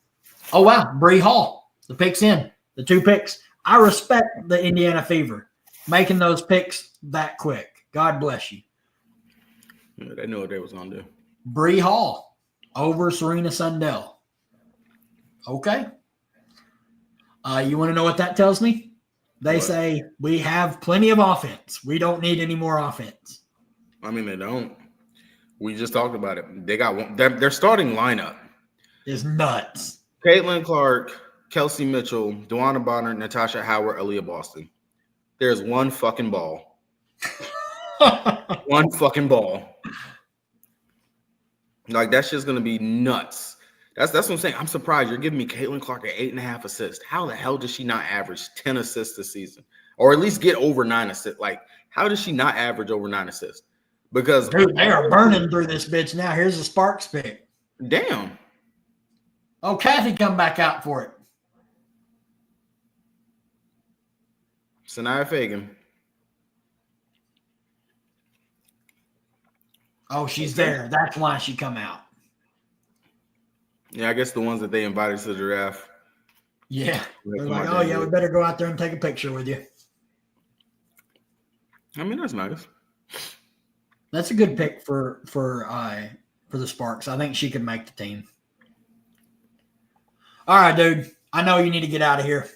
Oh wow, Bree Hall, the picks in, the 2 picks. I respect the Indiana Fever making those picks that quick. God bless you. Yeah, they knew what they was gonna do. Bree Hall over Serena Sundell. Okay. You want to know what that tells me? They say we have plenty of offense. We don't need any more offense. I mean, they don't. We just talked about it. They got one. Their starting lineup is nuts. Caitlin Clark, Kelsey Mitchell, DeWanna Bonner, Natasha Howard, Aaliyah Boston. There's one fucking ball. One fucking ball. Like, that's just going to be nuts. That's what I'm saying. I'm surprised you're giving me Caitlin Clark at 8.5 assists. How the hell does she not average 10 assists this season? Or at least get over 9 assists? Like, how does she not average over 9 assists? Because dude, they are burning through this bitch now. Here's a Sparks pick. Damn. Oh, Kathy come back out for it. Sanaya Fagan. Oh, she's there. That's why she come out. Yeah, I guess the ones that they invited to the draft. Yeah. They're like, oh, yeah, we better go out there and take a picture with you. I mean, that's nice. That's a good pick for the Sparks. I think she could make the team. All right, dude. I know you need to get out of here.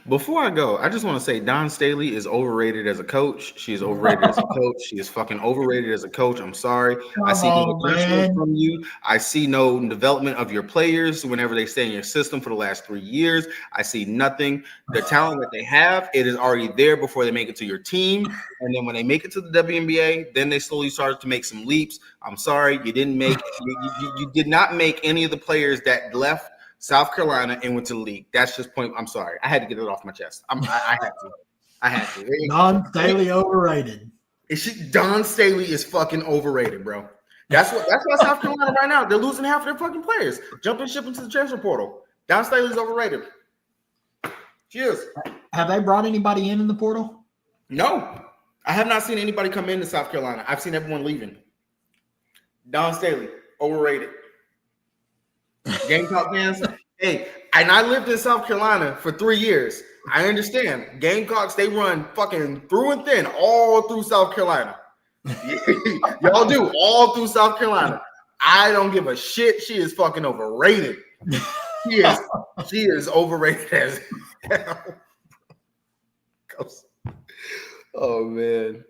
Before I go, I just want to say Dawn Staley is overrated as a coach. She is overrated as a coach. She is fucking overrated as a coach. I'm sorry. I see no potential from you. I see no development of your players whenever they stay in your system for the last 3 years. I see nothing. The talent that they have, it is already there before they make it to your team. And then when they make it to the WNBA, then they slowly started to make some leaps. I'm sorry. You didn't make you did not make any of the players that left South Carolina and went to the league. That's just point. I'm sorry. I had to get it off my chest. I had to. I had to. Dawn Staley overrated. Dawn Staley is fucking overrated, bro. That's why South Carolina right now, they're losing half of their fucking players. Jumping ship into the transfer portal. Dawn Staley's overrated. She is. Have they brought anybody in the portal? No. I have not seen anybody come into South Carolina. I've seen everyone leaving. Dawn Staley, overrated. Gamecock fans, hey, and I lived in South Carolina for 3 years. I understand. Gamecocks, they run fucking through and thin all through South Carolina. Y'all do all through South Carolina. I don't give a shit. She is fucking overrated. She is overrated as hell. Oh man,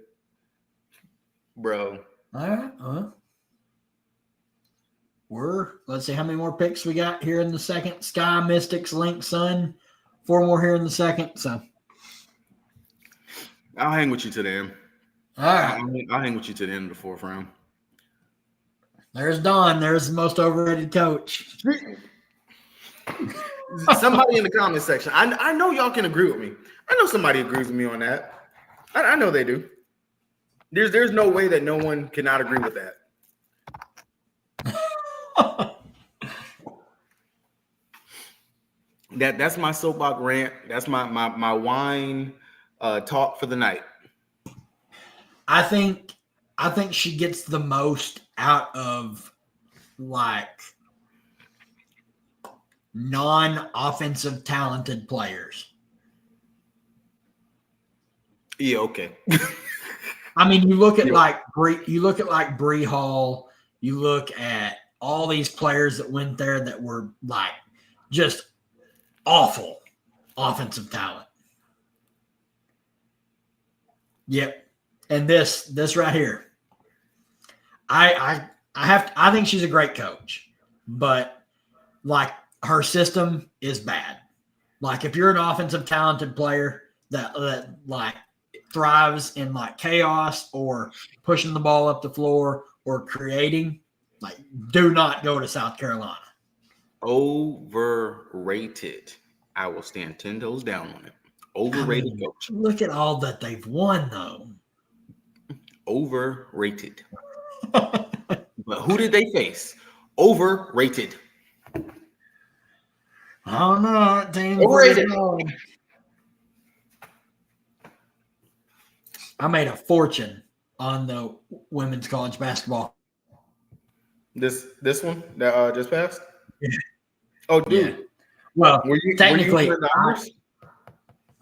bro. All right. Let's see how many more picks we got here in the second. Sky, Mystics, Link, Sun. 4 more here in the second. So I'll hang with you to the end. All right. I'll hang with you to the end of the 4th round. There's Don. There's the most overrated coach. Somebody in the comment section. I know y'all can agree with me. I know somebody agrees with me on that. I know they do. There's no way that no one cannot agree with that. That's my soapbox rant. That's my wine talk for the night. I think she gets the most out of like non-offensive talented players. Yeah, okay. I mean, you look at like Bree Hall, you look at all these players that went there that were like just awful offensive talent. Yep. And this right here. I think she's a great coach, but like her system is bad. Like if you're an offensive talented player that like thrives in like chaos or pushing the ball up the floor or creating, like do not go to South Carolina. Overrated. I will stand 10 toes down on it. Overrated coach. Look at all that they've won, though. Overrated. But who did they face? Overrated. I don't know. Overrated. I made a fortune on the women's college basketball. This one that just passed? Yeah. Oh, dude. Yeah. Well,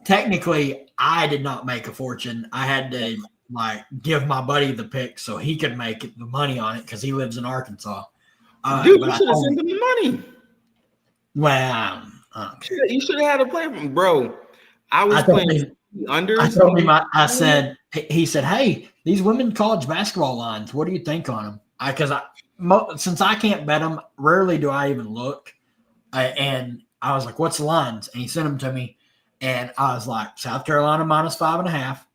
technically, I did not make a fortune. I had to like give my buddy the pick so he could make the money on it because he lives in Arkansas. Dude, you should have sent him the money. Well, you should have had a play from bro. I was playing under. I told him. He said, "Hey, these women college basketball lines. What do you think on them?" Since I can't bet them, rarely do I even look. And I was like, "What's the lines?" And he sent them to me, and I was like, "South Carolina -5.5."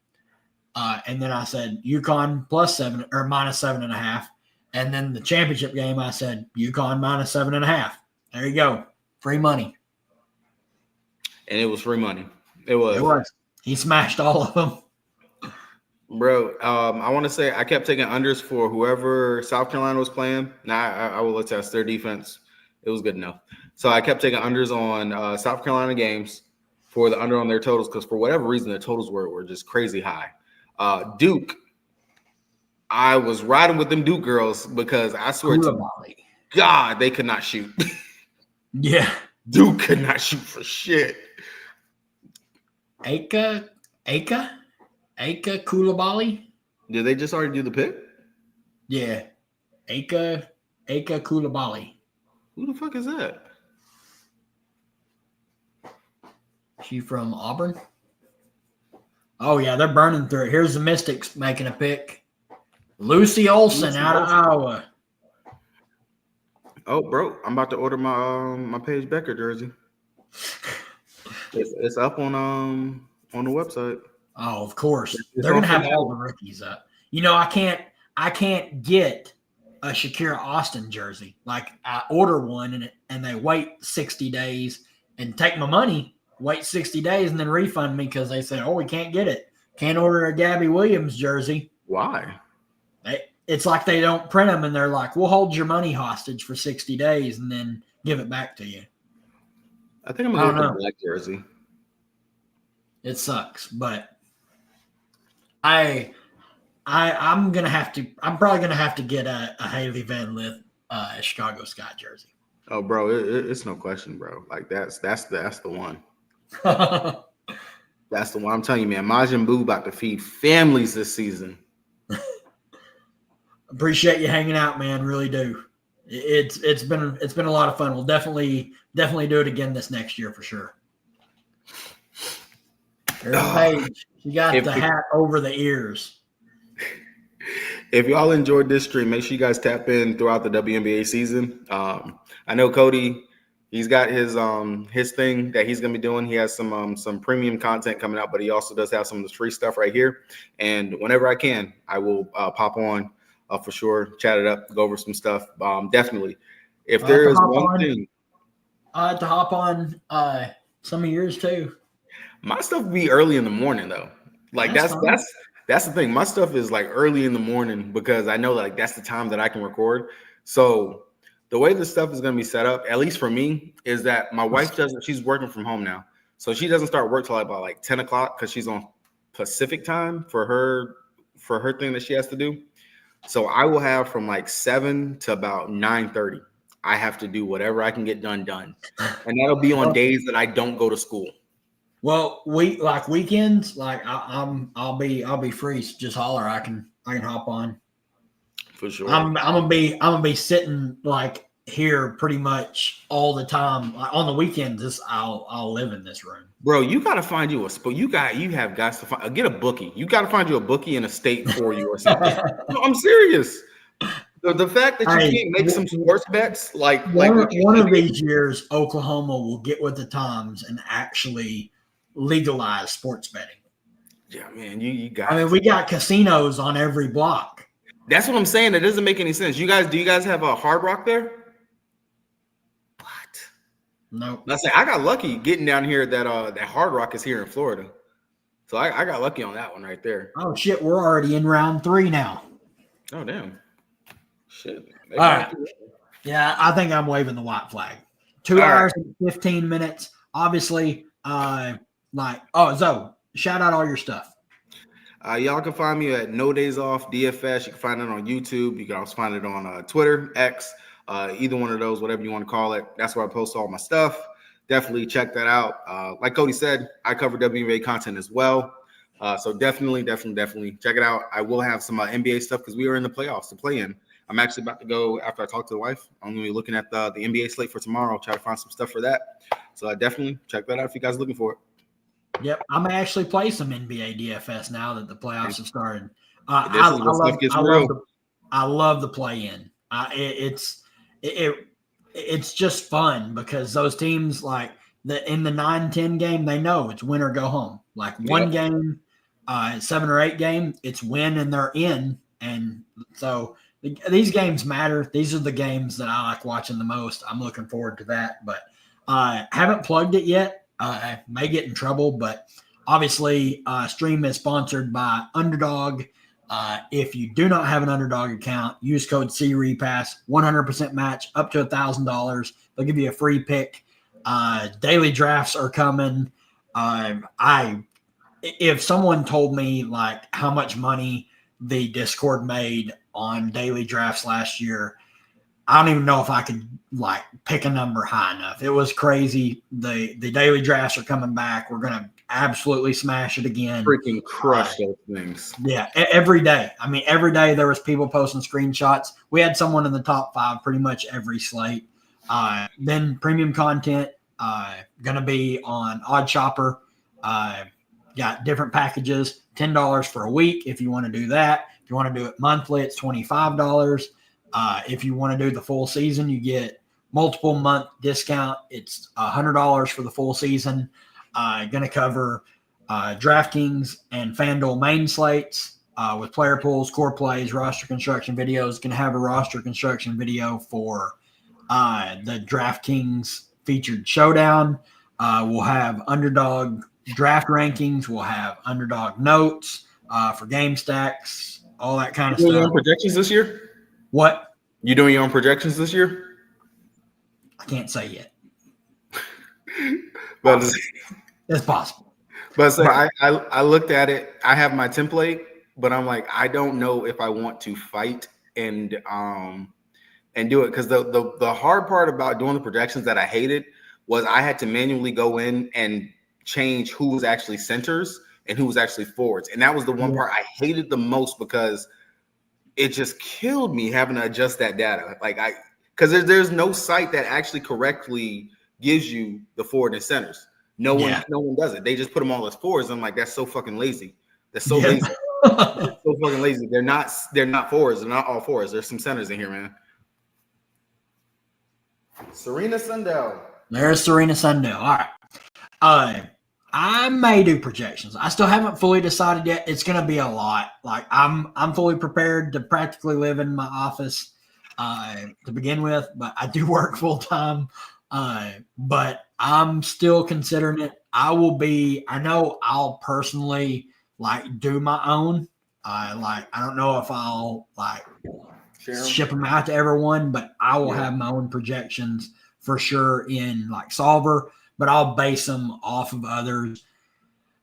And then I said UConn +7 or -7.5. And then the championship game, I said UConn -7.5. There you go, free money. And it was free money. It was. He smashed all of them. Bro, I want to say I kept taking unders for whoever South Carolina was playing. Now I will attest their defense. It was good enough. So I kept taking unders on South Carolina games for the under on their totals because for whatever reason the totals were just crazy high. Duke, I was riding with them Duke girls because I swear to God they could not shoot. Yeah, Duke could not shoot for shit. Aka Coulibaly. Did they just already do the pick? Yeah, Aka Coulibaly. Who the fuck is that? She from Auburn? Oh, yeah, they're burning through it. Here's the Mystics making a pick. Lucy Olson out of Iowa. Oh, bro, I'm about to order my Paige Becker jersey. It's up on the website. Oh, of course. They're going to have all the rookies up. You know, I can't get a Shakira Austin jersey. Like, I order one and they wait 60 days and take my money, wait 60 days, and then refund me because they say, oh, we can't get it. Can't order a Gabby Williams jersey. Why? It's like they don't print them, and they're like, we'll hold your money hostage for 60 days and then give it back to you. I think I'm going to go with the black jersey. It sucks, but I'm probably gonna have to get a Haley Van Lith Chicago Sky jersey. Oh, bro, it's no question, bro. Like that's the one. That's the one. I'm telling you, man. Majin Buu about to feed families this season. Appreciate you hanging out, man. Really do. It's been a lot of fun. We'll definitely do it again this next year for sure. There's Paige. You got the hat over the ears. If y'all enjoyed this stream, make sure you guys tap in throughout the WNBA season. I know Cody, he's got his thing that he's gonna be doing. He has some premium content coming out, but he also does have some of this free stuff right here. And whenever I can, I will pop on for sure, chat it up, go over some stuff. Definitely. If there is one thing, I had to hop on some of yours too. My stuff be early in the morning though. Like that's the thing. My stuff is like early in the morning because I know like that's the time that I can record. So the way the stuff is going to be set up, at least for me, is that my wife she's working from home now. So she doesn't start work till about like 10 o'clock because she's on Pacific time for her thing that she has to do. So I will have from like 7 to about 9:30. I have to do whatever I can get done. And that'll be on days that I don't go to school. Well, weekends, like I'll be free. So just holler. I can hop on. For sure. I'm gonna be sitting like here pretty much all the time. Like, on the weekends, I'll live in this room. Bro, you gotta find you a spot. You have got to find get a bookie. You gotta find you a bookie in a state for you or something. No, I'm serious. The fact that you can't make some sports bets, like one of these years, Oklahoma will get with the times and actually legalize sports betting. Yeah, man, you got. I mean, we got casinos on every block. That's what I'm saying. It doesn't make any sense. Do you guys have a Hard Rock there? What? No. I got lucky getting down here that Hard Rock is here in Florida. So I got lucky on that one right there. Oh shit, we're already in round 3 now. Oh damn. Shit. All right. Yeah, I think I'm waving the white flag. 2 hours and 15 minutes. Obviously, Zoe, shout out all your stuff. Y'all can find me at No Days Off DFS. You can find it on YouTube. You can also find it on Twitter, X, either one of those, whatever you want to call it. That's where I post all my stuff. Definitely check that out. Like Cody said, I cover Wnba content as well. So definitely check it out. I will have some NBA stuff because we are in the playoffs to play in. I'm actually about to go after I talk to the wife. I'm going to be looking at the NBA slate for tomorrow, try to find some stuff for that. So definitely check that out if you guys are looking for it. Yep, I'm going to actually play some NBA DFS now that the playoffs have started. I love the play-in. It's just fun because those teams in the 9-10 game, they know it's win or go home. Like one game, 7 or 8 game, it's win and they're in. And so these games matter. These are the games that I like watching the most. I'm looking forward to that, but haven't plugged it yet. I may get in trouble, but obviously stream is sponsored by Underdog. If you do not have an Underdog account, use code CREPASS, 100% match up to $1,000. They'll give you a free pick. Daily drafts are coming. If someone told me like how much money the Discord made on daily drafts last year, I don't even know if I could like pick a number high enough. It was crazy. The daily drafts are coming back. We're going to absolutely smash it again. Freaking crush those things. Yeah, every day. I mean, every day there was people posting screenshots. We had someone in the top 5 pretty much every slate. Then premium content going to be on Odd Shopper. Got different packages, $10 for a week if you want to do that. If you want to do it monthly, it's $25. If you want to do the full season, you get multiple month discount. It's $100 for the full season. Going to cover DraftKings and FanDuel main slates with player pools, core plays, roster construction videos. Going to have a roster construction video for the DraftKings featured showdown. We'll have Underdog draft rankings. We'll have Underdog notes for game stacks, all that kind of stuff. You doing your own projections this year? What? You doing your own projections this year? I can't say yet. But it's possible. But so I looked at it. I have my template, but I'm like, I don't know if I want to fight and do it because the hard part about doing the projections that I hated was I had to manually go in and change who was actually centers and who was actually forwards, and that was the one part I hated the most because it just killed me having to adjust that data. Because there's no site that actually correctly gives you the forward and centers. No one does it. They just put them all as forwards. I'm like, that's so fucking lazy. That's so lazy. That's so fucking lazy. They're not forwards. They're not all forwards. There's some centers in here, man. Serena Sundell. There's Serena Sundell. All right. I may do projections. I still haven't fully decided yet. It's going to be a lot. Like I'm fully prepared to practically live in my office to begin with, but I do work full time. But I'm still considering it. I know I'll personally do my own. I don't know if I'll ship them out to everyone, but I will have my own projections for sure in Solver. But I'll base them off of others.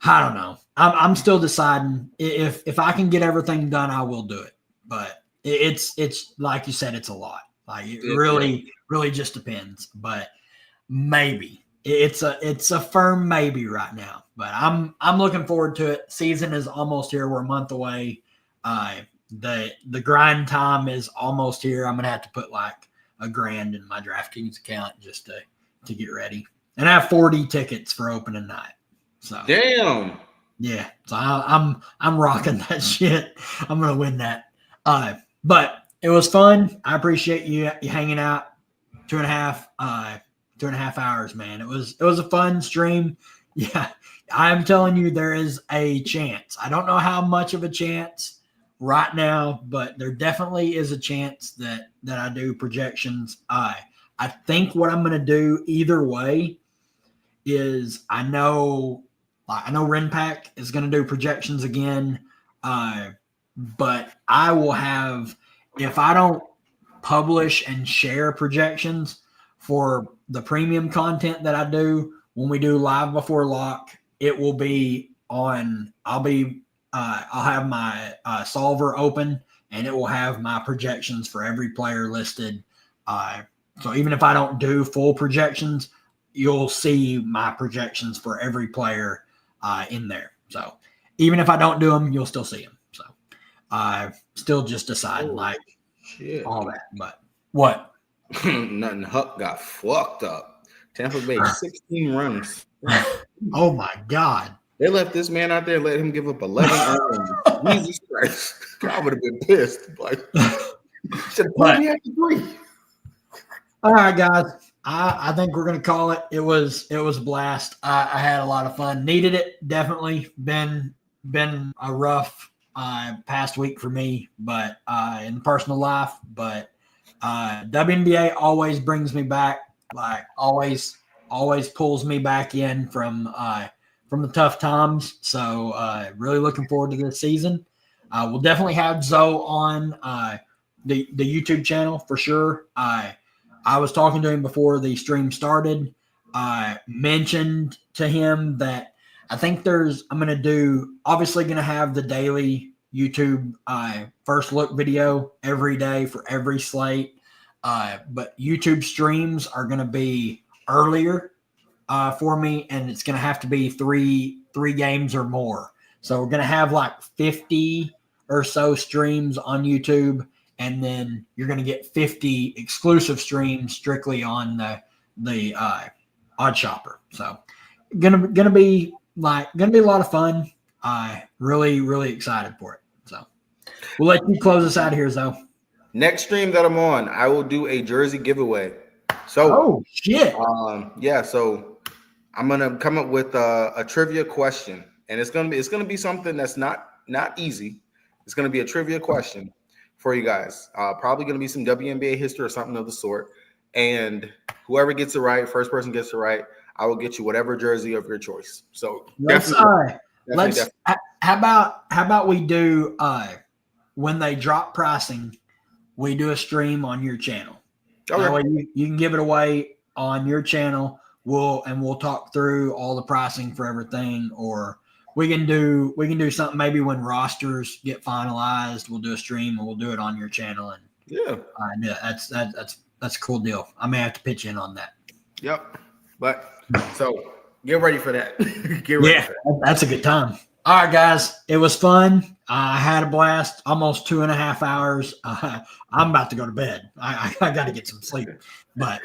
I don't know. I'm still deciding. If I can get everything done, I will do it. But it's like you said, it's a lot. It really just depends. But maybe it's a firm maybe right now. But I'm looking forward to it. Season is almost here. We're a month away. The grind time is almost here. I'm gonna have to put $1,000 in my DraftKings account just to get ready. And I have 40 tickets for opening night. So damn. Yeah. So I'm rocking that shit. I'm gonna win that. But It was fun. I appreciate you hanging out 2.5 hours, man. It was a fun stream. Yeah, I'm telling you, there is a chance. I don't know how much of a chance right now, but there definitely is a chance that I do projections. I think what I'm going to do either way is I know Wnpa is going to do projections again, but I will have, if I don't publish and share projections for the premium content that I do when we do live before lock, it will be on. I'll have my solver open and it will have my projections for every player listed. So even if I don't do full projections, you'll see my projections for every player in there. So even if I don't do them, you'll still see them. So still just deciding all that. But what? Nothing. Huck got fucked up. Tampa Bay 16 runs. Oh my God. They left this man out there, let him give up 11 runs. Jesus Christ. I would have been pissed. Like, should have put me after 3. All right, guys. I think we're gonna call it. It was a blast. I had a lot of fun. Needed it. Definitely been a rough past week for me, but in personal life. But WNBA always brings me back. Like always pulls me back in from the tough times. So really looking forward to this season. We'll definitely have Zoe on the YouTube channel for sure. I was talking to him before the stream started. I mentioned to him that I think I'm going to have the daily YouTube first look video every day for every slate. But YouTube streams are going to be earlier for me, and it's going to have to be three games or more. So we're going to have like 50 or so streams on YouTube. And then you're going to get 50 exclusive streams strictly on the Odd Shopper. So gonna be a lot of fun. Really excited for it. So we'll let you close us out here, Zoe. Next stream that I'm on, I will do a jersey giveaway. So oh shit. So I'm gonna come up with a trivia question, and it's gonna be something that's not easy. It's gonna be a trivia question for you guys. Probably going to be some WNBA history or something of the sort. And whoever gets it right, first person gets it right, I will get you whatever jersey of your choice. So how about we do when they drop pricing, we do a stream on your channel. Okay. That way you can give it away on your channel. We'll talk through all the pricing for everything, or we can do something maybe when rosters get finalized. We'll do a stream and we'll do it on your channel. And that's a cool deal. I may have to pitch in on that. Yep. But so get ready for that. For that. That's a good time. All right, guys. It was fun. I had a blast. Almost 2.5 hours. I'm about to go to bed. I got to get some sleep. But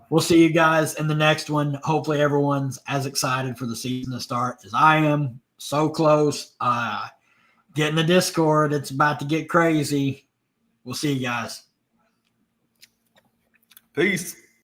we'll see you guys in the next one. Hopefully everyone's as excited for the season to start as I am. So close. Get in the Discord. It's about to get crazy. We'll see you guys. Peace.